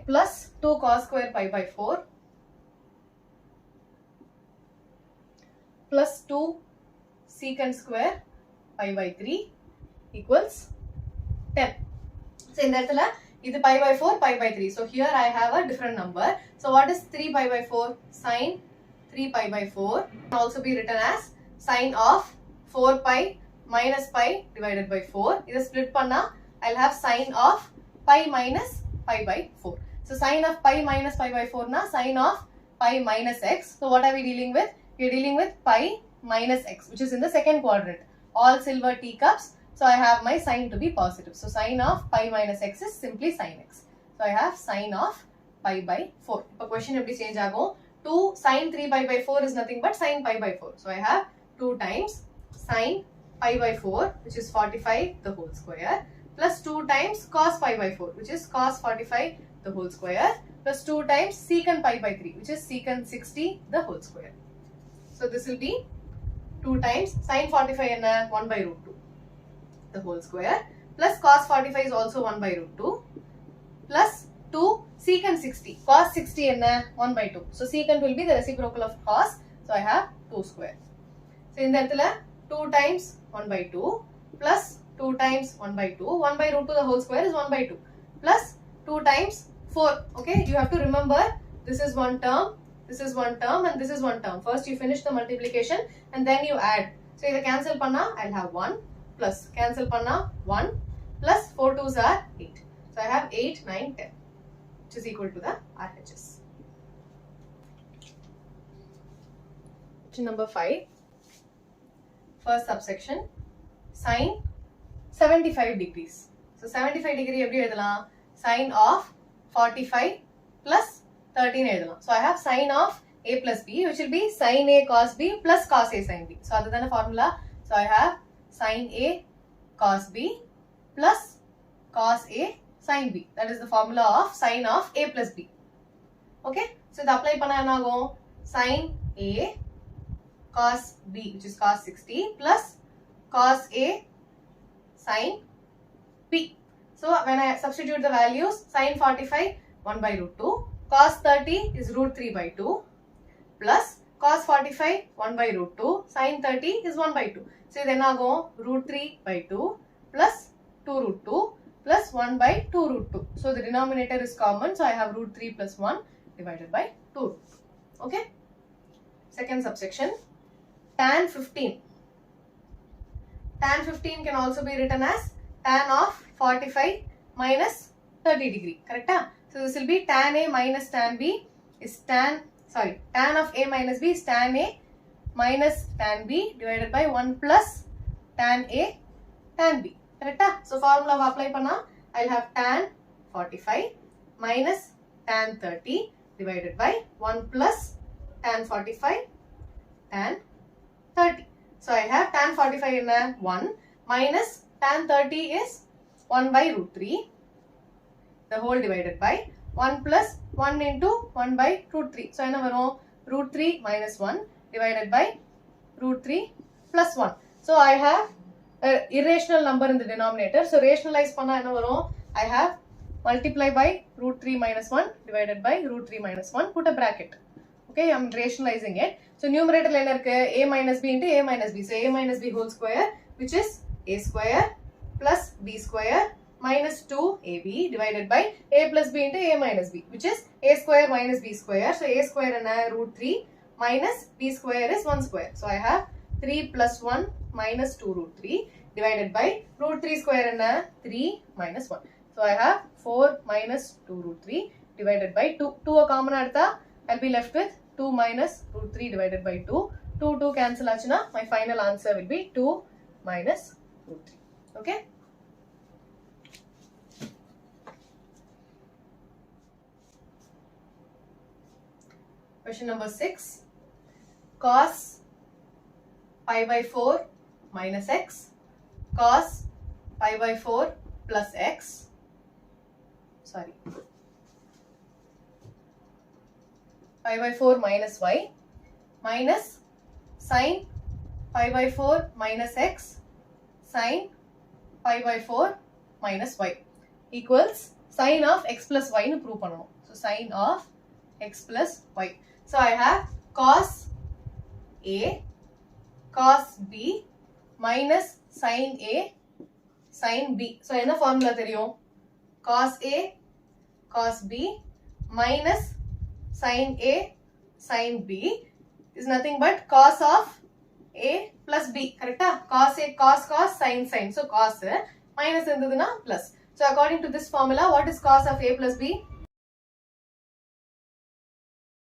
plus 2 cos square pi by 4 plus 2 secant square pi by 3 equals 10. So in that This pi by 4, pi by 3. So here I have a different number. So what is 3 pi by 4? Sine 3 pi by 4 can also be written as sine of 4 pi minus pi divided by 4. This split panna, I'll have sine of pi minus pi by 4. So sine of pi minus pi by 4 na sine of pi minus x. So what are we dealing with? We are dealing with pi minus x, which is in the second quadrant. All silver teacups. So I have my sign to be positive. So sine of pi minus x is simply sine x. So I have sine of pi by 4. The question will be change ago. 2 sine 3 pi by 4 is nothing but sine pi by 4. So I have 2 times sine pi by 4, which is 45 the whole square, plus 2 times cos pi by 4, which is cos 45 the whole square, plus 2 times secant pi by 3, which is secant 60 the whole square. So this will be 2 times sine 45 and 1 by root 2 the whole square, plus cos 45 is also 1 by root 2, plus 2 secant 60, cos 60 and 1 by 2. So secant will be the reciprocal of cos. So I have 2 square. So in that 2 times 1 by 2 plus 2 times 1 by 2. 1 by root 2 the whole square is 1 by 2 plus 2 times 4. Okay, you have to remember this is one term, this is one term and this is one term. First you finish the multiplication and then you add. So either cancel panna, I'll have 1 plus cancel panna 1 plus 4 2s are 8. So I have 8, 9, 10, which is equal to the RHS. Question number 5. First subsection, sine 75 degrees. So 75 degree every edala sine of 45 plus 13 edala. So I have sine of a plus b, which will be sine a cos b plus cos a sin b. So other than a formula, so I have sine a cos b plus cos a sin b. That is the formula of sine of a plus b. Okay, so the apply panna enna agum sine a cos b, which is cos 60 plus cos a sin b. So when I substitute the values, sin 45 1 by root 2, cos 30 is root 3 by 2 plus cos 45 1 by root 2, sin 30 is 1 by 2. So then I go root 3 by 2 plus 2 root 2 plus 1 by 2 root 2. So the denominator is common. So I have root 3 plus 1 divided by 2 root 2. Okay. Second subsection, tan 15. Tan 15 can also be written as tan of 45 minus 30 degree. Correct? So this will be tan A minus tan B is tan of A minus B is tan A minus tan B divided by 1 plus tan A tan B. Correct? So formula of apply panna, I'll have tan 45 minus tan 30 divided by 1 plus tan 45 tan 30. So I have tan 45 in 1 minus tan 30 is 1 by root 3 the whole divided by 1 plus 1 into 1 by root 3. So enna varum root 3 minus 1 divided by root 3 plus 1. So I have an irrational number in the denominator. So rationalize panna enna varum, I have multiply by root 3 minus 1 divided by root 3 minus 1, put a bracket. Okay, I am rationalizing it. So numerator enna irukku a minus b into a minus b. So a minus b whole square, which is a square plus b square minus 2ab divided by a plus b into a minus b, which is a square minus b square. So a square enna root 3 minus b square is 1 square. So I have 3 plus 1 minus 2 root 3 divided by root 3 square enna 3 minus 1. So I have 4 minus 2 root 3 divided by 2. 2 a common adutha, I'll be left with 2 minus root 3 divided by 2. 2 cancel achuna, my final answer will be 2 minus root 3. Okay. Question number 6. Cos pi by 4 minus x, cos pi by 4 plus x, pi by 4 minus y minus sin pi by 4 minus x sin pi by 4 minus y equals sin of x plus y nu prove pannom. So sin of x plus y. So I have cos a cos b minus sin a sin b. So enna formula theriyum, cos A, cos B minus sin A, sin B is nothing but cos of A plus B. Correct? Cos A, cos, sin, So cos minus enduduna plus. So according to this formula, what is cos of A plus B?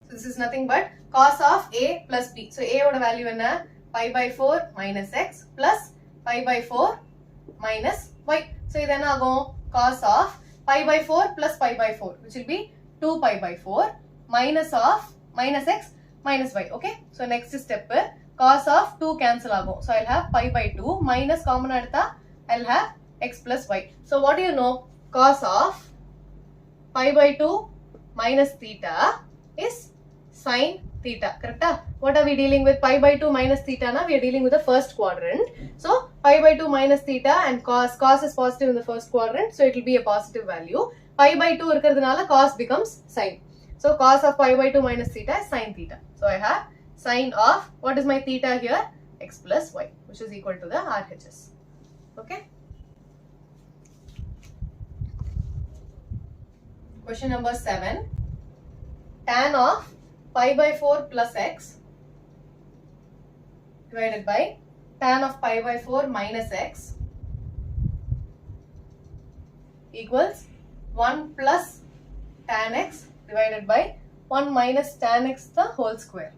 So this is nothing but cos of A plus B. So A oda value enna? Pi by 4 minus x plus pi by 4 minus y. So idu enna agum? Cos of pi by 4 plus pi by 4, which will be 2 pi by 4 minus of minus x minus y. Okay. So next step, cos of 2 cancel agum. So I'll have pi by 2 minus common adutha I'll have x plus y. So what do you know? Cos of pi by 2 minus theta is sin theta. Correct? What are we dealing with? Pi by 2 minus theta na? We are dealing with the first quadrant. So pi by 2 minus theta and cos is positive in the first quadrant. So it will be a positive value. Pi by 2 irukradhanaala cos becomes sin. So cos of pi by 2 minus theta is sin theta. So I have sin of, what is my theta here? X plus y, which is equal to the RHS. Okay. Question number 7. Tan of pi by 4 plus x divided by tan of pi by 4 minus x equals 1 plus tan x divided by 1 minus tan x the whole square.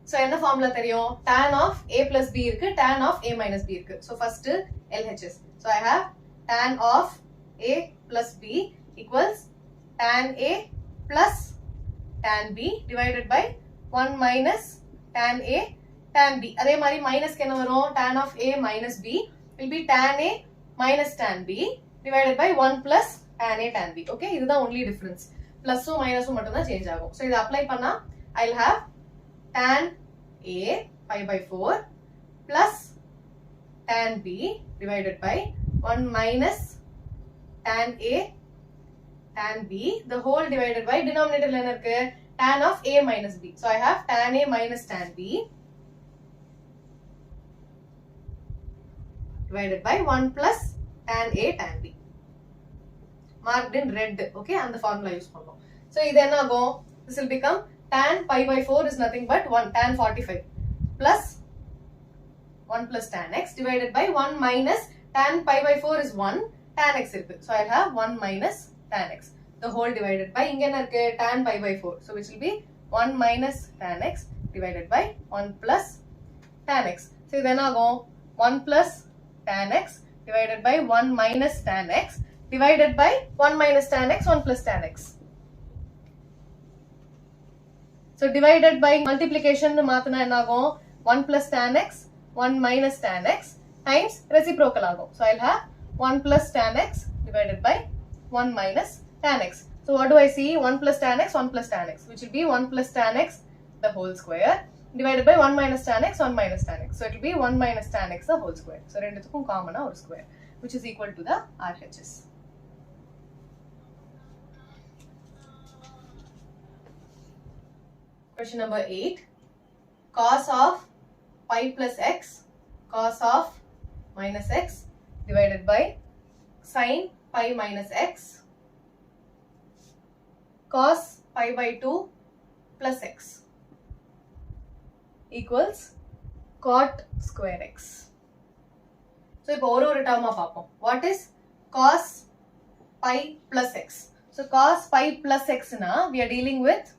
So enna formula theriyum? Tan of a plus b irukku, tan of a minus b irukku. So first LHS. So I have tan of a plus b equals tan a plus tan b divided by 1 minus tan a tan b. Adhe mari minus kenna varum? Tan of a minus b will be tan a minus tan b divided by 1 plus tan a tan b. Okay, this is the only difference. Plus or minus mattum da change agum. So idu apply panna I'll have tan a pi by 4 plus tan b divided by 1 minus tan a tan b, the whole divided by denominator enna irukku? Tan of a minus b. So I have tan a minus tan b divided by 1 plus tan a tan b. Marked in red. Okay, and the formula use pannum. So idu enna agum? This will become tan pi by 4 is nothing but 1 tan 45 plus 1 plus tan x divided by 1 minus tan pi by 4 is 1 tan x irukku. So I'll have 1 minus tan x, the whole divided by inga enna irukku? Tan pi by 4. So which will be 1 minus tan x divided by 1 plus tan x. So idu enna agum? 1 plus tan x divided by 1 minus tan x divided by 1 minus tan x, 1 plus tan x. So divided by multiplication maathana enna agum? 1 plus tan x, 1 minus tan x times reciprocal agum. So I'll have 1 plus tan x divided by 1 minus tan x. So what do I see? 1 plus tan x, 1 plus tan x, which will be 1 plus tan x the whole square divided by 1 minus tan x, 1 minus tan x. So it will be 1 minus tan x the whole square. So renduthukkum common or square, which is equal to the RHS. Question number 8. Cos of pi plus x, cos of minus x divided by sin pi minus x, cos pi by 2 plus x equals cot square x. So ipo oru term paapom. What is cos pi plus x? So cos pi plus x na we are dealing with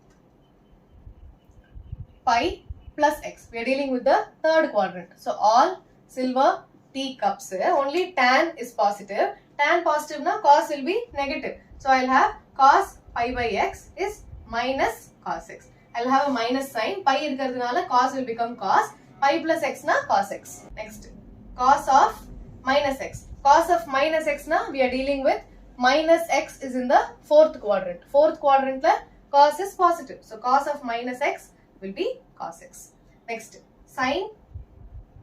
pi plus x. We are dealing with the third quadrant. So all silver teacups, only tan is positive. Tan positive na cos will be negative. So I'll have cos pi by x is minus cos x. I'll have a minus sign. Pi irukradhanaala cos will become cos. Pi plus x na cos x. Next, cos of minus x. Cos of minus x na we are dealing with minus x is in the fourth quadrant. Fourth quadrant la cos is positive. So cos of minus x will be cos x. Next, sin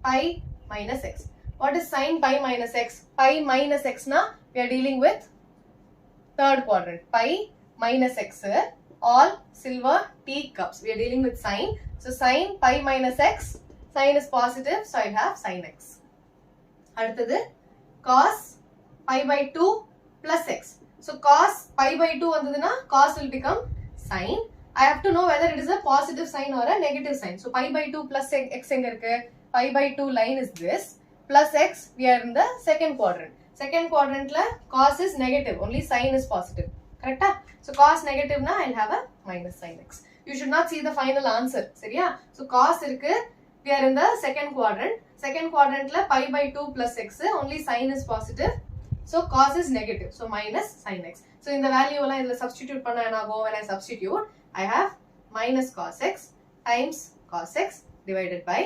pi minus x. What is sin pi minus x? Pi minus x na we are dealing with third quadrant. Pi minus x, all silver teacups. We are dealing with sin. So sin pi minus x, sin is positive, so I have sin x. அடுத்தது cos pi by 2 plus x. So cos pi by 2 vandaduna cos will become sin. I have to know whether it is a positive sign or a negative sign. So pi by 2 plus x enga irukku, pi by 2 line is this, plus x, we are in the second quadrant. Second quadrant la cos is negative, only sin is positive. Correct? So cos negative na I'll have a minus sin x. You should not see the final answer. Seriya? So cos irukku, we are in the second quadrant. Second quadrant la pi by 2 plus x, only sin is positive. So cos is negative. So minus sin x. So in the value la idla substitute panna enago, when I substitute, I have minus cos x times cos x divided by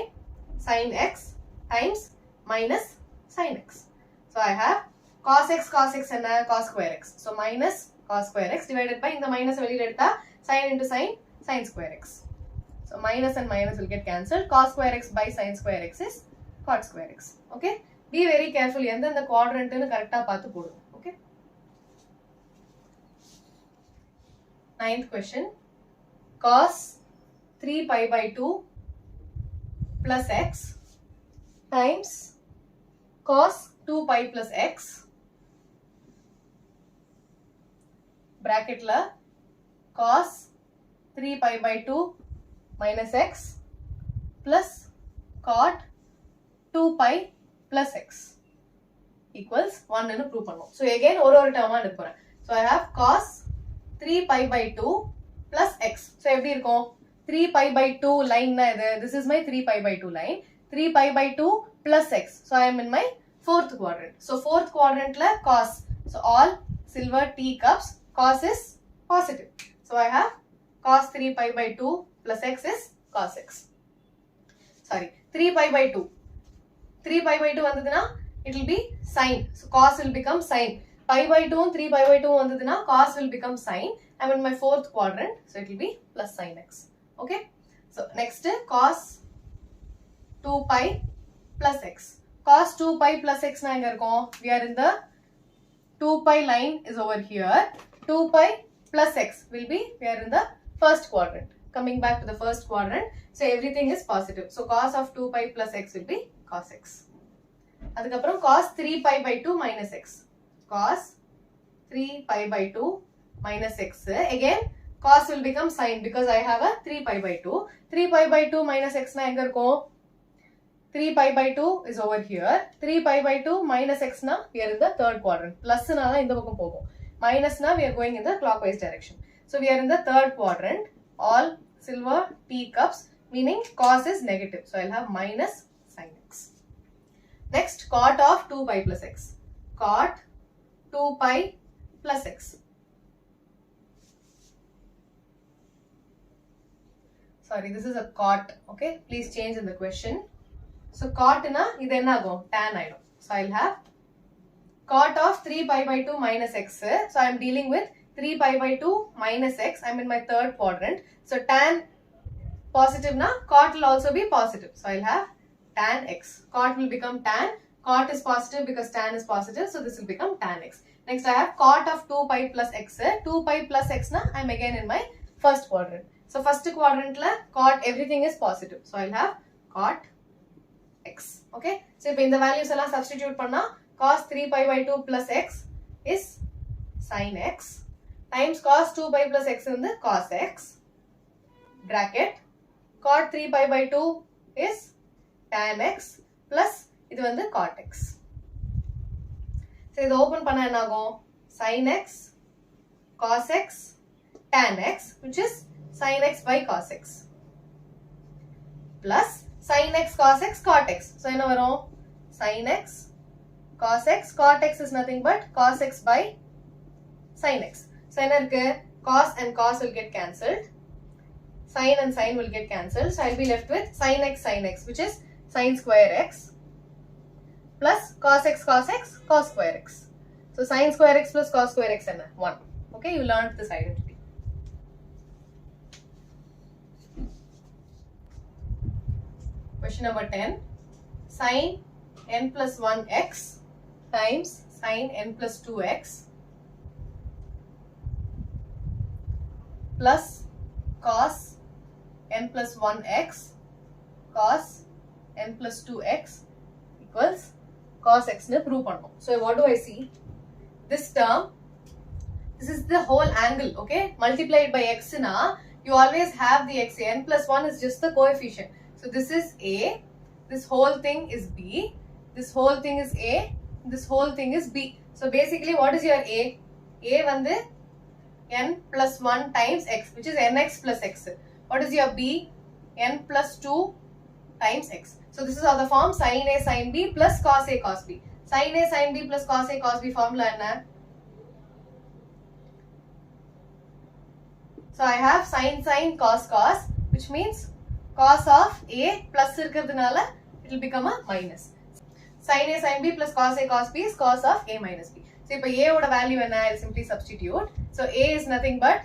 sin x times minus sin x. So I have cos x and cos square x. So minus cos square x divided by, in the minus velila edutha sin into sin, sin square x. So minus and minus will get cancelled. Cos square x by sin square x is cot square x. Okay? Be very careful. And then the quadrant nu correct ah paathu podu. Okay? Ninth question. Cos 3 pi by 2 plus x times cos 2 pi plus x bracket la cos 3 pi by 2 minus x plus cot 2 pi plus x equals 1 ன்னு prove பண்ணும். So again ஒரு term எடுக்க போறேன். So I have cos 3 pi by 2 plus x. So எப்படி இருக்கும்? 3 pi by 2 line na idu. This is my 3 pi by 2 line. 3 pi by 2 plus x. So I am in my fourth quadrant. So fourth quadrant la cos. So all silver teacups, cos is positive. So I have cos 3 pi by 2 plus x is cos x. Sorry, 3 pi by 2. 3 pi by 2 vandaduna, it will be sin. So cos will become sin. Pi by 2 and 3 pi by 2 vandaduna, cos will become sin. I am in my fourth quadrant. So it will be plus sin x. Okay. So next cos 2 pi plus x. Cos 2 pi plus x na enga irukom? We are in the 2 pi line is over here. 2 pi plus x will be, we are in the first quadrant. Coming back to the first quadrant. So everything is positive. So cos of 2 pi plus x will be cos x. Adukapram cos 3 pi by 2 minus x. Cos 3 pi by 2 minus x. Again cos will become sin because I have a 3 pi by 2. 3 pi by 2 minus x na enga irukom? 3 pi by 2 is over here. 3 pi by 2 minus x na, we are in the third quadrant. Plus na da indha pakkam pogum. Minus na, we are going in the clockwise direction. So we are in the third quadrant. All silver teacups, meaning cos is negative. So I'll have minus sin x. Next, cot of 2 pi plus x. Cot 2 pi plus x. Sorry, this is a cot. Okay, please change in the question. So cot na, idu enna agum? Tan aidum. So I'll have cot of 3 pi by 2 minus x. So I'm dealing with 3 pi by 2 minus x. I'm in my third quadrant. So tan positive na, cot will also be positive. So I'll have tan x. Cot will become tan. Cot is positive because tan is positive. So this will become tan x. Next I have cot of 2 pi plus x. 2 pi plus x na, I'm again in my first quadrant. So first quadrant la cot everything is positive. So I'll have cot x. Okay. So if in the values alla substitute panna, cos 3 pi by 2 plus x is sin x times cos 2 pi plus x in the cos x bracket cot 3 pi by 2 is tan x plus idu vandu cot x. So idu open panna enna agum? Sin x cos x tan x, which is sin x by cos x plus sin x cos x cot x. So enna varum? Sin x cos x, cot x is nothing but cos x by sin x. So enna irukku? Cos and cos will get cancelled. Sin and sin will get cancelled. So I'll be left with sin x, which is sin square x plus cos x, cos square x. So sin square x plus cos square x enna? 1. Okay, you learned this identity. Question number 10. Sin n plus 1x times sin n plus 2x plus cos n plus 1x cos n plus 2x equals cos x nu prove pannom. So what do I see? this term, this is the whole angle, okay, multiplied by x na, you always have the x. N plus 1 is just the coefficient. So this is a, this whole thing is b, this whole thing is a, this whole thing is b. So basically what is your a? A vandu n plus 1 times x, which is nx plus x. What is your b? N plus 2 times x. So this is how the form sin a sin b plus cos a cos b. Sin a sin b plus cos a cos b formula enna? So I have sin sin cos cos, which means cos of a plus irukradunala it will become a minus. Sin a sin b plus cos a cos b is cos of a minus b. So ipo a oda value enna? I will simply substitute. So a is nothing but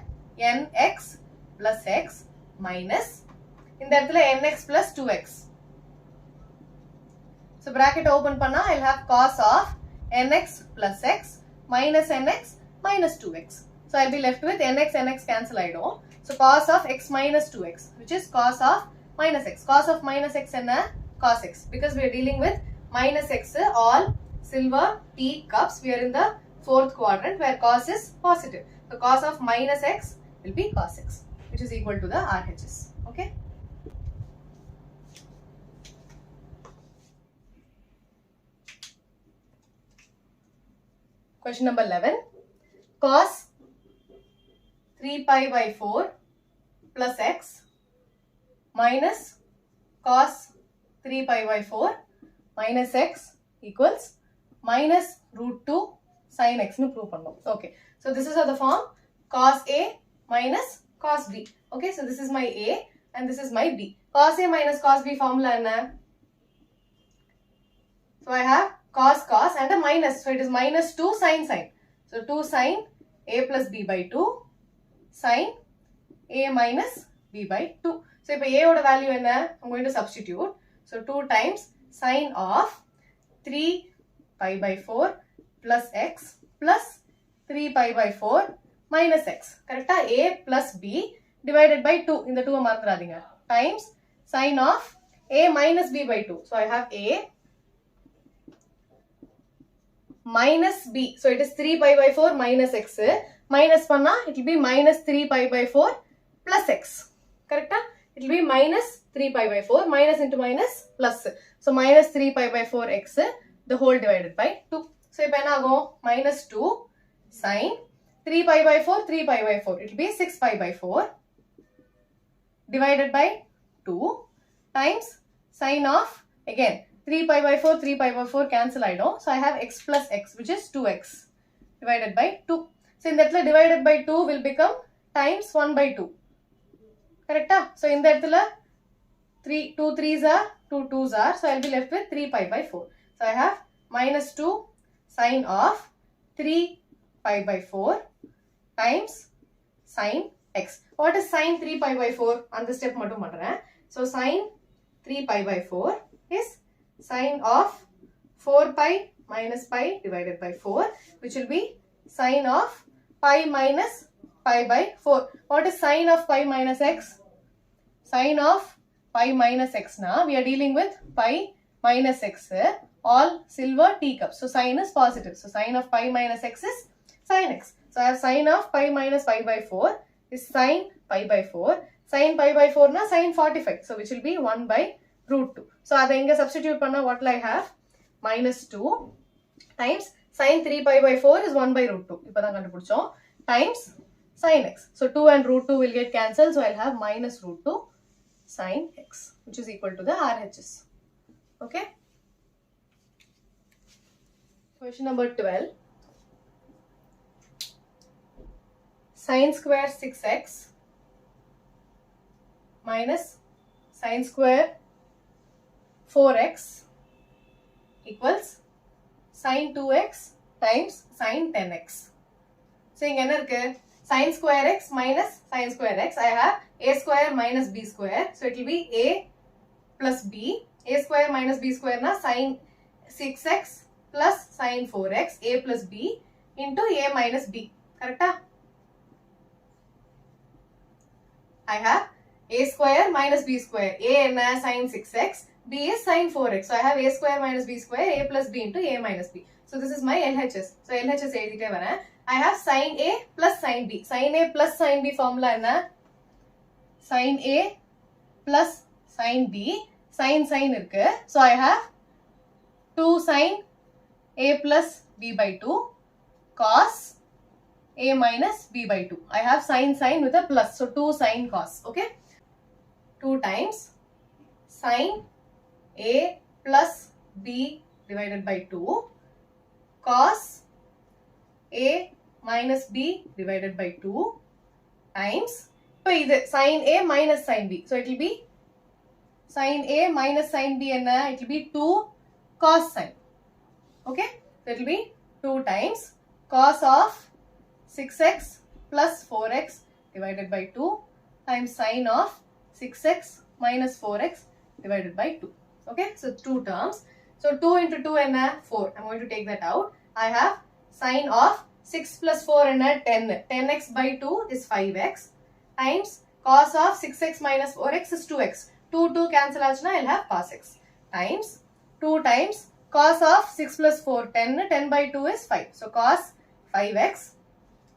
nx plus x minus in that nx plus 2x. So bracket open panna, I will have cos of nx plus x minus nx minus 2x. So I will be left with nx cancel aidum. So cos of x minus 2x, which is cos of minus x. Cos of minus x enna? Cos x. Because we are dealing with minus x, all silver teacups. We are in the fourth quadrant where cos is positive. So cos of minus x will be cos x, which is equal to the RHS. Okay. Question number 11. Cos 3 pi by 4 plus x minus cos 3 pi by 4 minus x equals minus root 2 sin x nu prove pannum. Okay. So this is how the form cos a minus cos b. Okay. So this is my a and this is my b. Cos a minus cos b formula enna? So I have cos cos and a minus. So it is minus 2 sin sin. So 2 sin a plus b by 2 sin a minus b by 2. So if a oda value enna? I'm going to substitute. So 2 times sin of 3 pi by 4 plus x plus 3 pi by 4 minus x. Correct? A plus b divided by 2. In the 2 marandradinga. Times sin of a minus b by 2. So I have a minus b. So it is 3 pi by 4 minus x. Minus panna, it will be minus 3 pi by 4 plus x. Correct? It will be minus 3 pi by 4, minus into minus plus. So minus 3 pi by 4 x, the whole divided by 2. So if I go minus 2 sin 3 pi by 4, 3 pi by 4. It will be 6 pi by 4 divided by 2 times sin of, again, 3 pi by 4, 3 pi by 4 cancel idom. So I have x plus x, which is 2x divided by 2. So in that divided by 2 will become times 1 by 2. Correct? So in that 2 3s are, 2 2s are. So I will be left with 3 pi by 4. So I have minus 2 sin of 3 pi by 4 times sin x. What is sin 3 pi by 4? On the step mattum pandren. So sin 3 pi by 4 is sin of 4 pi minus pi divided by 4, which will be sin of pi minus pi by 4. What is sin of pi minus x? Sin of pi minus x na, we are dealing with pi minus x, all silver teacups. So sin is positive. So sin of pi minus x is sin x. So I have sin of pi minus pi by 4 is sin pi by 4. Sin pi by 4 na sin 45. So which will be 1 by root 2. So adha inga substitute panna, what will I have? Minus 2 times sin 3 pi by 4 is 1 by root 2. Ipada kandupidichom. Times sin x. So 2 and root 2 will get cancelled. So I'll have minus root 2 sin x, which is equal to the RHS. Okay. Question number 12. Sin square 6x minus sin square 4x equals sin 2x times sin 10x. So inga enna irukku? Sin square x minus sin square x. I have a square minus b square. So it will be a plus b. A square minus b square na sin 6x plus sin 4x. A plus b into a minus b. Correct? I have a square minus b square. A is sin 6x. B is sin 4x. So I have a square minus b square. A plus b into a minus b. So this is my LHS. So LHS எழுதிட்டே வரேன். I have sin A plus sin B. Sin A plus sin B formula என்ன? Sin A plus sin B. Sin இருக்கு. So I have 2 sin A plus B by 2 cos A minus B by 2. I have sin with a plus. So 2 sin cos. Okay. 2 times sin A plus B divided by 2 cos A minus B divided by 2 times. So sin A minus sin B. So it will be sin A minus sin B and it will be 2 cos sin. Okay. So it will be 2 times cos of 6x plus 4x divided by 2 times sin of 6x minus 4x divided by 2. Okay. So 2 terms. So 2 into 2 and 4. I'm going to take that out. I have sin of 6 plus 4 and 10. 10x by 2 is 5x times cos of 6x minus 4x is 2x. 2 cancel aachna, I'll have cos x times 2 times cos of 6 plus 4 10. 10 by 2 is 5. So cos 5x.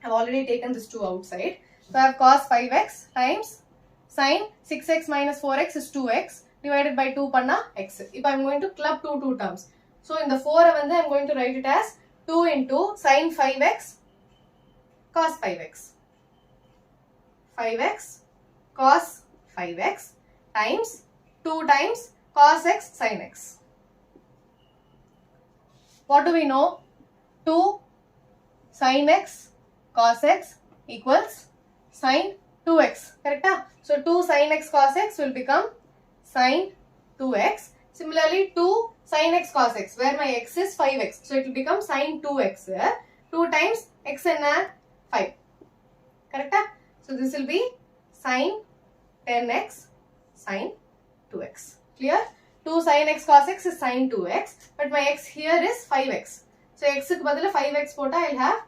I've already taken this 2 outside. So I have cos 5x times sin 6x minus 4x is 2x divided by 2 panna x. If I'm going to club 2 terms. So in the 4 I'm going to write it as 2 into sin 5x cos 5x. 5x cos 5x times 2 times cos x sin x. What do we know? 2 sin x cos x equals sin 2x. Correct? So 2 sin x cos x will become sin 2x. Similarly 2 sin x cos x where my x is 5x. So it will become sin 2x. 2 times x and 5. Correct? So this will be sin 10x sin 2x. Clear? 2 sin x cos x is sin 2x. But my x here is 5x. So x ku badala 5x pota I'll have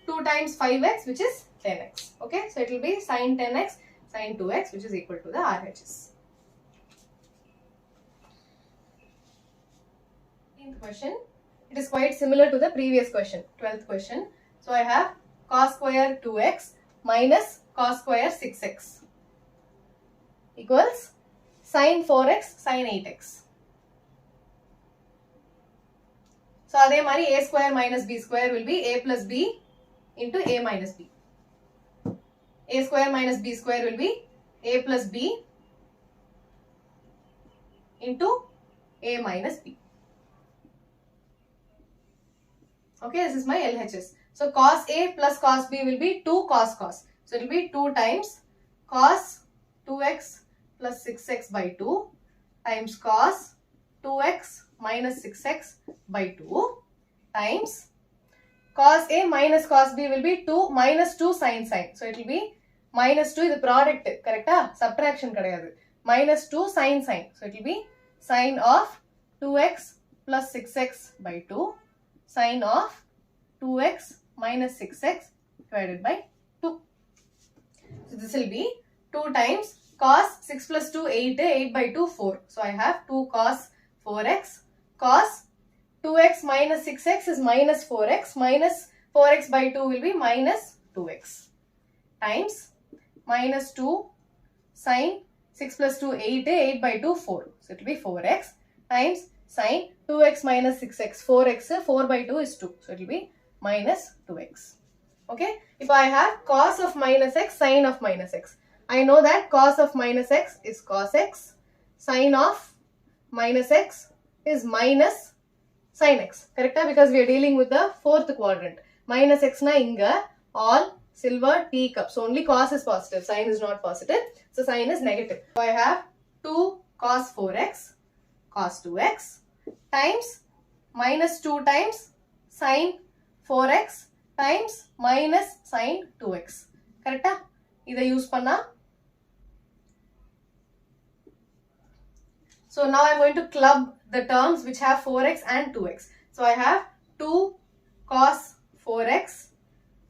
2 times 5x which is 10x. Okay. So it will be sin 10x sin 2x which is equal to the RHS. Question. It is quite similar to the previous question, 12th question. So I have cos square 2x minus cos square 6x equals sin 4x sin 8x. So adhe mari a square minus b square will be a plus b into a minus b. A square minus b square will be a plus b into a minus b. Okay, this is my LHS. So cos A plus cos B will be 2 cos cos. So it will be 2 times cos 2x plus 6x by 2 times cos 2x minus 6x by 2 times cos A minus cos B will be 2 minus 2 sin. So it will be minus 2 is the product. Correct? Subtraction kadayadu. Minus 2 sin. So it will be sin of 2x plus 6x by 2 sin of 2x minus 6x divided by 2. So this will be 2 times cos 6 plus 2 8, 8 by 2 4. So I have 2 cos 4x. Cos 2x minus 6x is minus 4x. Minus 4x by 2 will be minus 2x times minus 2 sin 6 plus 2 8, 8 by 2 4. So it will be 4x times sin 2x minus 6x. 4x 4 by 2 is 2. So it will be minus 2x. Okay. If I have cos of minus x, sin of minus x. I know that cos of minus x is cos x. Sin of minus x is minus sin x. Correct? Because we are dealing with the fourth quadrant. Minus x na inga all silver teacups. So only cos is positive. Sin is not positive. So sin is negative. So I have 2 cos 4x cos 2x times minus 2 times sin 4x times minus sin 2x. Correct? This use panna. So now I am going to club the terms which have 4x and 2x. So I have 2 cos 4x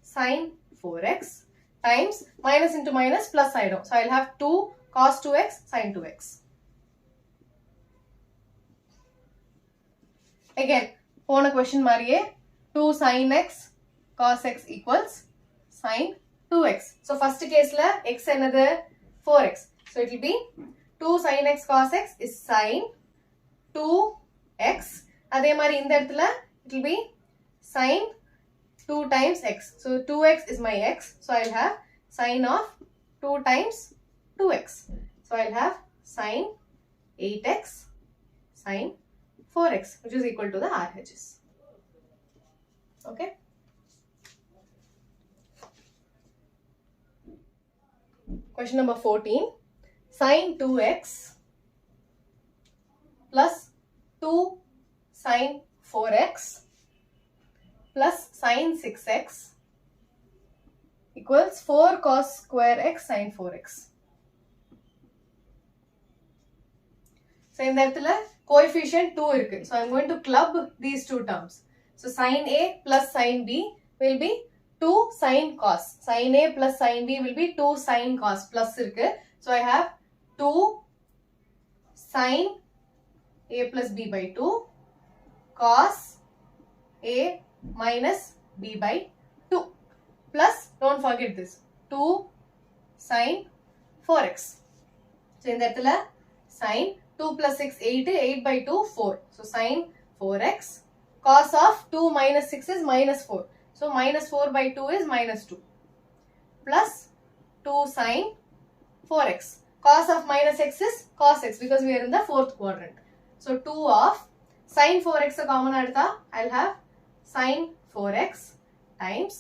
sin 4x times minus into minus plus side on. So I will have 2 cos 2x sin 2x. Again, போன question மாதிரியே 2 sin x cos x equals sin 2x. So first case la x என்னது 4x. So it will be 2 sin x cos x is sin 2x. அதே மாதிரி இந்த இடத்துல it will be sin 2 times x. So 2x is my x. So I'll have sin of 2 times 2x. So I'll have sin 8x sin 4x, which is equal to the RHS. Okay. Question number 14. Sin 2x plus 2 sin 4x plus sin 6x equals 4 cos square x sin 4x. So in that coefficient 2 irukku. So I am going to club these two terms. So sin A plus sin B will be 2 sin cos. Sin A plus sin B will be 2 sin cos plus irukku. So I have 2 sin A plus B by 2 cos A minus B by 2 plus, don't forget this, 2 sin 4x. So in that sin 2 plus 6 8, 8 by 2 4. So sin 4x. Cos of 2 minus 6 is minus 4. So minus 4 by 2 is minus 2. Plus 2 sin 4x. Cos of minus x is cos x because we are in the fourth quadrant. So 2 of sin 4x common adutha, I'll have sin 4x times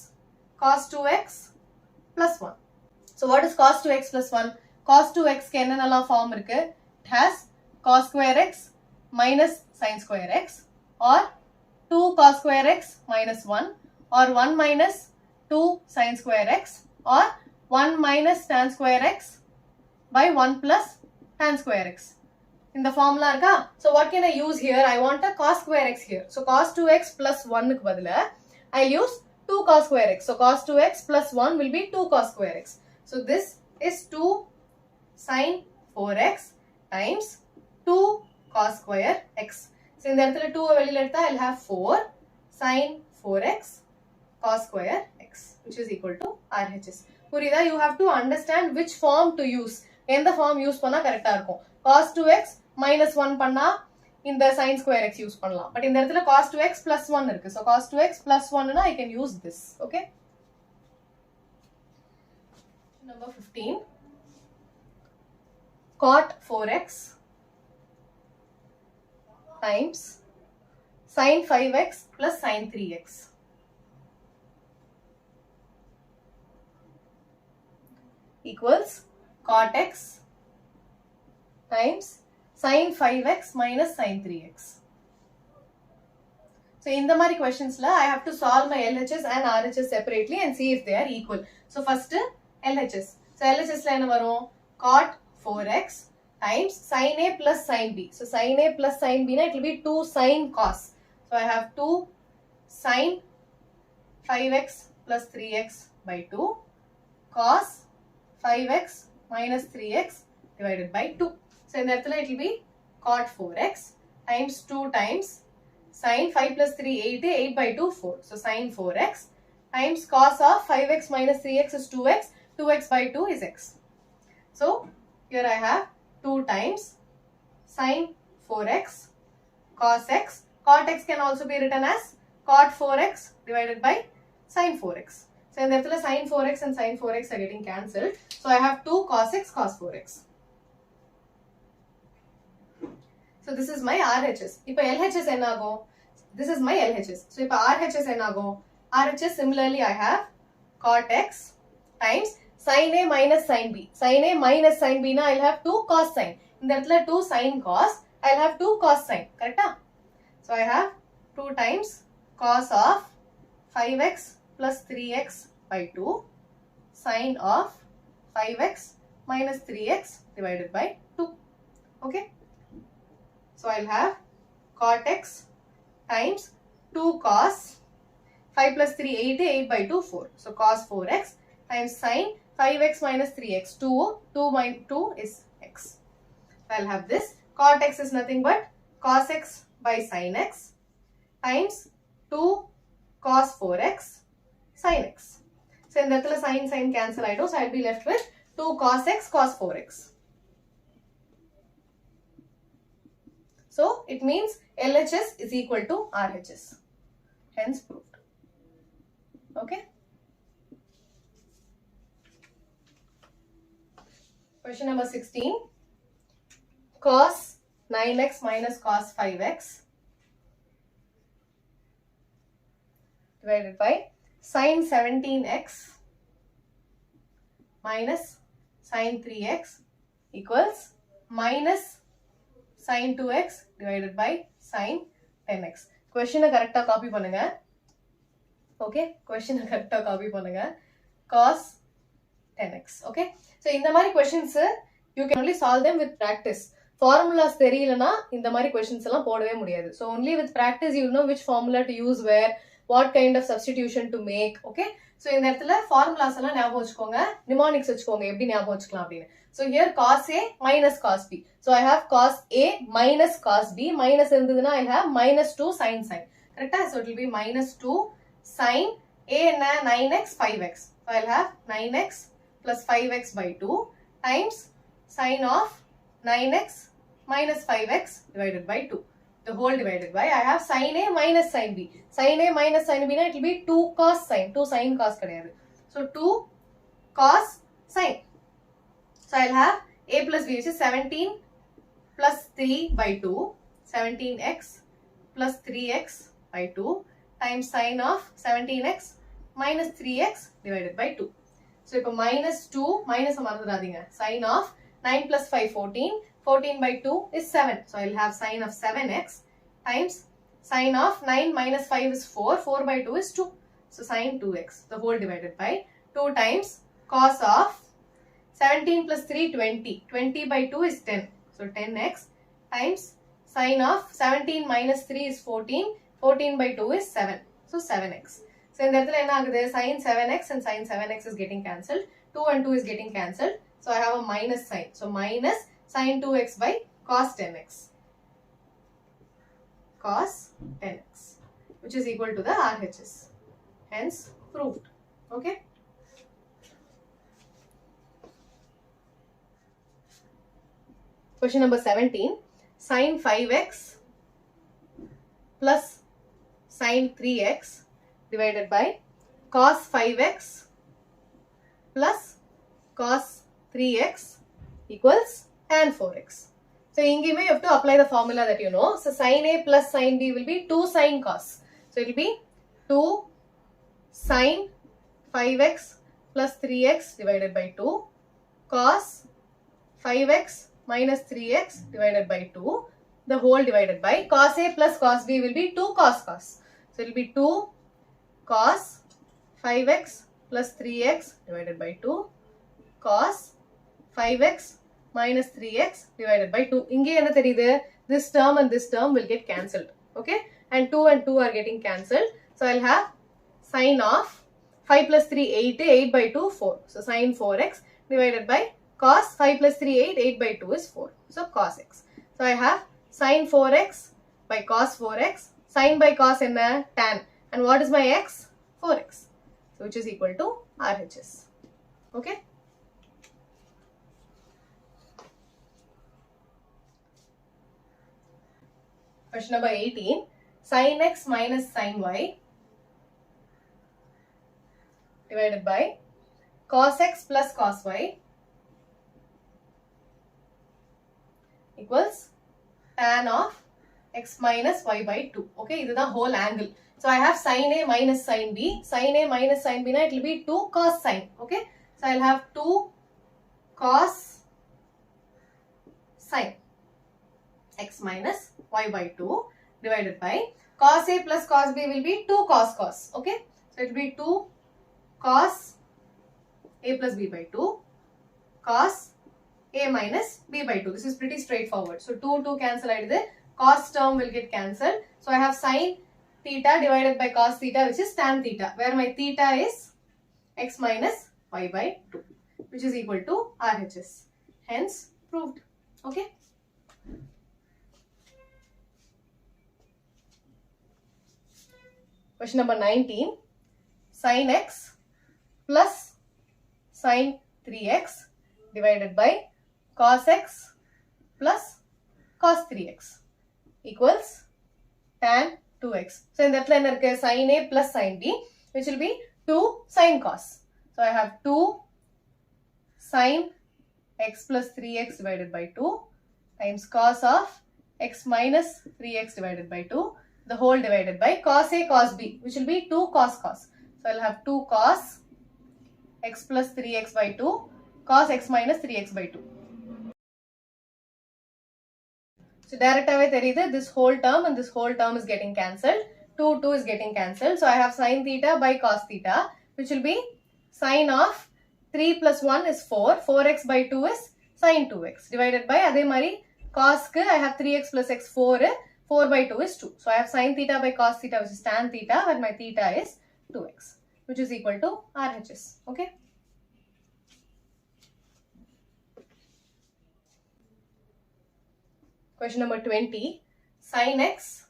cos 2x plus 1. So what is cos 2x plus 1? Cos 2x ku enna form irukku? It has cos square x minus sin square x, or 2 cos square x minus 1, or 1 minus 2 sin square x, or 1 minus tan square x by 1 plus tan square x. In the formula irka. So what can I use here? I want a cos square x here. So cos 2x plus 1 ku badala I'll use 2 cos square x. So cos 2x plus 1 will be 2 cos square x. So this is 2 sin 4x times 2 cos square x. So in the இடத்துல 2 வெளியில எடுத்தா I'll have 4 sin 4x cos square x, which is equal to RHS. புரியுதா? You have to understand which form to use. எந்த form use பண்ணா கரெக்டா இருக்கும். Cos 2x minus 1 பண்ணா இந்த sin square x use பண்ணலாம். But இந்த இடத்துல cos 2x plus 1 இருக்கு. So cos 2x plus 1 னா I can use this. Okay. Number 15. Cot 4x times sin 5x plus sin 3x equals cot x times sin 5x minus sin 3x. So in the mari questions la I have to solve my LHS and RHS separately and see if they are equal. So first LHS. So LHS la enna varum? Cot 4x times sin A plus sin B. So sin A plus sin B na it will be 2 sin cos. So I have 2 sin 5x plus 3x by 2 cos 5x minus 3x divided by 2. So in that it will be cot 4x times 2 times sin 5 plus 3 8, 8 by 2 4. So sin 4x times cos of 5x minus 3x is 2x. 2x by 2 is x. So here I have 2 times sin 4x cos x. Cot x can also be written as cot 4x divided by sin 4x. So in the sin 4x and sin 4x are getting cancelled. So I have 2 cos x cos 4x. So this is my RHS. Now LHS enna agum? This is my LHS. So now RHS enna agum? RHS similarly I have cot x times sin A minus sin B. Sin A minus sin B na I'll have 2 cos sin. In that 2 sin cos, I'll have 2 cos sin. Correct? So I have 2 times cos of 5x plus 3x by 2 sin of 5x minus 3x divided by 2. Okay? So I'll have cot x times 2 cos 5 plus 3 8, 8 by 2 4. So cos 4x times sin 5x minus 3x. 2 by 2 is x. I'll have this. Cot x is nothing but cos x by sin x times 2 cos 4x sin x. So in that sin cancel I do. So I'll be left with 2 cos x cos 4x. So it means LHS is equal to RHS. Hence proved. Okay. Question number 16. Cos 9x minus cos 5x divided by sin 17x minus sin 3x equals minus sin 2x divided by sin 10x. Question correct copy pannunga. Okay, question correct copy pannunga. Cos 10x. Okay, so in the mari questions you can only solve them with practice. Formulas theriyalana in the mari questions ella podave mudiyadhu. So only with practice you will know which formula to use where, what kind of substitution to make. Okay, so in that formulas ella nyabam vechukonga, mnemonics vechukonga eppadi nyabam vechikalam appadinu. So here cos a minus cos b. So I have cos a minus cos b. Minus irundhuduna I have minus 2 sin. Correct? So it will be minus 2 sin a enna 9x 5x. So I'll have 9x plus 5x by 2 times sin of 9x minus 5x divided by 2. The whole divided by, I have sin a minus sin b. Sin a minus sin b, it will be 2 cos sin. 2 sin cos kadayadu. So 2 cos sin. So I'll have a plus b, which is 17 plus 3 by 2. 17x plus 3x by 2 times sin of 17x minus 3x divided by 2. So இப்போ minus 2 minus மறந்துடாதீங்க. Sin of 9 plus 5 14. 14 by 2 is 7. So I'll have sin of 7x times sin of 9 minus 5 is 4. 4 by 2 is 2. So sin 2x. The whole divided by 2 times cos of 17 plus 3 20. 20 by 2 is 10. So 10x times sin of 17 minus 3 is 14. 14 by 2 is 7. So 7x. So in that sin 7x and sin 7x is getting cancelled. 2 and 2 is getting cancelled. So I have a minus sign. So minus sin 2x by cos 10x. Cos 10x, which is equal to the RHS. Hence proved. Okay. Question number 17. Sin 5x plus sin 3x divided by cos 5x plus cos 3x equals tan 4x. So in you have to apply the formula that you know. So sin a plus sin b will be 2 sin cos. So it will be 2 sin 5x plus 3x divided by 2 cos 5x minus 3x divided by 2. The whole divided by cos a plus cos b will be 2 cos cos. So it will be 2 cos 5x plus 3x divided by 2 cos 5x minus 3x divided by 2. Inge enna theriyudhu, this term and this term will get cancelled. Okay, and 2 and 2 are getting cancelled. So I'll have sin of 5 plus 3 8, 8 by 2 4. So sin 4x divided by cos 5 plus 3 8, 8 by 2 is 4. So cos x. So I have sin 4x by cos 4x. Sin by cos enna tan. And what is my x? 4x. So which is equal to RHS. Okay. Question number 18. Sin x minus sin y divided by cos x plus cos y equals tan of x minus y by 2. Okay, this is the whole angle. So I have sin a minus sin b. Sin a minus sin b, it will be 2 cos sin. Okay, so I'll have 2 cos sin x minus y by 2 divided by cos a plus cos b will be 2 cos cos. Okay, so it will be 2 cos a plus b by 2 cos a minus b by 2. This is pretty straightforward. So 2 2 cancel out. The cos term will get cancelled. So I have sin theta divided by cos theta, which is tan theta, where my theta is x minus y by 2, which is equal to RHS. Hence proved. Okay. Question number 19. Sin x plus sin 3x divided by cos x plus cos 3x equals tan 2x. So in that line sin a plus sin b, which will be 2 sin cos. So I have 2 sin x plus 3x divided by 2 times cos of x minus 3x divided by 2, the whole divided by cos a cos b, which will be 2 cos cos. So I'll have 2 cos x plus 3x by 2 cos x minus 3x by 2. So direct away theriyudhu, this whole term and this whole term is getting cancelled. 2 is getting cancelled. So I have sin theta by cos theta, which will be sin of 3 plus 1 is 4. 4x by 2 is sin 2x divided by adhe mari cos ku I have 3x plus x 4. 4 by 2 is 2. So I have sin theta by cos theta, which is tan theta, where my theta is 2x, which is equal to RHS. Okay. Question number 20. Sin x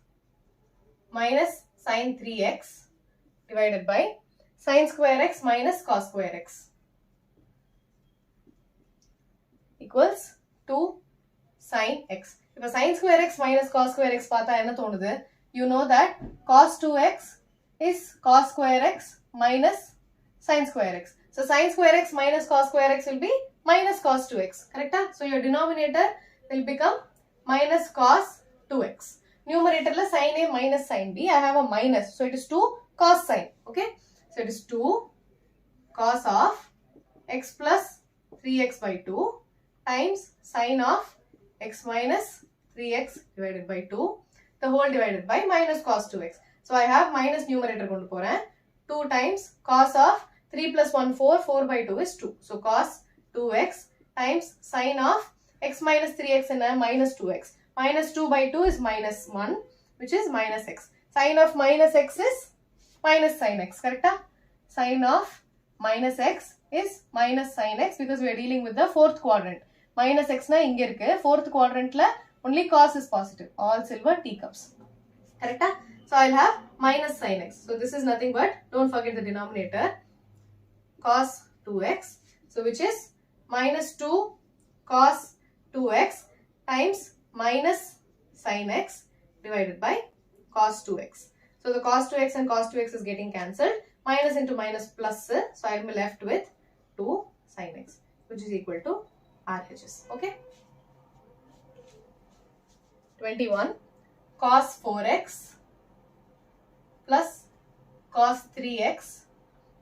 minus sin 3x divided by sin square x minus cos square x equals 2 sin x. If a sin square x minus cos square x paatha enna thonudhu, you know that cos 2x is cos square x minus sin square x. So sin square x minus cos square x will be minus cos 2x. Correct? So your denominator will become minus cos 2x. Numerator la sin a minus sin b. I have a minus. So it is 2 cos sin. Okay. So it is 2 cos of x plus 3x by 2 times sin of x minus 3x divided by 2, the whole divided by minus cos 2x. So I have minus numerator kondu poren. 2 times cos of 3 plus 1 4, 4 by 2 is 2. So cos 2x times sin of x minus 3x and minus 2x. Minus 2 by 2 is minus 1, which is minus x. Sin of minus x is minus sin x. Correct? Sin of minus x is minus sin x because we are dealing with the fourth quadrant. Minus x na inge irukku. Fourth quadrant la only cos is positive. All silver teacups. Correct? So I'll have minus sin x. So this is nothing but, don't forget the denominator, cos 2x. So which is minus 2 cos 2x times minus sin x divided by cos 2x. So the cos 2x and cos 2x is getting cancelled. Minus into minus plus. So I am left with 2 sin x, which is equal to RHS. Okay. 21. Cos 4x plus cos 3x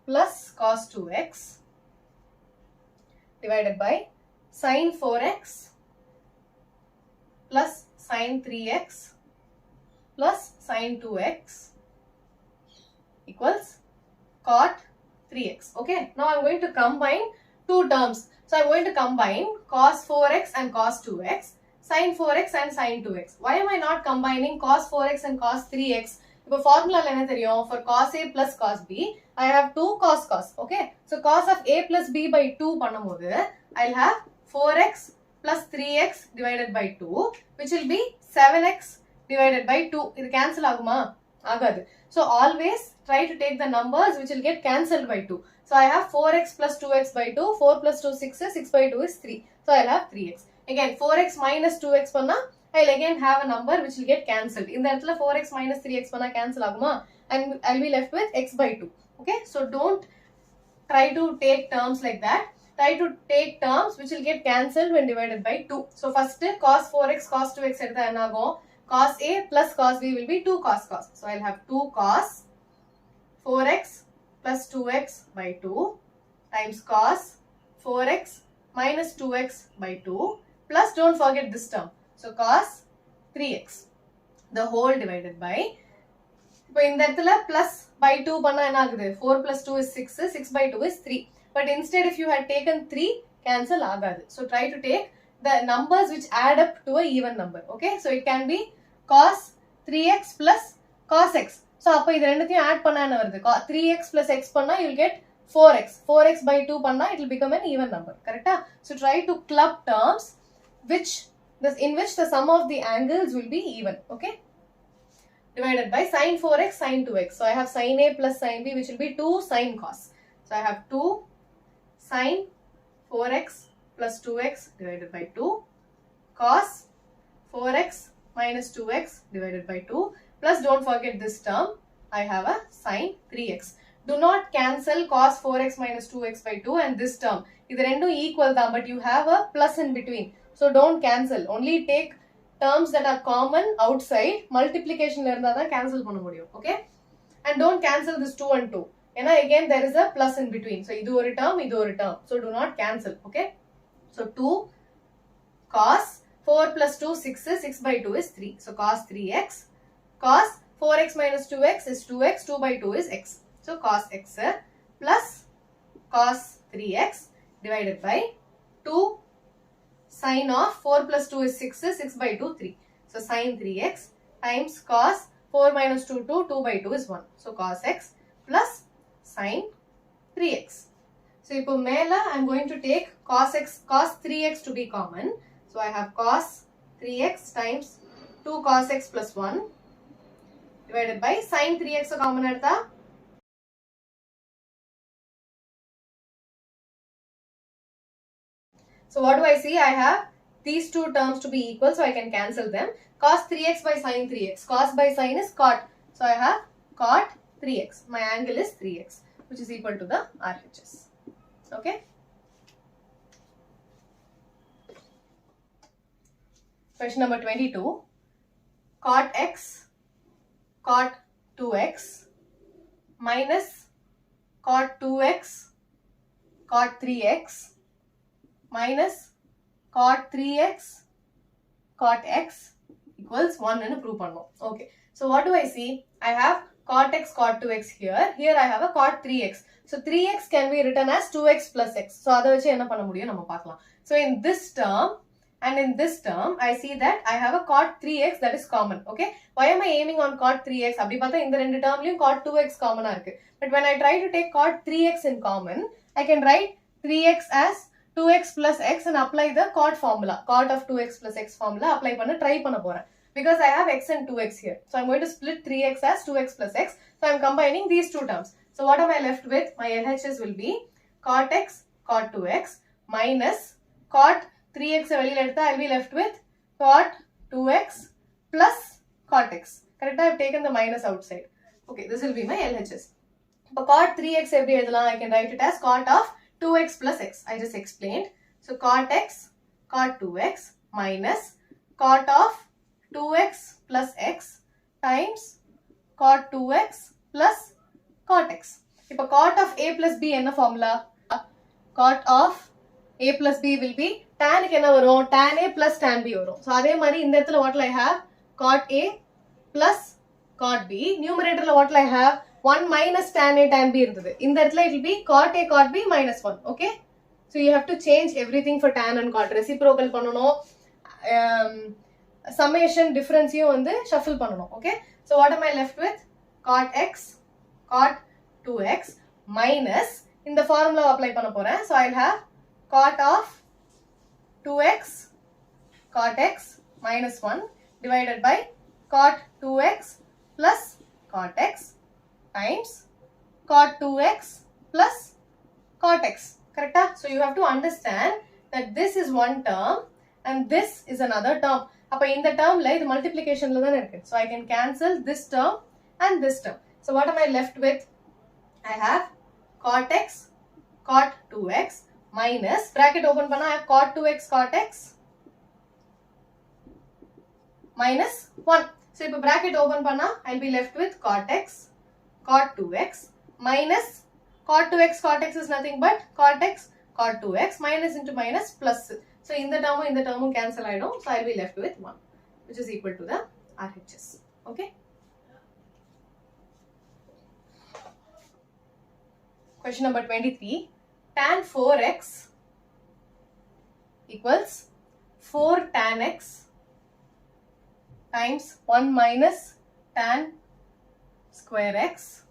plus cos 2x divided by sin 4x plus sin 3x plus sin 2x equals cot 3x. Okay. Now I am going to combine two terms. So I am going to combine cos 4x and cos 2x, sin 4x and sin 2x. Why am I not combining cos 4x and cos 3x? Now formula for cos a plus cos b, I have 2 cos cos. Okay. So cos of a plus b by 2 pannamodu, I'll have 4x plus 3x divided by 2, which will be 7x divided by 2. It cancel aguma? Agadu. So always try to take the numbers which will get cancelled by 2. So I have 4x plus 2x by 2. 4 plus 2 6, 6 by 2 is 3. So I'll have 3x. Again 4x minus 2x panna, I'll again have a number which will get cancelled. In that 4x minus 3x panna cancel aguma, and I'll be left with x by 2. Okay. So don't try to take terms like that. Try to take terms which will get cancelled when divided by 2. So first cos 4x cos 2x edutha enna agum? Cos a plus cos b will be 2 cos cos. So I'll have 2 cos 4x plus 2x by 2 times cos 4x minus 2x by 2 plus, don't forget this term, so cos 3x, the whole divided by, in that plus by 2 panna enna agudhu? 4 plus 2 is 6, 6 by 2 is 3. But instead if you had taken 3, cancel agadu. So try to take the numbers which add up to a even number. Okay. So it can be cos 3x plus cos x. So appo idu rendathiyum add panna enna varudhu? 3x plus x panna you will get 4x. 4x by 2 panna it will become an even number. Correct? So try to club terms in which the sum of the angles will be even. Okay. divided by sin 4x sin 2x. So I have sin A plus sin B, which will be 2 sin cos. So I have 2 sin 4x plus 2x divided by 2 cos 4x minus 2x divided by 2 plus, don't forget this term, I have a sin 3x. Do not cancel cos 4x minus 2x by 2 and this term. This is equal, but you have a plus in between. So don't cancel. Only take terms that are common outside. Multiplication cancel. Okay? And don't cancel this 2 and 2. And again, there is a plus in between. So, this is a term. So, do not cancel. Okay? So, 2 cos 4 plus 2, 6 is 6 by 2 is 3. So, cos 3x. Cos 4x minus 2x is 2x. 2 by 2 is x. So, cos x plus cos 3x divided by 2 sin of 4 plus 2 is 6 is 6 by 2 3. So, sin 3x times cos 4 minus 2 2 by 2 is 1. So, cos x plus sin 3x. So, now I am going to take cos 3x to be common. So, I have cos 3x times 2 cos x plus 1 divided by sin 3x common artha. So what do I see? I have these two terms to be equal, so I can cancel them. Cos 3x by sin 3x. Cos by sin is cot. So I have cot 3x. My angle is 3x, which is equal to the RHS. Okay. Question number 22. Cot x, cot 2x minus cot 2x, cot 3x minus cot 3x, cot x equals 1 and prove pannom. Okay. So what do I see? I have cot x, cot 2x here. Here I have a cot 3x. So 3x can be written as 2x plus x. So adha vechi enna panna mudiyum nama paakalam. So in this term and in this term, I see that I have a cot 3x that is common. Okay. Why am I aiming on cot 3x? Abhi paatha in the rendu term liyum cot 2x common ah irukku. But when I try to take cot 3x in common, I can write 3x as 2x plus x and apply the cot formula. Cot of 2x plus x formula apply panna try panna poren. Because I have x and 2x here. So I'm going to split 3x as 2x plus x. So I'm combining these two terms. So what am I left with? My LHS will be cot x, cot 2x minus cot 3x I'll be left with cot 2x plus cot x. Correct? I have taken the minus outside. Okay, this will be my LHS. But cot 3x I can write it as cot of 2x plus x. I just explained. So cot x, cot 2x minus cot of 2x plus x times cot 2x plus cot x. Now cot of a plus b enna formula? Cot of a plus b will be tan a plus tan b varum. So adhe mari indha edathila what will I have? Cot a plus cot b. Numerator la what will I have? 1 minus tan a tan b irundhudu. In that it will be cot a cot b minus 1. Okay. So you have to change everything for tan and cot. Reciprocal panano. Summation difference shuffle panano. Okay. So what am I left with? Cot x, cot 2x minus in the formula apply panna poren. So I'll have cot of 2x cot x minus 1 divided by cot 2x plus cot x times cot 2x plus cot x. Correct? So you have to understand that this is one term and this is another term. In the term, the multiplication. So I can cancel this term and this term. So what am I left with? I have cot x, cot 2x minus, bracket open panna, I have cot 2x, cot x minus 1. So if bracket open panna, I'll be left with cot x, cot 2x minus cot 2x, cot x is nothing but cot x, cot 2x minus into minus plus. So in the term cancel I know. So I'll be left with 1, which is equal to the RHS. Okay. Question number 23. Tan 4x equals 4 tan x times 1 minus tan square x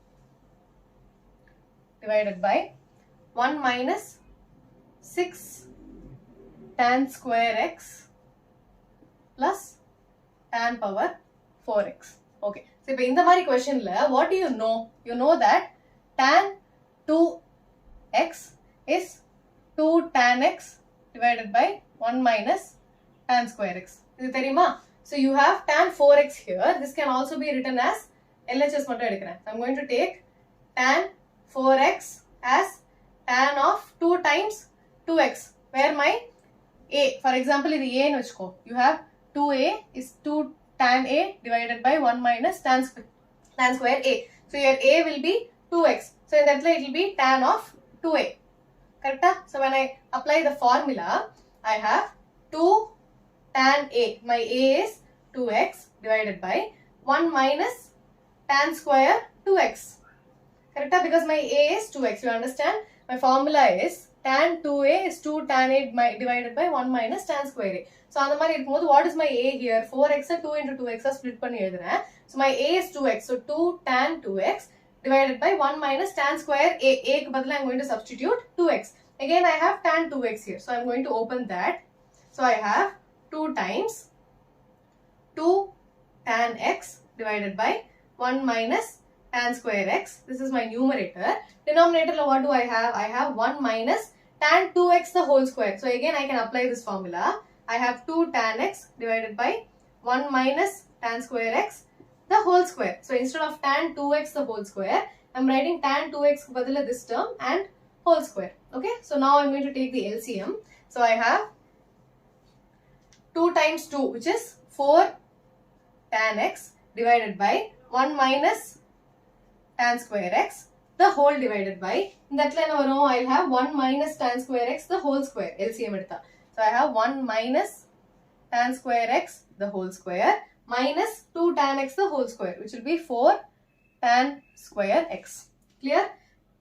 divided by 1 minus 6 tan square x plus tan power 4x. Okay. So in the mari question la, what do you know? You know that tan 2x is 2 tan x divided by 1 minus tan square x. Is it theriyuma? So you have tan 4x here. This can also be written as LHS mattum edukren. So I'm going to take tan 4x as tan of 2 times 2x, where my a, for example, this a nu vechko. You have 2a is 2 tan a divided by 1 minus tan square a. So your a will be 2x. So in that way it will be tan of 2a. Correct? So when I apply the formula, I have 2 tan a. My a is 2x divided by 1 minus tan square 2x. Correct? Because my a is 2x. You understand? My formula is tan 2a is 2 tan a divided by 1 minus tan square a. So what is my a here? 4x and 2 into 2x split panni ezhudren. So my a is 2x. So 2 tan 2x divided by 1 minus tan square a. A ku badala I am going to substitute 2x. Again I have tan 2x here. So I am going to open that. So I have 2 times 2 tan x divided by 1 minus tan square x. This is my numerator. Denominator, what do I have? I have 1 minus tan 2x the whole square. So again I can apply this formula. I have 2 tan x divided by 1 minus tan square x the whole square. So instead of tan 2x the whole square, I am writing tan 2x badala this term and whole square. Okay. So now I am going to take the LCM. So I have 2 times 2, which is 4 tan x divided by 1 minus tan square x the whole divided by, in that line I'll have 1 minus tan square x the whole square. LCM edutha. So I have 1 minus tan square x the whole square minus 2 tan x the whole square, which will be 4 tan square x. Clear?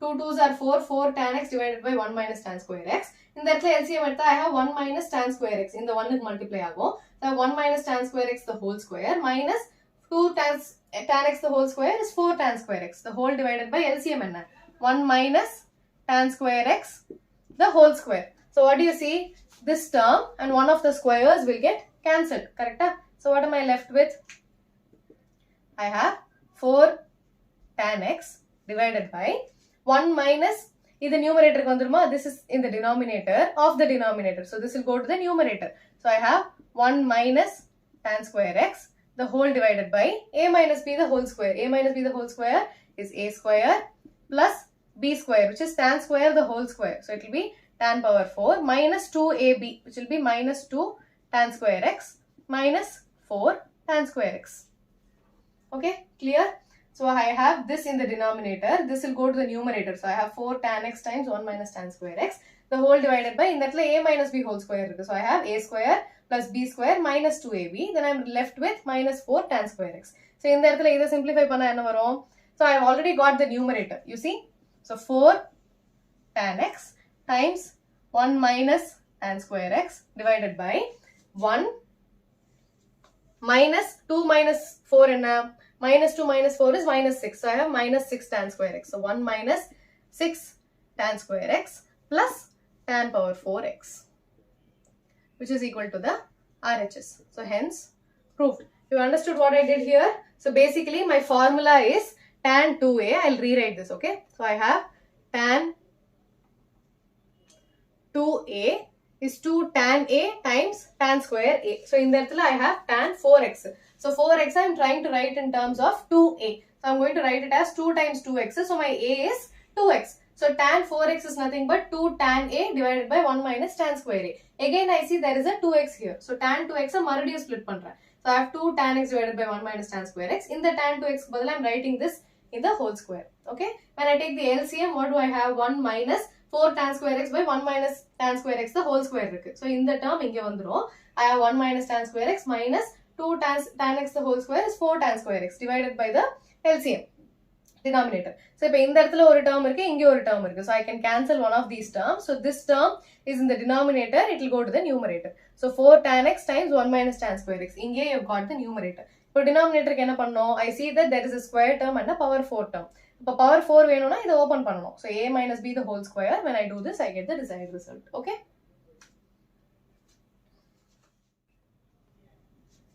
2 2s are 4, 4 tan x divided by 1 minus tan square x. In that LCM edutha, I have 1 minus tan square x. In the 1 multiply agum. So I have 1 minus tan square x the whole square minus 2 tan x the whole square is 4 tan square x. The whole divided by LCM enna? 1 minus tan square x the whole square. So what do you see? This term and one of the squares will get cancelled. Correct? So what am I left with? I have 4 tan x divided by 1 minus, in the numerator, this is in the denominator of the denominator. So this will go to the numerator. So I have 1 minus tan square x the whole divided by a minus b the whole square. A minus b the whole square is a square plus b square, which is tan square the whole square. So it will be tan power 4 minus 2ab, which will be minus 2 tan square x minus 4 tan square x. Okay, clear? So I have this in the denominator. This will go to the numerator. So I have 4 tan x times 1 minus tan square x. The whole divided by, in that a minus b whole square. So I have a square plus b square minus 2ab. Then I am left with minus 4 tan square x. So in that either simplify panna enna varum. So I have already got the numerator. You see? So 4 tan x times 1 minus tan square x divided by 1 minus 2 minus 4 enna. Minus 2 minus 4 is minus 6. So I have minus 6 tan square x. So 1 minus 6 tan square x plus tan power 4x, which is equal to the RHS. So hence proved. You understood what I did here? So basically my formula is tan 2a. I'll rewrite this. Okay. So I have tan 2a is 2 tan a times tan square a. So in that I have tan 4x. So 4x I am trying to write in terms of 2a. So I am going to write it as 2 times 2x. So my a is 2x. So tan 4x is nothing but 2 tan a divided by 1 minus tan square a. Again I see there is a 2x here. So tan 2x I am split pandra. So I have 2 tan x divided by 1 minus tan square x. In the tan 2x badal I am writing this in the whole square. Okay. When I take the LCM, what do I have? 1 minus 4 tan square x by 1 minus tan square x the whole square. So in the term inge vandrum, I have 1 minus tan square x minus 2 tan x the whole square is 4 tan square x divided by the LCM denominator. So in that one term one term. So I can cancel one of these terms. So this term is in the denominator, it will go to the numerator. So 4 tan x times 1 minus tan square x. Inge you have got the numerator. For denominator I see that there is a square term and a power 4 term. If power 4 venona, idu open pannanom. So a minus b the whole square. When I do this, I get the desired result. Okay.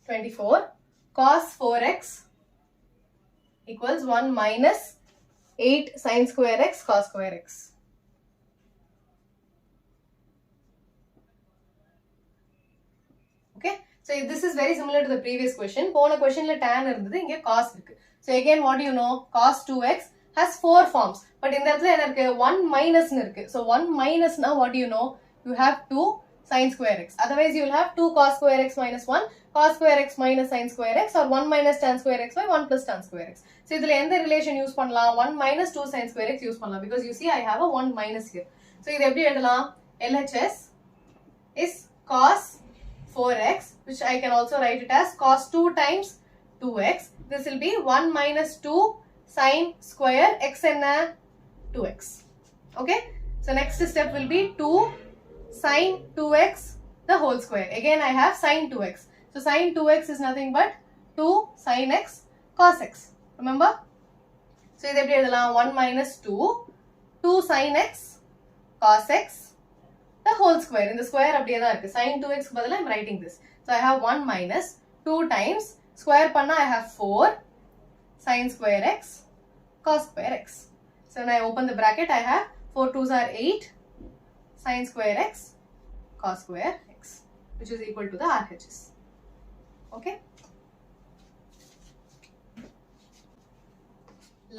24 cos 4x equals 1 minus 8 sine square x cos square x. Okay, so this is very similar to the previous question. Pona question la tan irundhudu, inge cos irukku. So again, what do you know? Cos 2x has 4 forms. But in that irukku 1 minus irukku. So 1 minus now what do you know? You have 2 sine square x. Otherwise you will have 2 cos square x minus 1 cos square x minus sine square x, or 1 minus tan square x by 1 plus tan square x. So idhula endha relation use pannalam? 1 minus 2 sine square x use pannalam, because you see I have a 1 minus here. So idu eppadi eludalam? LHS is cos 4x, which I can also write it as cos 2 times 2x. This will be 1 minus 2 sine square x and 2x. Okay, so next step will be 2 sine 2x the whole square. Again I have sine 2x. So sine 2x is nothing but 2 sine x cos x. Remember? So idu eppadi eludalam? 1 minus 2 sine x cos x the whole square. In the square அப்படியே தான் இருக்கு. Sin 2x க்கு பதிலா I am writing this. So I have 1 minus 2 times square பண்ணா I have 4 sin square x cos square x. So when I open the bracket I have 4 2s are 8 sin square x cos square x, which is equal to the RHS. Okay.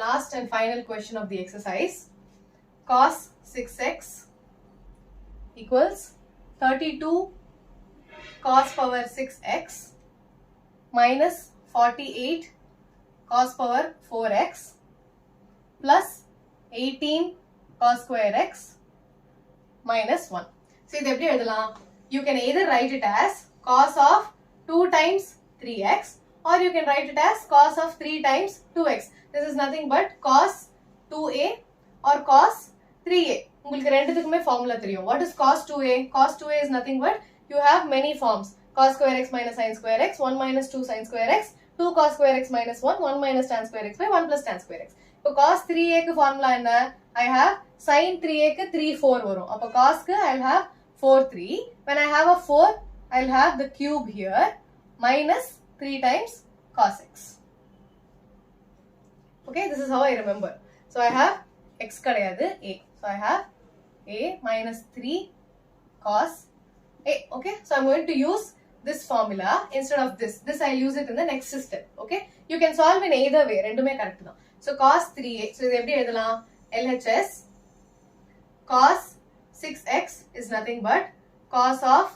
Last and final question of the exercise. Cos 6x equals 32 cos power 6x minus 48 cos power 4x plus 18 cos square x minus 1. So idu eppadi eludalam? You can either write it as cos of 2 times 3x, or you can write it as cos of 3 times 2x. This is nothing but cos 2a or cos 3a. உங்களுக்கு ரெண்டுத்துக்குமே formula தெரியும். What is cos 2a? Cos 2a is nothing but you have many forms. Cos square x minus sin square x, 1 minus 2 sin square x, 2 cos square x minus 1, 1 minus tan square x by 1 plus tan square x. இப்போ cos 3a க்கு formula என்ன? I have sin 3a க்கு 3 4 வரும். அப்போ cos க்கு I'll have 4 3. When I have a 4, I'll have the cube here minus 3 times cos x. Okay, this is how I remember. So I have x kadayadu a. So I have a minus 3 cos a. Okay, so I'm going to use this formula instead of this. This I'll use it in the next step. Okay, you can solve in either way. Rendume correct da. So cos 3a. So idu eppadi eludalam? LHS cos 6x is nothing but cos of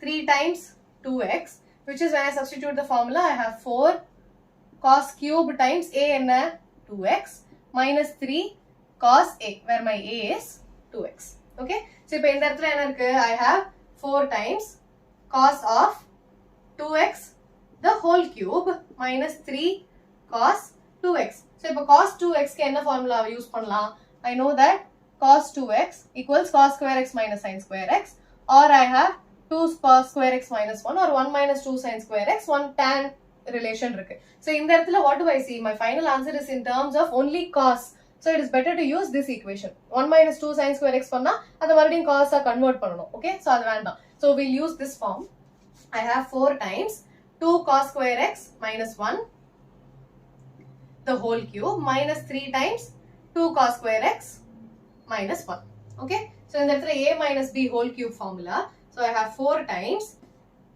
3 times 2x, which is when I substitute the formula I have 4 cos cube times a and 2x minus 3 cos a, where my a is 2x. Okay, so இப்போ இந்த இடத்துல என்ன இருக்கு? I have 4 times cos of 2x the whole cube minus 3 cos 2x. So இப்போ cos 2x க்கு என்ன formula use பண்ணலாம்? I know that cos 2x equals cos square x minus sin square x, or I have 2 cos square x minus 1, or 1 minus 2 sin square x, 1 tan relation இருக்கு. So இந்த இடத்துல what do I see? My final answer is in terms of only cos. So it is better to use this equation. 1 minus 2 sin square x பண்ணா அதை மறுபடியும் cos ஆ convert பண்ணணும். Okay, so அது வேண்டாம். So we'll use this form. I have 4 times 2 cos square x minus 1 the whole cube minus 3 times 2 cos square x minus 1. Okay, so in the a minus b whole cube formula, so I have 4 times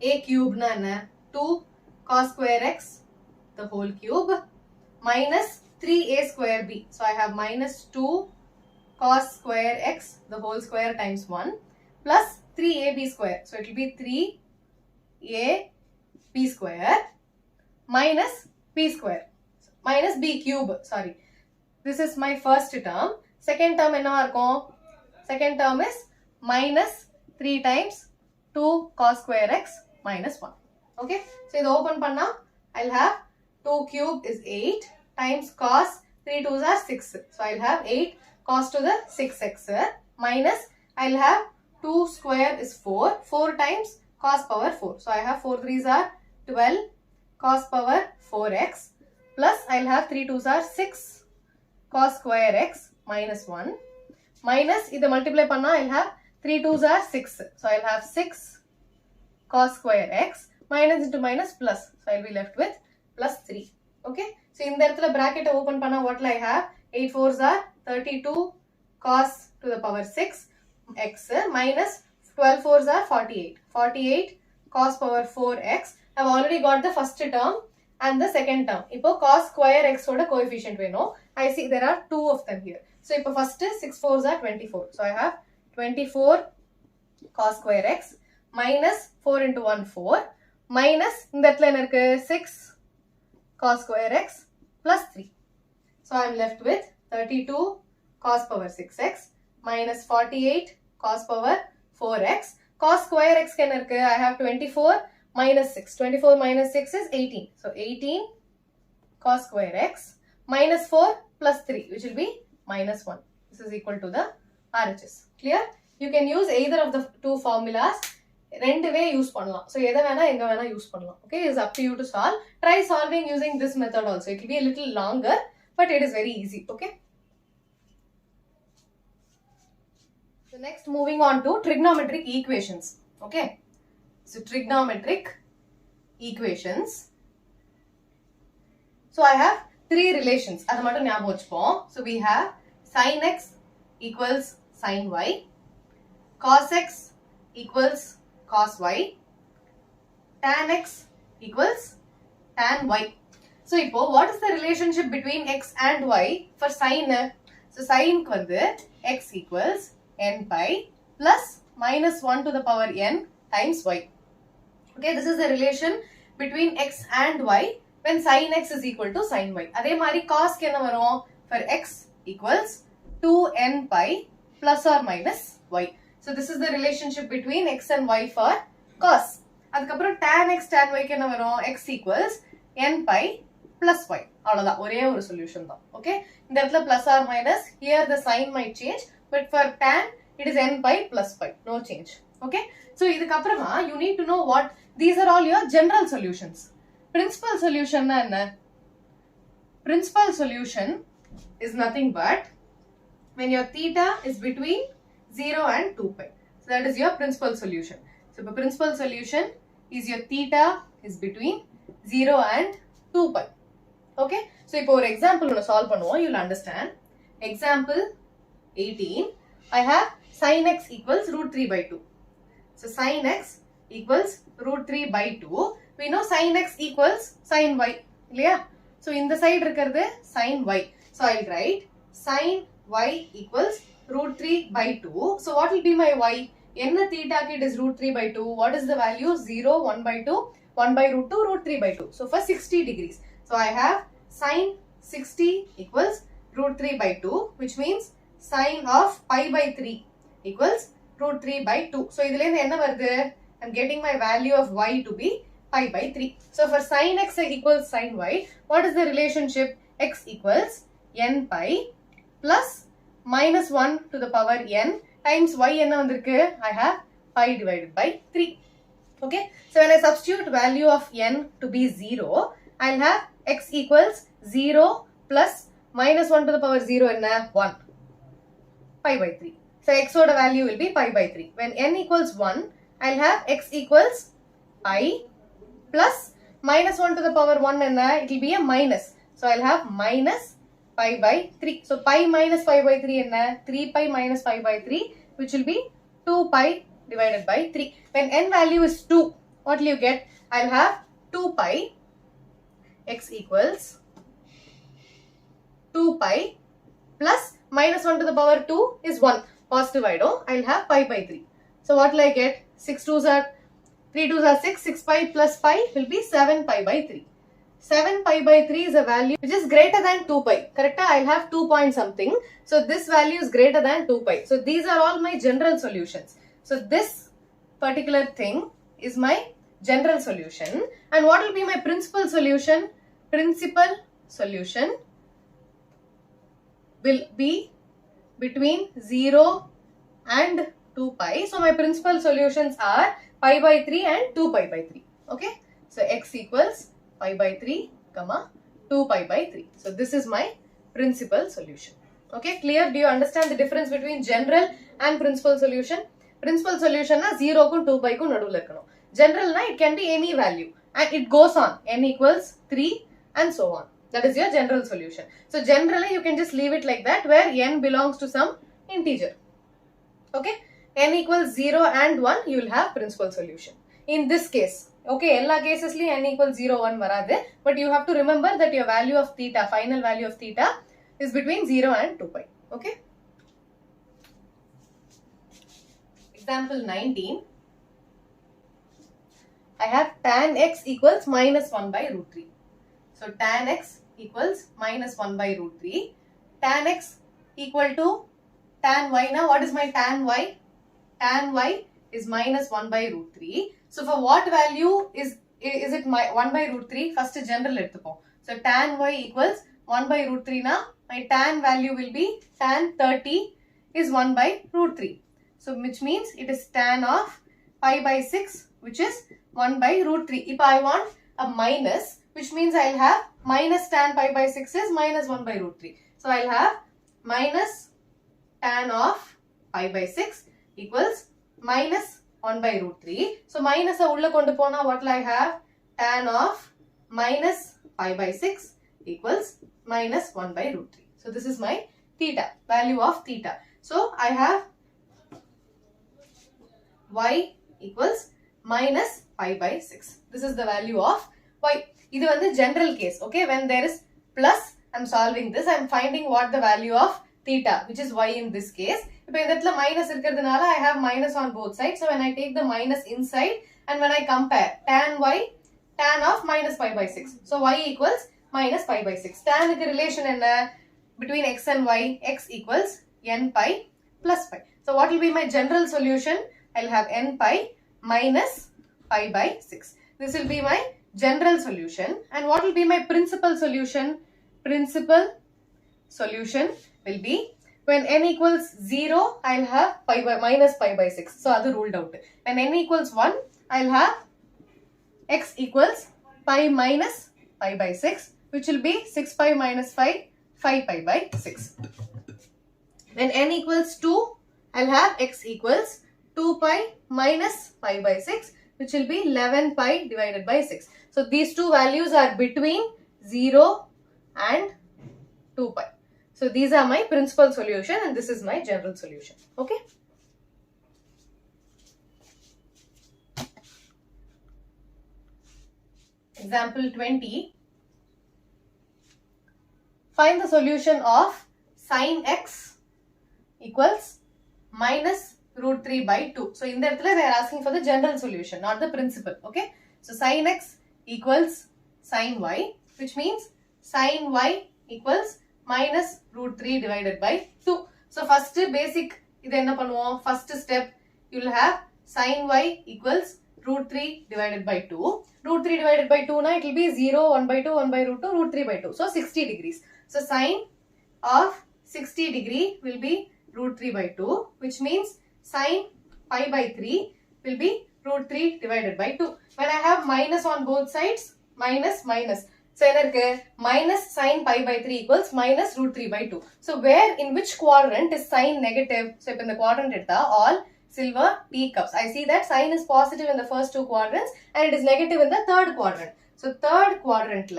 a cube na enna? 2 cos square x the whole cube minus 3a square b. So I have minus 2 cos square x the whole square times 1 plus 3ab square. So it will be 3ab square minus b square minus b cube. Sorry, this is my first term. Second term என்னவா இருக்கும்? Second term is minus 3 times 2 cos square x minus 1. Okay, so இது open பண்ணா I'll have 2 cube is 8 times cos 3 2s are 6. So I'll have 8 cos to the 6x minus I'll have 2 square is 4. 4 times cos power 4. So I have 4 3s are 12 cos power 4x plus I'll have 3 2s are 6 cos square x minus 1 minus idu multiply panna I'll have 3 2s are 6. So I'll have 6 cos square x minus into minus plus. So I'll be left with plus 3. Okay, so in the bracket open panna, what will I have? 8 4s are 32 cos to the power 6 x minus 12 4s are 48 cos power 4x. I've already got the first term and the second term. Now cos square x oda coefficient we know. I see there are two of them here. So now first 6 4s are 24. So I have 24 cos square x minus 4 into 1 4 minus in that line 6 cos square x plus 3. So I am left with 32 cos power 6x minus 48 cos power 4x. Cos square x can I have 24 minus 6. 24 minus 6 is 18. So 18 cos square x minus 4 plus 3, which will be minus 1. This is equal to the RHS. Clear? You can use either of the two formulas. ரெண்டு வே use பண்ணலாம். So எதை வேணா எங்க வேணா use பண்ணலாம். Okay, it's up to you to solve. Try solving using this method also. It will be a little longer, but it is very easy. Okay. So next, moving on to trigonometric equations. Okay. So trigonometric equations. So I have three relations. அது மட்டும் ஞாபகம் வச்சுப்போம். So we have sin x equals sin y, cos x equals cos y, tan x equals tan y. So இப்போ what is the relationship between x and y for sin? So sin க்கு வந்து x equals n pi plus minus 1 to the power n times y. Okay, this is the relation between x and y when sin x is equal to sin y. அதே மாதிரி cos க்கு என்ன வரும்? For x equals 2n pi plus or minus y. So this is the relationship between x and y for cos. அதுக்கப்புறம் tan x tan y க்கு என்ன வரும்? X equals n pi plus y. அவ்வளவுதான், ஒரே ஒரு சொல்யூஷன் தான். Okay, இந்த இடத்துல plus or minus, here the sign might change, but for tan it is n pi plus pi, no change. Okay, so இதுக்கப்புறமா you need to know what these are all your general solutions. Principal solution na enna? Principal solution is nothing but when your theta is between 0 and 2 pi. So that is your principal solution. So the principal solution is your theta is between 0 and 2 pi. Okay. So இப்போ ஒரு example ஒன்னு solve பண்ணுவோம். You'll understand. Example 18. I have sin x equals root 3 by 2. So sin x equals root 3 by 2. We know sin x equals sin y. இல்லையா? So இந்த side இருக்கிறது sin y. So I'll write sin y equals root 3 by 2. So what will be my y? Enna theta it is root 3 by 2. What is the value? 0, 1 by 2, 1 by root 2, root 3 by 2. So for 60 degrees. So I have sin 60 equals root 3 by 2, which means sin of pi by 3 equals root 3 by 2. So idhile enna varudhu? I'm getting my value of y to be pi by 3. So for sin x equals sin y, what is the relationship? X equals n pi plus minus 1 to the power n times y enna vandirukku? I have pi divided by 3. Okay, so when I substitute value of n to be 0, I'll have x equals 0 plus minus 1 to the power 0 enna? 1, pi by 3. So x oda value will be pi by 3. When n equals 1, I'll have x equals pi plus minus 1 to the power 1 enna? It will be a minus. So I'll have minus pi by 3. So pi minus pi by 3 enna? 3 pi minus pi by 3, which will be 2 pi divided by 3. When n value is 2, what will you get? I'll have 2 pi x equals 2 pi plus minus 1 to the power 2 is 1. Positive I know. I'll have pi by 3. So what will I get? 6 2s are 3 2s are 6. 6 pi plus pi will be 7 pi by 3. 7 pi by 3 is a value which is greater than 2 pi. Correct? I'll have 2 point something. So this value is greater than 2 pi. So these are all my general solutions. So this particular thing is my general solution. And what will be my principal solution? Principal solution will be between 0 and 2 pi. So my principal solutions are pi by 3 and 2 pi by 3. Okay. So x equals pi by 3, comma 2 pi by 3. So this is my principal solution. Okay, clear? Do you understand the difference between general and principal solution? Principal solution na 0 ku 2 pi ku naduvula irukano. General na it can be any value and it goes on. N equals 3 and so on. That is your general solution. So generally you can just leave it like that, where n belongs to some integer. Okay, n equals 0 and 1, you will have principal solution. In this case, okay, all cases n equals 0, 1 varade, but you have to remember that your value of theta, final value of theta, is between 0 and 2 pi. Okay. Example 19. I have tan x equals minus 1 by root 3. So tan x equals minus 1 by root 3. Tan x equal to tan y. Now what is my tan y? Tan y is minus 1 by root 3. So for what value is it 1 by root 3? First general எடுத்துப்போம். So tan y equals 1 by root 3 na, my tan value will be tan 30 is 1 by root 3. So which means it is tan of pi by 6, which is 1 by root 3. If I want a minus, which means I'll have minus tan pi by 6 is minus 1 by root 3. So I'll have minus tan of pi by 6 equals minus 1 by root 3. So minus ulla kondu pona, what will I have? Tan of minus pi by 6 equals minus 1 by root 3. So this is my theta, value of theta. So I have y equals minus pi by 6. This is the value of y. This is the general case. Okay, when there is plus, I am solving this. I am finding what the value of theta, which is y in this case. If I minus, I have minus on both sides. So when I take the minus inside and when I compare tan y, tan of minus pi by 6. So y equals minus pi by 6. Tan relation between x and y, x equals n pi plus pi. So what will be my general solution? I will have n pi minus pi by 6. This will be my general solution. And what will be my principal solution? Principal solution will be when n equals 0, I will have pi by minus pi by 6. So that ruled out. When n equals 1, I will have x equals pi minus pi by 6, which will be 6 pi minus 5, 5 pi by 6. When n equals 2, I will have x equals 2 pi minus pi by 6, which will be 11 pi divided by 6. So these two values are between 0 and 2 pi. So these are my principal solution and this is my general solution. Okay. Example 20. Find the solution of sin x equals minus root 3 by 2. So in that they are asking for the general solution, not the principal. Okay. So sin x equals sin y, which means sin y equals minus root 3 divided by 2. So first basic, first step, you will have sin y equals root 3 divided by 2. Root 3 divided by 2, it will be 0, 1 by 2, 1 by root 2, root 3 by 2. So 60 degrees. So sin of 60 degree will be root 3 by 2, which means sin pi by 3 will be root 3 divided by 2. When I have minus on both sides, minus, minus. So minus sin pi by 3 equals minus root 3 by 2. So where, in which quadrant is sign negative? So if in the quadrant all silver teacups. I see that sign is positive in the first two quadrants and it is negative in the third quadrant. So third quadrant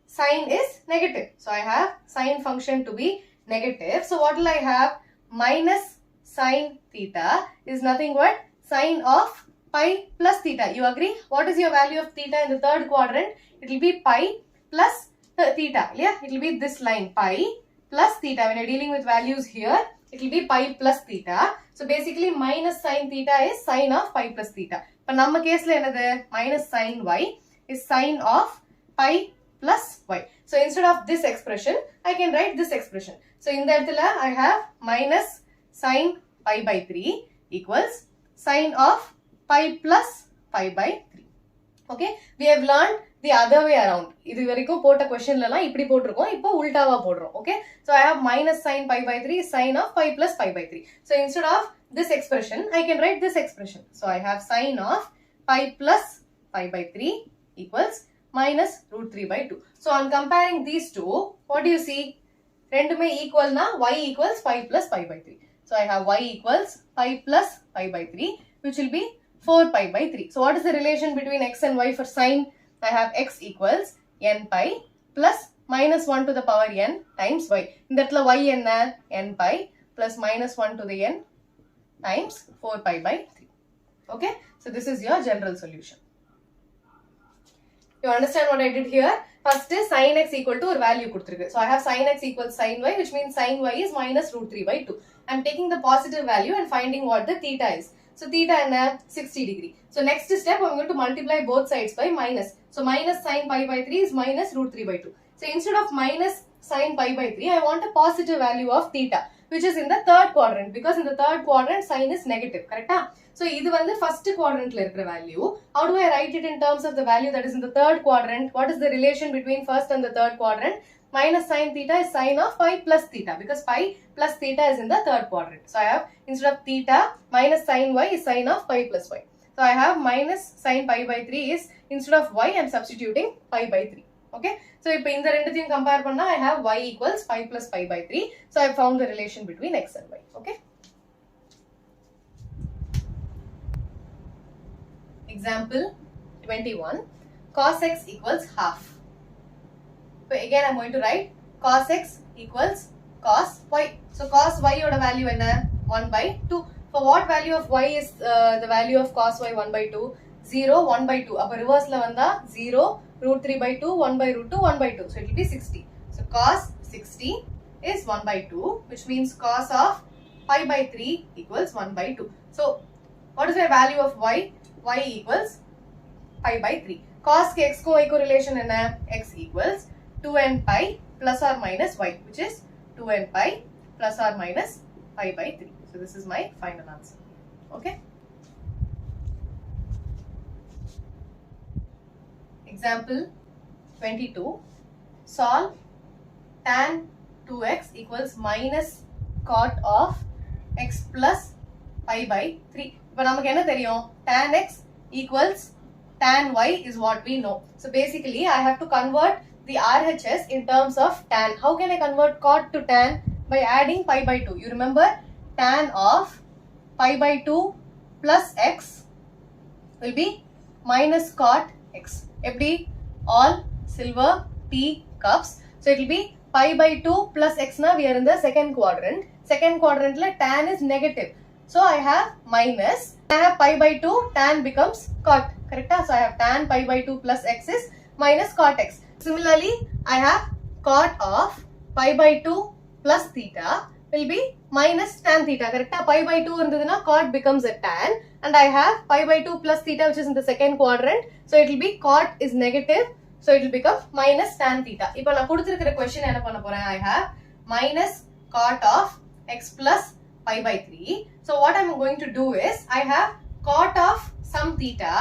sign is negative. So I have sign function to be negative. So what will I have? Minus sin theta is nothing but sin of pi plus theta. You agree? What is your value of theta in the third quadrant? It will be pi plus theta. Yeah, it will be this line pi plus theta. When you are dealing with values here, it will be pi plus theta. So basically minus sin theta is sin of pi plus theta. But in our case, minus sin y is sin of pi plus y. So instead of this expression, I can write this expression. So in that I have minus sin pi by 3 equals sin of pi plus pi by 3. Okay, we have learned the other way around. This question okay, so I have minus sin pi by 3 sin of pi plus pi by 3. So instead of this expression, I can write this expression. So I have sin of pi plus pi by 3 equals minus root 3 by 2. So on comparing these two, what do you see? Rendume equal na, y equals pi plus pi by 3. So I have y equals pi plus pi by 3, which will be 4 pi by 3. So what is the relation between x and y for sin? I have x equals n pi plus minus 1 to the power n times y. இந்த இடத்துல y என்ன? n pi plus minus 1 to the n times 4 pi by 3. Okay, so this is your general solution. You understand what I did here? First is sin x equal to a value kuduthirukku. So I have sin x equals sin y, which means sin y is minus root 3 by 2. I am taking the positive value and finding what the theta is. So theta enna? 60 degree. So next step, I am going to multiply both sides by minus. So minus sin pi by 3 is minus root 3 by 2. So instead of minus sin pi by 3, I want a positive value of theta, which is in the third quadrant, because in the third quadrant sin is negative, correct? So this is the first quadrant value. How do I write it in terms of the value that is in the third quadrant? What is the relation between first and the third quadrant? Minus sin theta is sin of pi plus theta, because pi plus theta is in the third quadrant. So I have, instead of theta, minus sin y is sin of pi plus y. So I have minus sin pi by 3 is, instead of y, I am substituting pi by 3. Okay, so if in the rendu compare panna, I have y equals pi plus pi by 3. So I found the relation between x and y. Okay, example 21, cos x equals half. So again I am going to write cos x equals cos y. So cos y oda value enna? 1 by 2. For what value of y is the value of cos y 1 by 2? 0, 1 by 2. Appa reverse la vanda 0, root 3 by 2, 1 by root 2, 1 by 2. So it will be 60. So cos 60 is 1 by 2, which means cos of pi by 3 equals 1 by 2. So what is the value of y? Y equals pi by 3. Cos x ko y correlation enna? X equals 2n pi plus or minus y, which is 2n pi plus or minus pi by 3. So this is my final answer. Okay. Example 22, solve tan 2x equals minus cot of x plus pi by 3. இப்போ நமக்கு என்ன தெரியும்? Tan x equals tan y is what we know. So basically I have to convert the RHS in terms of tan. How can I convert cot to tan? By adding pi by 2. You remember tan of pi by 2 plus x will be minus cot x. Eppadi? All silver tea cups. So it will be pi by 2 plus x na, we are in the second quadrant. Second quadrant la tan is negative. So I have minus. I have pi by 2, tan becomes cot. Correct? So I have tan pi by 2 plus x is minus cot x. Similarly, I have cot of pi by 2 plus theta will be minus tan theta. Correct? Pi by 2 irundhaduna cot becomes a tan, and I have pi by 2 plus theta, which is in the second quadrant. So it will be cot is negative, so it will become minus tan theta. Ipo na kuduthirukra question enna panna poren? I have minus cot of x plus pi by 3. So what I am going to do is, I have cot of some theta.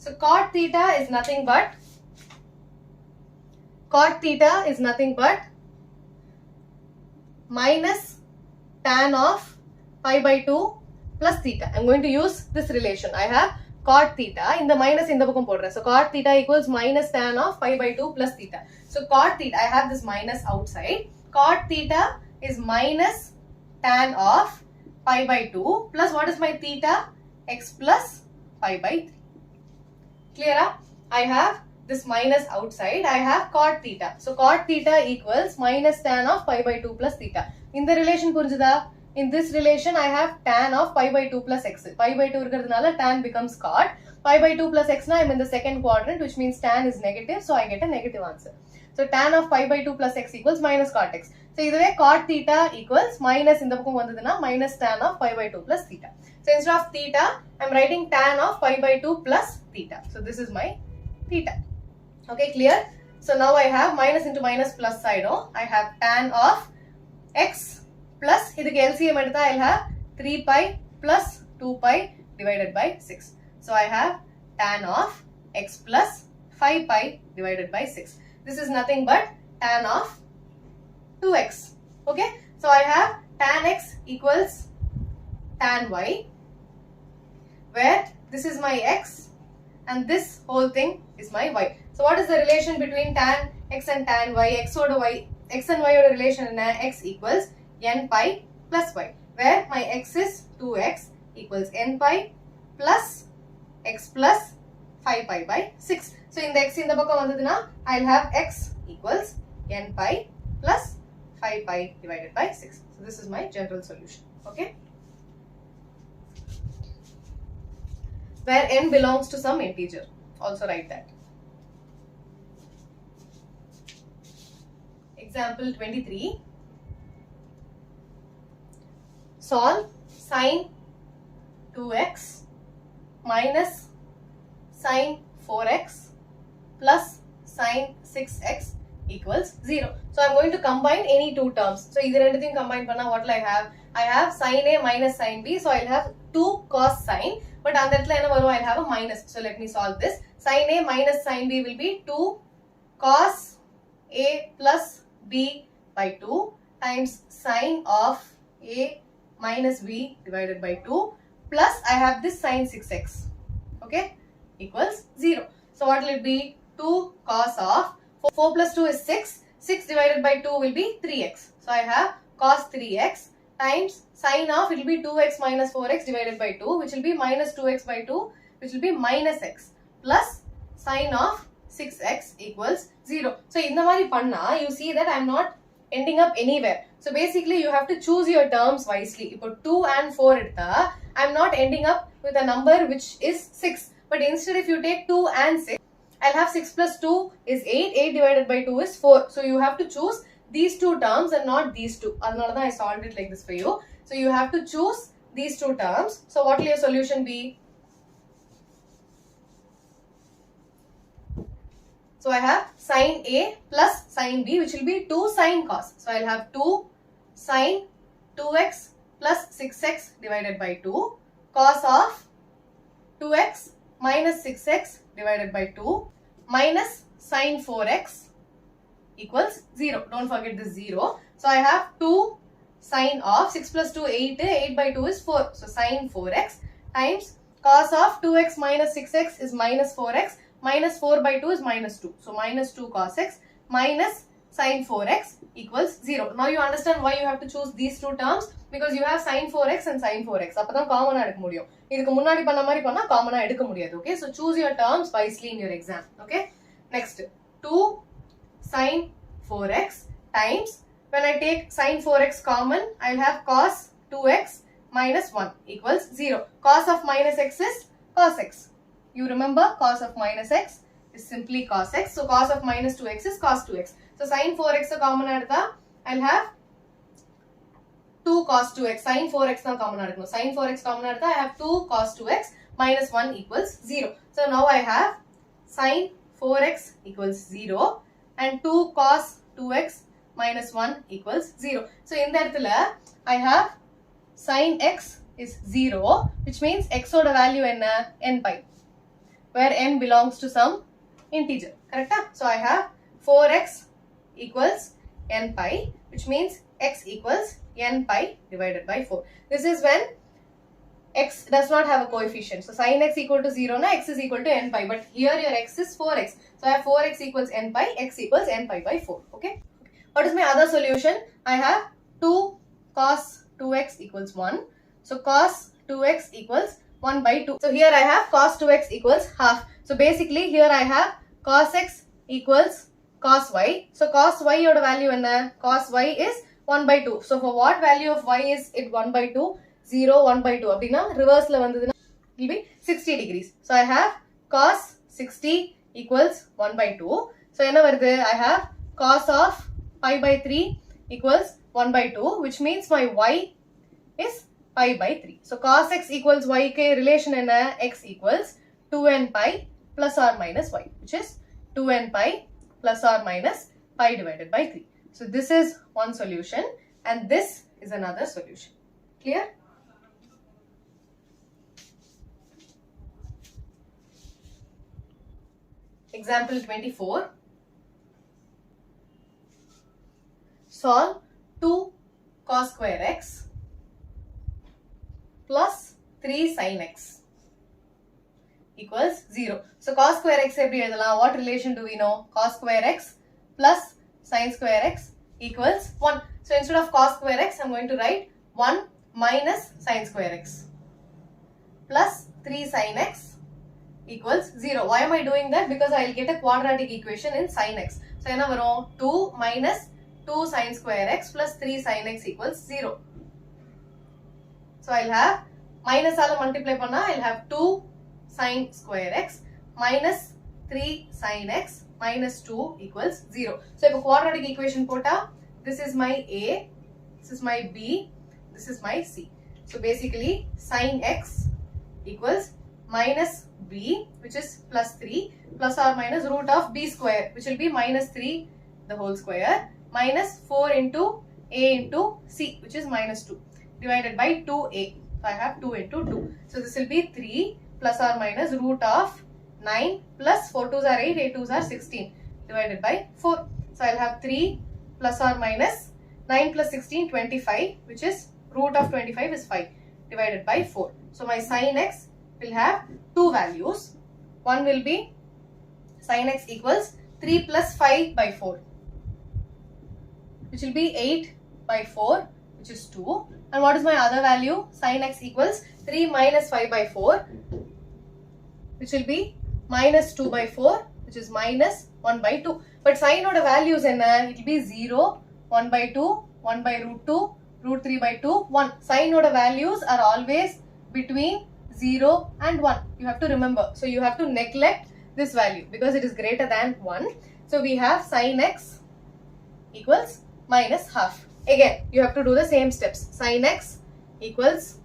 So cot theta is nothing but minus tan of pi by 2 plus theta. I am going to use this relation. I have cot theta, in the minus in the book podren. So cot theta equals minus tan of pi by 2 plus theta. So cot theta, I have this minus outside. Cot theta is minus tan of pi by 2 plus what is my theta? X plus pi by 3. Clear? I have this minus outside. I have cot theta. So cot theta equals minus tan of pi by 2 plus theta. In the relation purinjada? In this relation, I have tan of pi by 2 plus x. Pi by 2 irukradhunala tan becomes cot. Pi by 2 plus x na, I am in the second quadrant, which means tan is negative, so I get a negative answer. So tan of pi by 2 plus x equals minus cot x. So either way, cot theta equals minus in the book vandaduna minus tan of pi by 2 plus theta. So instead of theta, I am writing tan of pi by 2 plus theta. So this is my theta. Okay, clear? So now I have minus into minus plus side. I have tan of x plus, idhukku LCM edutha, I will have 3 pi plus 2 pi divided by 6. So I have tan of x plus 5 pi divided by 6. This is nothing but tan of 2x. Okay, so I have tan x equals tan y, where this is my x and this whole thing is my y. So what is the relation between tan x and tan y? X and y oda relation enna? X equals n pi plus y, where my x is 2x equals n pi plus x plus 5 pi by 6. So in the x in the பக்கம் வந்ததுனா I'll have x equals n pi plus 5 pi divided by 6. So this is my general solution. Okay. Where n belongs to some integer. Also write that. Example 23. Solve sine 2x minus sine 4x plus sine 6x equals 0. So I'm going to combine any two terms. So either anything combine panna, what will I have? I have sine A minus sine B. So I'll have 2 cos sine. But on that line I'll have a minus. So let me solve this. Sine A minus sine B will be 2 cos A plus B by 2 times sine of A minus B divided by 2 plus I have this sine 6x. Okay, equals 0. So what will it be? 2 cos of 4 plus 2 is 6. 6 divided by 2 will be 3x. So I have cos 3x times sine of, it will be 2x minus 4x divided by 2, which will be minus 2x by 2, which will be minus x, plus sine of 6x equals 0. So in the mari panna, you see that I am not ending up anywhere. So basically you have to choose your terms wisely. If 2 and 4 edutha, I am not ending up with a number which is 6. But instead if you take 2 and 6, I'll have 6 plus 2 is 8. 8 divided by 2 is 4. So you have to choose these two terms and not these two. Adnala I solved it like this for you. So you have to choose these two terms. So what will your solution be? So I have sine A plus sine B, which will be 2 sine cos. So I'll have 2 sine 2x plus 6x divided by 2 cos of 2x minus 6x divided by 2 minus sine 4x equals 0. Don't forget this 0. So I have 2 sine of 6 plus 2 8. 8 by 2 is 4. So sine 4x times cos of 2x minus 6x is minus 4x. Minus 4 by 2 is minus 2. So minus 2 cos x minus sine 4x equals 0. Now you understand why you have to choose these two terms, because you have sine 4x and sine 4x. அப்பதான் காமனா எடுக்க முடியும். இதுக்கு முன்னாடி பண்ண மாதிரி பண்ணா காமனா எடுக்க முடியாது. Okay, so choose your terms wisely in your exam. Okay, next 2 sine 4x times, when I take sine 4x common, I'll have cos 2x minus 1 equals 0. Cos of minus x is cos x. You remember cos of minus x is simply cos x. So cos of minus 2x is cos 2x. So sin 4x common adutha, I'll have 2 cos 2x. Sin 4x common adutha. Sin 4x common adutha, I have 2 cos 2x minus 1 equals 0. So now I have sin 4x equals 0 and 2 cos 2x minus 1 equals 0. So in that I have sin x is 0, which means x oda value enna n pi, where n belongs to some integer. Correct? So I have 4x equals n pi, which means x equals n pi divided by 4. This is when x does not have a coefficient. So sin x equal to 0 na, x is equal to n pi. But here your x is 4x. So I have 4x equals n pi, x equals n pi by 4. Okay. What is my other solution? I have 2 cos 2x equals 1. So cos 2x equals 1 by 2. So here I have cos 2x equals half. So basically here I have cos x equals cos y. So cos y oda value enna? Cos y is 1 by 2. So for what value of y is it 1 by 2? 0, 1 by 2. Abdina reverse la vandaduna it will be 60 degrees. So I have cos 60 equals 1 by 2. So enna varudhu? I have cos of pi by 3 equals 1 by 2, which means my y is pi by 3. So cos x equals y ke relation enna? X equals 2n pi plus or minus y, which is 2n pi plus or minus pi divided by 3. So this is one solution and this is another solution. Clear? Example 24. Solve 2 cos square x plus 3 sin x equals 0. So cos square x every edala, what relation do we know? Cos square x plus sin square x equals 1. So instead of cos square x, I'm going to write 1 minus sin square x plus 3 sin x equals 0. Why am I doing that? Because I will get a quadratic equation in sin x. So, enna varum? 2 minus 2 sin square x plus 3 sin x equals 0. So, I will have minus ala multiply panna, I will have 2 sin square x minus 3 sin x minus 2 equals 0. So, if a quadratic equation pota, this is my A, this is my B, this is my C. So, basically sin x equals minus b, which is plus 3, plus or minus root of b square, which will be minus 3 the whole square, minus 4 into a into c, which is minus 2, divided by 2a. So, I have 2 into 2. So, this will be 3 plus or minus root of 9 plus 4 2s are 8, 8 2s are 16, divided by 4. So, I will have 3 plus or minus 9 plus 16, 25, which is root of 25 is 5, divided by 4. So, my sin x will have two values. One will be sin x equals 3 plus 5 by 4, which will be 8 by 4, which is 2. And what is my other value? Sin x equals 3 minus 5 by 4, which will be minus 2 by 4, which is minus 1 by 2. But sin oda values enna? It will be 0, 1 by 2, 1 by root 2, root 3 by 2, 1. Sin oda values are always between 0 and 1. You have to remember. So, you have to neglect this value because it is greater than 1. So, we have sin x equals minus half. Again, you have to do the same steps. Sin x equals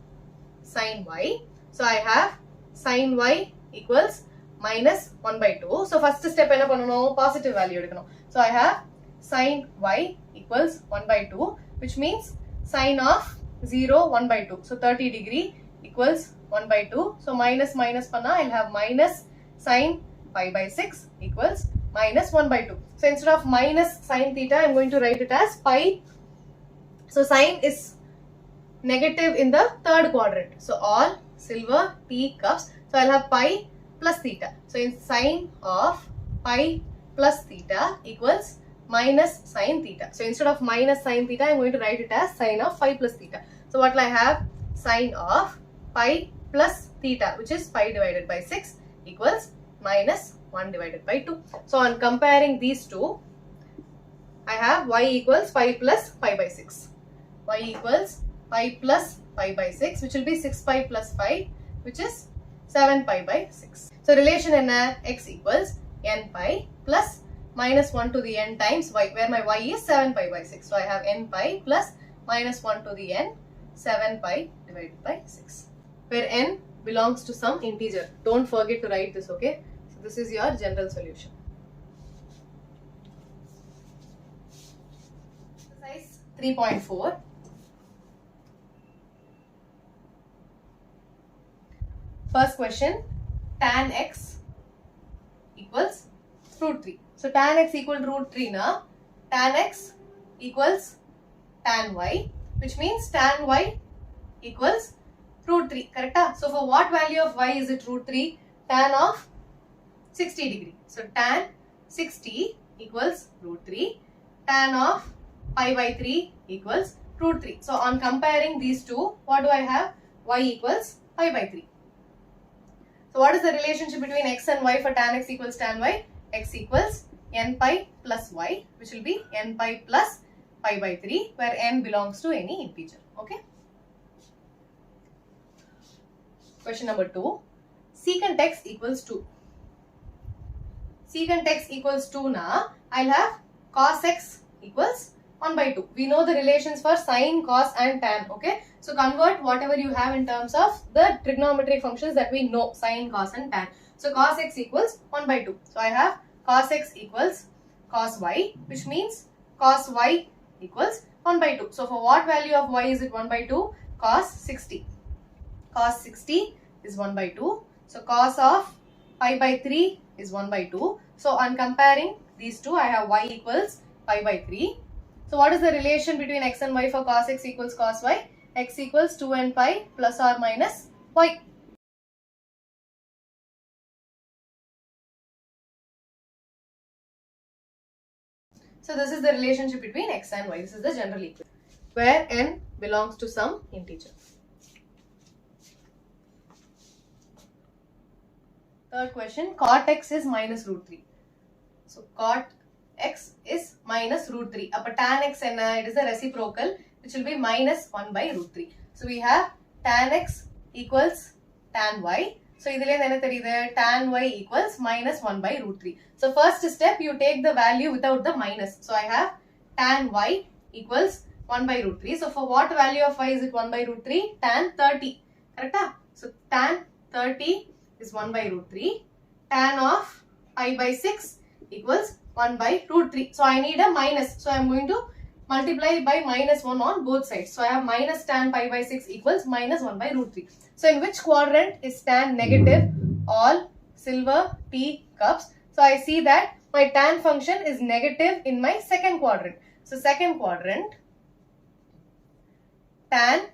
sin y. So, I have sin y equals minus 1 by 2. So, first step enna pannano? Positive value edukano. So, I have sin y equals 1 by 2, which means sin of 0 1 by 2. So, 30 degree equals 1 by 2. So, minus minus panna, I will have minus sin pi by 6 equals minus 1 by 2. So, instead of minus sin theta, I am going to write it as pi. So, sin is negative in the third quadrant. So, all silver tea cups. So, I will have pi plus theta. So, in sin of pi plus theta equals minus sin theta. So, instead of minus sin theta, I am going to write it as sin of pi plus theta. So, what will I have? Sin of pi plus theta, which is pi divided by 6 equals minus 1 divided by 2. So, on comparing these two, I have y equals pi plus pi by 6. Y equals pi plus pi by 6, which will be 6 pi plus 5, which is 7 pi by 6. So, relation in x equals n pi plus minus 1 to the n times y, where my y is 7 pi by 6. So, I have n pi plus minus 1 to the n 7 pi divided by 6, where n belongs to some integer. Don't forget to write this, okay? So, this is your general solution. Exercise 3.4. First question, tan x equals root 3. So, tan x equal to root 3 na, tan x equals tan y, which means tan y equals root 3, correct? So, for what value of y is it root 3? Tan of 60 degree. So, tan 60 equals root 3. Tan of pi by 3 equals root 3. So, on comparing these two, what do I have? Y equals pi by 3. So, what is the relationship between x and y for tan x equals tan y? X equals n pi plus y, which will be n pi plus pi by 3, where n belongs to any integer. Okay. Question number 2. Secant x equals 2. Secant x equals 2 na, I'll have cos x equals 1 by 2. We know the relations for sine, cos and tan. Okay. So, convert whatever you have in terms of the trigonometric functions that we know, sine, cos and tan. So, cos x equals 1 by 2. So, I have cos x equals cos y, which means cos y equals 1 by 2. So, for what value of y is it 1 by 2? Cos 60. Cos 60 is 1 by 2. So, cos of pi by 3 is 1 by 2. So, on comparing these two, I have y equals pi by 3. So, what is the relation between x and y for cos x equals cos y? X equals 2n pi plus or minus y. So, this is the relationship between x and y. This is the general equation, where n belongs to some integer. Third question, cot x is minus root 3. So cot x is minus root 3. Appa tan x enna? It is the reciprocal, which will be minus 1 by root 3. So we have tan x equals tan y. So tan y equals minus 1 by root 3. So first step, you take the value without the minus. So I have tan y equals 1 by root 3. So for what value of y is it 1 by root 3? Tan 30. Correct? So tan 30 is 1 by root 3. Tan of pi by 6 equals 1 by root 3. So I need a minus. So I am going to multiply by minus 1 on both sides. So I have minus tan pi by 6 equals minus 1 by root 3. So in which quadrant is tan negative? All silver tea cups. So I see that my tan function is negative in my second quadrant. So second quadrant, tan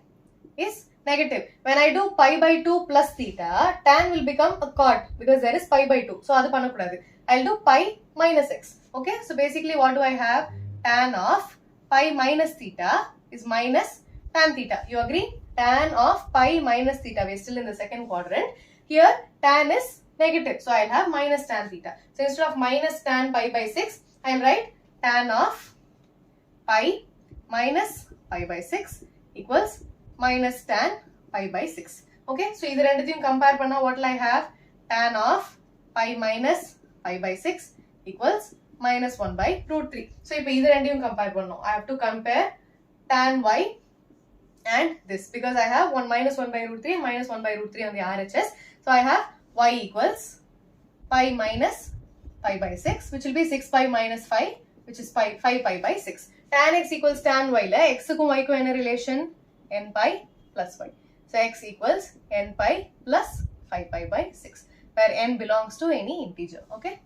is negative. When I do pi by 2 plus theta, tan will become a cot because there is pi by 2. So I'll do pi minus x. Okay, so basically what do I have? Tan of pi minus theta is minus tan theta. You agree? Tan of pi minus theta. We are still in the second quadrant. Here tan is negative. So I'll have minus tan theta. So instead of minus tan pi by 6, I'll write tan of pi minus pi by 6 equals minus tan pi by 6. Okay, so either anything compare panna, what will I have? Tan of pi minus pi by 6 equals minus 1 by root 3. So if either anything compare panna, I have to compare tan y and this because I have 1 minus 1 by root 3 and minus 1 by root 3 on the RHS. So I have y equals pi minus pi by 6, which will be 6 pi minus 5, which is 5 pi by 6. Tan x equals tan y. X ku y ku enna relation? N pi plus y. So x equals n pi plus 5 pi by 6, where n belongs to any integer. Okay.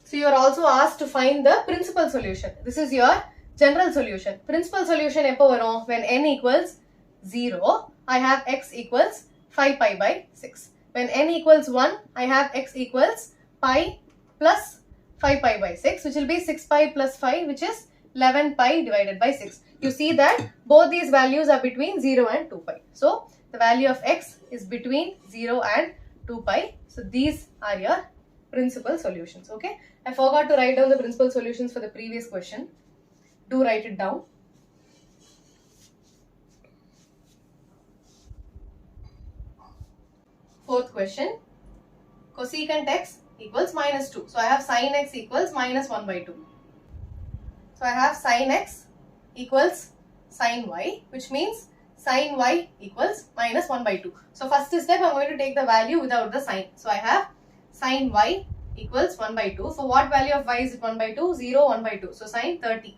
So you are also asked to find the principal solution. This is your general solution. Principal solution eppo varum? When n equals 0, I have x equals 5 pi by 6. When n equals 1, I have x equals pi plus 5 pi by 6, which will be 6 pi plus 5, which is 11 pi divided by 6. You see that both these values are between 0 and 2 pi. So the value of x is between 0 and 2 pi. So these are your principal solutions. Okay. I forgot to write down the principal solutions for the previous question. Do write it down. Fourth question. Cosecant x equals minus 2. So I have sin x equals minus 1 by 2. So I have sin x equals sin y, which means sin y equals minus 1 by 2. So first step, I am going to take the value without the sign. So I have sin y equals 1 by 2. For what value of y is it 1 by 2? 0, 1 by 2. So sin 30.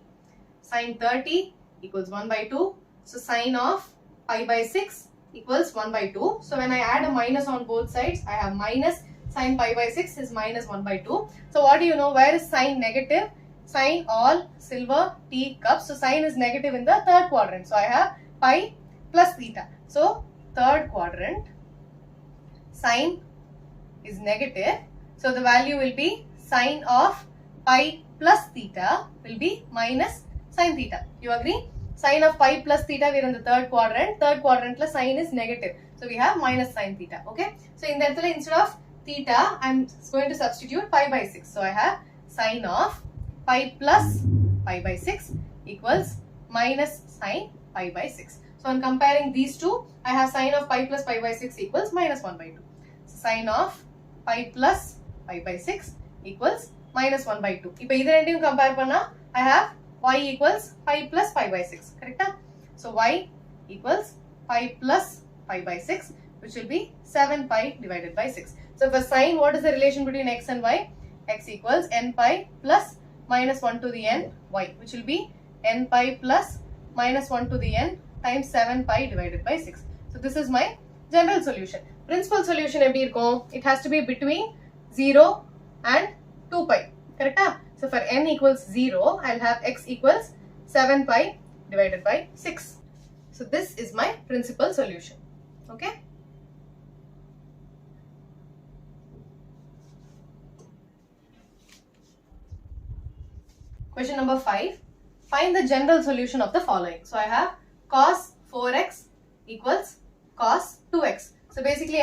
Sin 30 equals 1 by 2. So sin of pi by 6 equals 1 by 2. So when I add a minus on both sides, I have minus sin pi by 6 is minus 1 by 2. So what do you know? Where is sin negative? Sin all silver tea cups. So sin is negative in the third quadrant. So I have pi plus theta. So third quadrant, sin is negative. So the value will be sin of pi plus theta will be minus sin theta. You agree? Sin of pi plus theta, we are in the third quadrant. Third quadrant plus sin is negative. So we have minus sin theta. Okay. So in that instead of theta, I am going to substitute pi by 6. So I have sin of pi plus pi by 6 equals minus sin pi by 6. So on comparing these two, I have sin of pi plus pi by 6 equals minus 1 by 2. So sin of pi plus pi by 6 equals minus 1 by 2. If either end you compare panna, I have y equals pi plus pi by 6. Correct? So y equals pi plus pi by 6, which will be 7 pi divided by 6. So for sin, what is the relation between x and y? X equals n pi plus minus 1 to the n y, which will be n pi plus minus 1 to the n times 7 pi divided by 6. So this is my general solution. Principal solution eppadi irukum? It has to be between 0 and 2 pi. Correct? So for n equals 0, I'll have x equals 7 pi divided by 6. So this is my principal solution. Okay? Question number 5. Find the general solution of the following. So I have cos 4x equals cos 2x. So basically,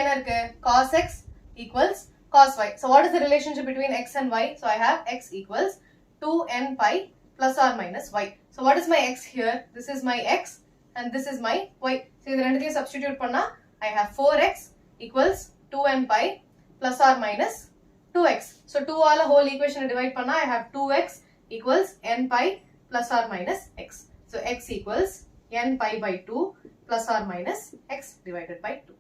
cos x equals cos y. So what is the relationship between x and y? So I have x equals 2n pi plus or minus y. So what is my x here? This is my x and this is my y. So in the substitute panna, I have 4x equals 2n pi plus or minus 2x. So 2 all a whole equation divide panna, I have 2x equals n pi plus or minus x. So x equals n pi by 2 plus or minus x divided by 2.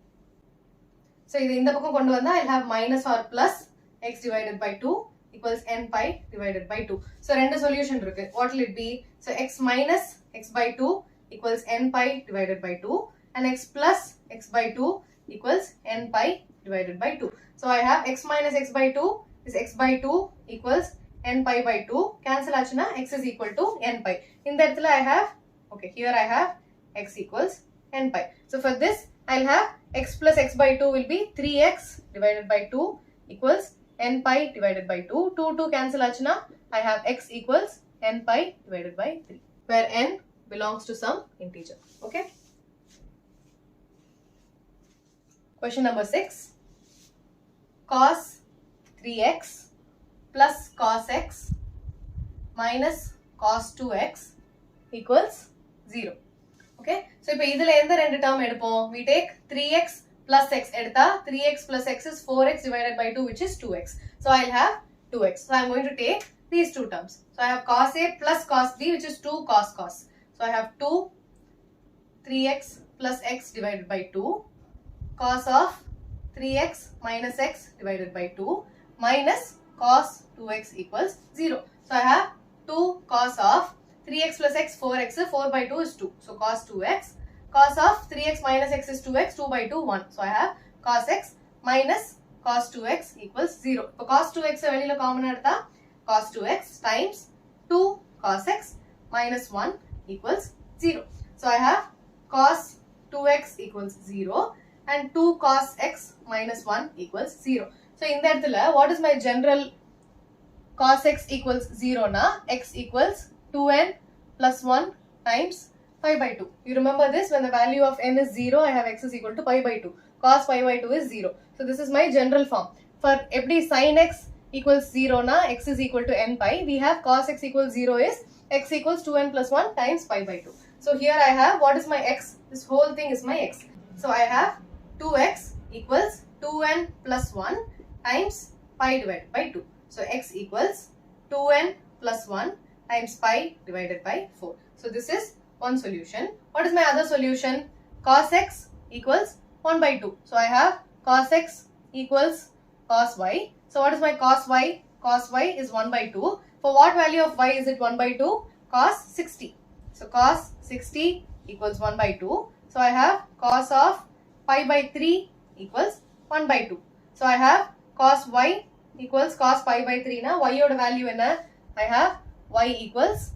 So in the book I'll have minus or plus x divided by 2 equals n pi divided by 2. So render solution, what will it be? So x minus x by 2 equals n pi divided by 2 and x plus x by 2 equals n pi divided by 2. So I have x minus x by 2 is x by 2 equals n pi by 2. Cancel achuna x is equal to n pi. In that I have, okay, here I have x equals n pi. So for this I'll have x plus x by 2 will be 3x divided by 2 equals n pi divided by 2. 2 cancel achuna, I have x equals n pi divided by 3, where n belongs to some integer. Okay. Question number 6. Cos 3x plus cos x minus cos 2x equals 0. Okay. So if we term we take 3x plus x. 3x plus x is 4x divided by 2, which is 2x. So I'll have 2x. So I'm going to take these two terms. So I have cos a plus cos b, which is 2 cos. So I have 2 3x plus x divided by 2 cos of 3x minus x divided by 2 minus cos 2x equals 0. So I have 2 cos of 3x plus x, 4x, 4 by 2 is 2. So cos 2x. Cos of 3x minus x is 2x, 2 by 2, 1. So I have cos x minus cos 2x equals 0. So cos 2x is common cos 2x times 2 cos x minus 1 equals 0. So I have cos 2x equals 0 and 2 cos x minus 1 equals 0. So in that, what is my general cos x equals 0 na? X equals 2n plus 1 times pi by 2. You remember this, when the value of n is 0, I have x is equal to pi by 2. Cos pi by 2 is 0. So this is my general form. For every sin x equals 0 na, x is equal to n pi. We have cos x equals 0 is x equals 2n plus 1 times pi by 2. So here I have, what is my x? This whole thing is my x. So I have 2x equals 2n plus 1 times pi divided by 2. So x equals 2n plus 1 times pi divided by 4. So this is one solution. What is my other solution? Cos x equals 1 by 2. So I have cos x equals cos y. So what is my cos y? Cos y is 1 by 2. For what value of y is it 1 by 2? Cos 60. So cos 60 equals 1 by 2. So I have cos of pi by 3 equals 1 by 2. So I have cos y equals cos pi by 3 na. Y oda value enna? I have y equals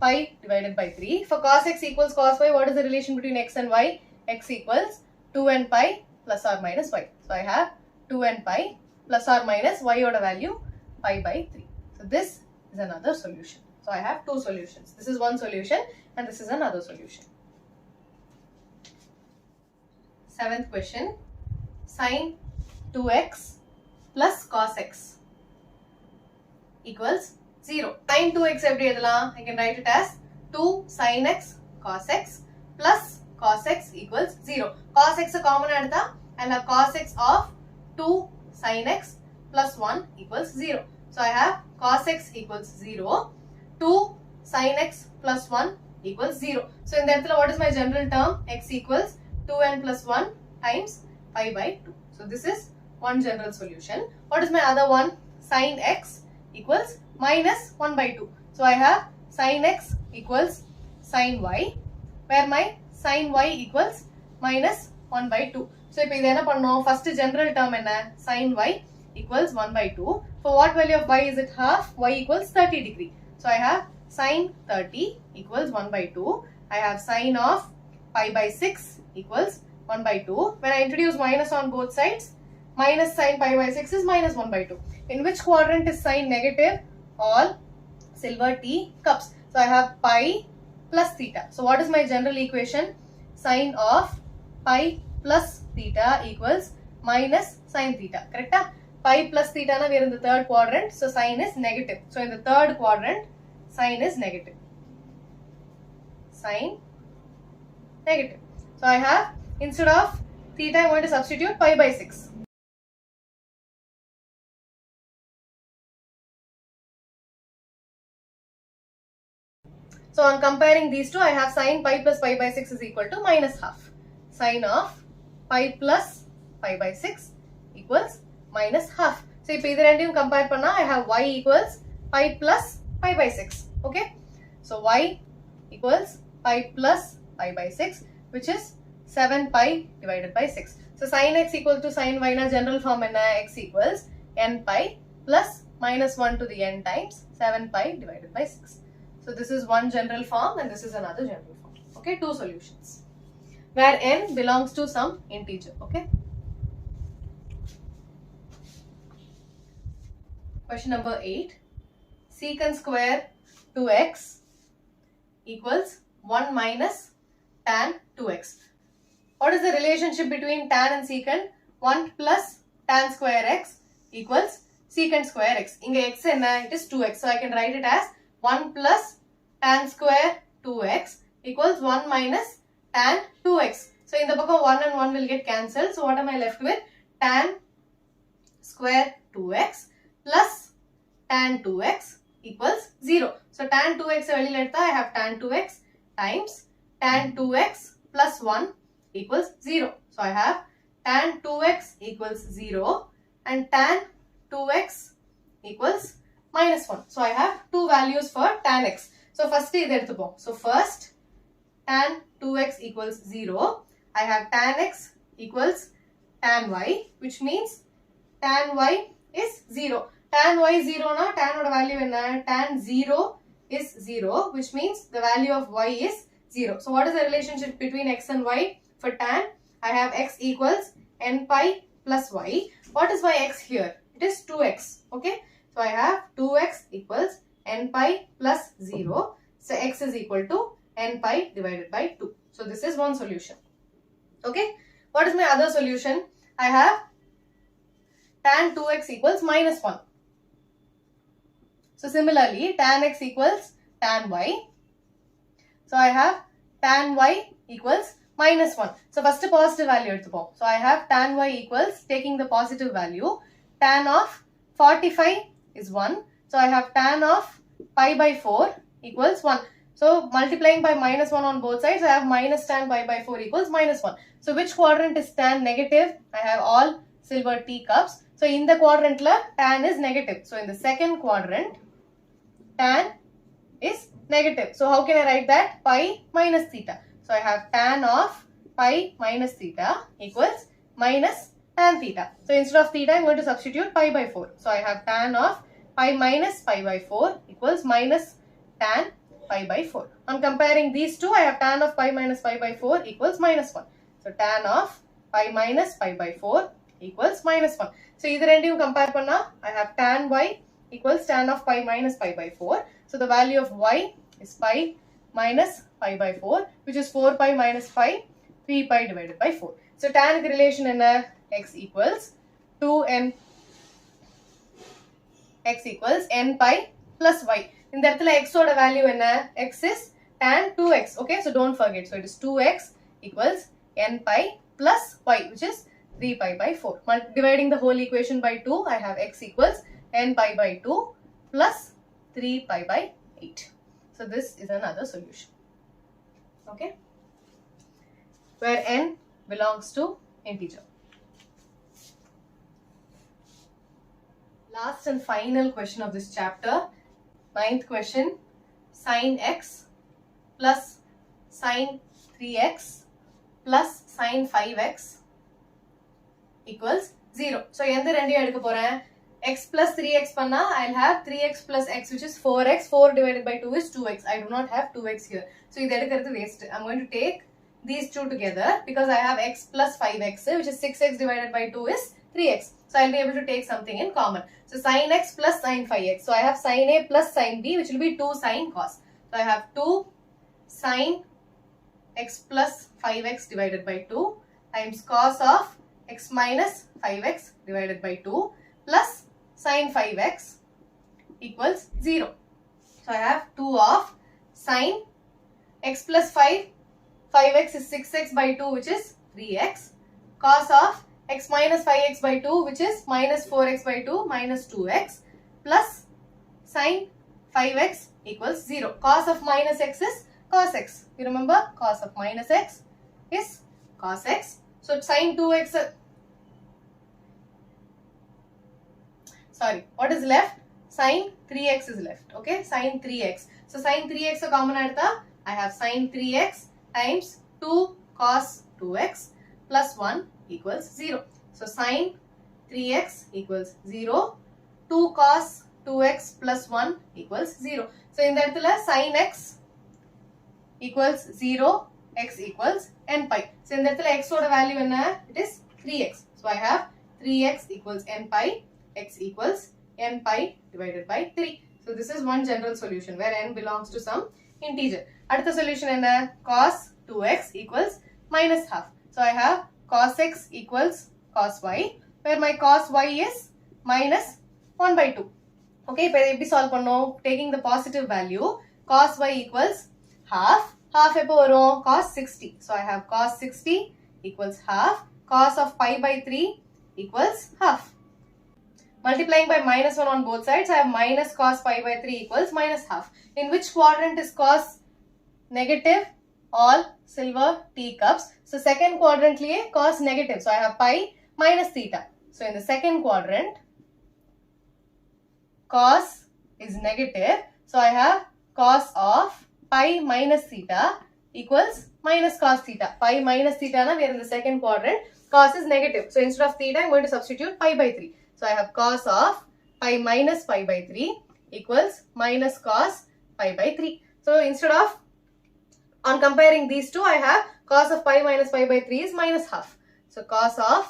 pi divided by 3. For cos x equals cos y, what is the relation between x and y? X equals 2n pi plus or minus y. So I have 2n pi plus or minus y oda value pi by 3. So this is another solution. So I have two solutions. This is one solution and this is another solution. 7th question. Sin 2x plus cos x equals 0. Sin 2x I can write it as 2 sin x cos x plus cos x equals 0. Cos x is common and have cos x of 2 sin x plus 1 equals 0. So I have cos x equals 0. 2 sin x plus 1 equals 0. So in that, what is my general term? X equals 2n plus 1 times pi by 2. So this is one general solution. What is my other one? Sin x equals minus 1 by 2. So I have sin x equals sin y, where my sin y equals minus 1 by 2. So if we first general term sin y equals 1 by 2. For what value of y is it half? Y equals 30 degree. So I have sin 30 equals 1 by 2. I have sin of pi by 6 equals 1 by 2. When I introduce minus on both sides, minus sin pi by 6 is minus 1 by 2. In which quadrant is sign negative? All silver tea cups. So I have pi plus theta. So what is my general equation? Sine of pi plus theta equals minus sin theta. Correct? Pi plus theta na we are in the third quadrant, so sin is negative. So in the third quadrant, sin is negative. Sin negative. So I have, instead of theta, I am going to substitute pi by 6. So on comparing these two, I have sin pi plus pi by 6 is equal to minus half. Sin of pi plus pi by 6 equals minus half. So if either end you compare panna, I have y equals pi plus pi by 6. Okay. So y equals pi plus pi by 6, which is 7 pi divided by 6. So sin x equal to sin y na general form enna, x equals n pi plus minus 1 to the n times 7 pi divided by 6. So this is one general form and this is another general form. Okay, two solutions where n belongs to some integer. Okay. Question number 8. Secant square 2x equals 1 minus tan 2x. What is the relationship between tan and secant? 1 plus tan square x equals secant square x. Inga x enna, it is 2x. So I can write it as 1 plus tan square 2x equals 1 minus tan 2x. So in the book 1 and 1 will get cancelled. So what am I left with? Tan square 2x plus tan 2x equals 0. So tan 2x I have tan 2x times tan 2x plus 1 equals 0. So I have tan 2x equals 0 and tan 2x equals minus 1. So I have two values for tan x. So first so first tan 2x equals 0. I have tan x equals tan y, which means tan y is 0. Tan y is 0 na, tan oda value enna? Tan 0 is 0, which means the value of y is 0. So what is the relationship between x and y? For tan, I have x equals n pi plus y. What is my x here? It is 2x. Okay. So I have 2x equals n pi plus 0. So x is equal to n pi divided by 2. So this is one solution. Okay. What is my other solution? I have tan 2x equals minus 1. So similarly, tan x equals tan y. So I have tan y equals minus 1. So first a positive value. So I have tan y equals, taking the positive value, tan of 45 is 1. So I have tan of pi by 4 equals 1. So multiplying by minus 1 on both sides, I have minus tan pi by 4 equals minus 1. So which quadrant is tan negative? I have all silver teacups. So in the quadrant la tan is negative. So in the second quadrant, tan is negative. So how can I write that? Pi minus theta. So I have tan of pi minus theta equals minus tan theta. So instead of theta, I am going to substitute pi by 4. So I have tan of pi minus pi by 4 equals minus tan pi by 4. On comparing these two, I have tan of pi minus pi by 4 equals minus 1. So tan of pi minus pi by 4 equals minus 1. So either end you compare panna, I have tan y equals tan of pi minus pi by 4. So the value of y is pi minus pi by 4, which is 4 pi minus pi, 3 pi divided by 4. So tan relation in x equals 2n, x equals n pi plus y. In that x oda value in x is tan 2x. Okay, so don't forget. So it is 2x equals n pi plus y, which is 3 pi by 4. Dividing the whole equation by 2, I have x equals n pi by 2 plus 3 pi by 8. So this is another solution. Okay, where n belongs to integer. Last and final question of this chapter, 9th question. Sin x plus sin 3x plus sin 5x equals 0. So எந்த ரெண்டையும் எடுக்க போறேன்? X plus 3x panna, I'll have 3x plus x, which is 4x. 4 divided by 2 is 2x. I do not have 2x here. So this is waste. I'm going to take these two together because I have x plus 5x, which is 6x divided by 2 is 3x. So I'll be able to take something in common. So sin x plus sin 5x. So I have sin a plus sin b, which will be 2 sin cos. So I have 2 sin x plus 5x divided by 2 times cos of x minus 5x divided by 2 plus sin 5x equals 0. So I have 2 of sin x plus 5x is 6x by 2 which is 3x, cos of x minus 5x by 2 which is minus 4x by 2 minus 2x plus sin 5x equals 0. Cos of minus x is cos x. You remember cos of minus x is cos x. So sin 2x, sorry, what is left? Sin 3x is left. Okay, sin 3x. So sin 3x a common adta, I have sin 3x times 2 cos 2x plus 1 equals 0. So sin 3x equals 0, 2 cos 2x plus 1 equals 0. So in that sin x equals 0, x equals n pi. So in that x oda value enna? It is 3x. So I have 3x equals n pi, x equals n pi divided by 3. So this is one general solution where n belongs to some integer. Adutha solution enna? Cos 2x equals minus half. So I have cos x equals cos y, where my cos y is minus 1 by 2. Okay, இப்போ எப்படி solve பண்ணோம்? Taking the positive value, cos y equals half. Half எப்போ வரும்? Cos 60. So I have cos 60 equals half. Cos of pi by 3 equals half. Multiplying by minus 1 on both sides, I have minus cos pi by 3 equals minus half. In which quadrant is cos negative? All silver teacups. So second quadrant liye cos negative. So I have pi minus theta. So in the second quadrant, cos is negative. So I have cos of pi minus theta equals minus cos theta. Pi minus theta na, we are in the second quadrant. Cos is negative. So instead of theta, I am going to substitute pi by 3. So I have cos of pi minus pi by 3 equals minus cos pi by 3. So instead of, on comparing these two, I have cos of pi minus pi by 3 is minus half. So cos of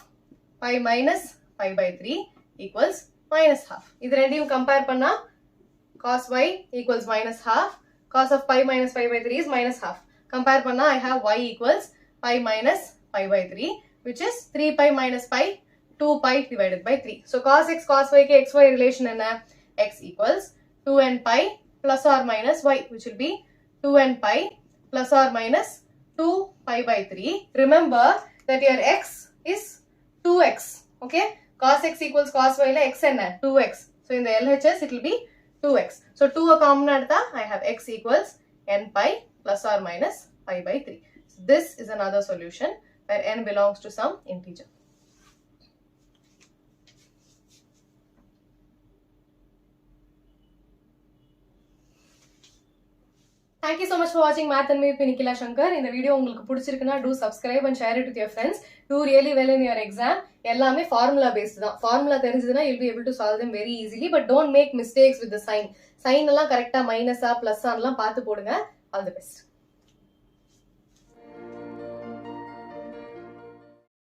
pi minus pi by 3 equals minus half. Idu rendiyum compare panna cos y equals minus half. Cos of pi minus pi by 3 is minus half. Compare panna I have y equals pi minus pi by 3 which is 3 pi minus pi 2 pi divided by 3. So cos x cos y ke xy relation enna? X equals 2n pi plus or minus y which will be 2n pi plus or minus 2 pi by 3. Remember that your x is 2x. Okay, cos x equals cos y la x enna? 2x. So in the LHS it will be 2x. So 2 a common adta, I have x equals n pi plus or minus pi by 3. So this is another solution where n belongs to some integer. Thank you so much for watching Math&Me with Nikhila Sankar. In the video உங்களுக்கு பிடிச்சிருக்குனா do subscribe and share it with your friends. Do really well in your exam. எல்லாமே formula based தான். Formula தெரிஞ்சதுனா you'll be able to solve them very easily, but don't make mistakes with the sign. Sign எல்லாம் கரெக்ட்டா மைனஸா பிளஸ்ஸா எல்லாம் பார்த்து போடுங்க. All the best.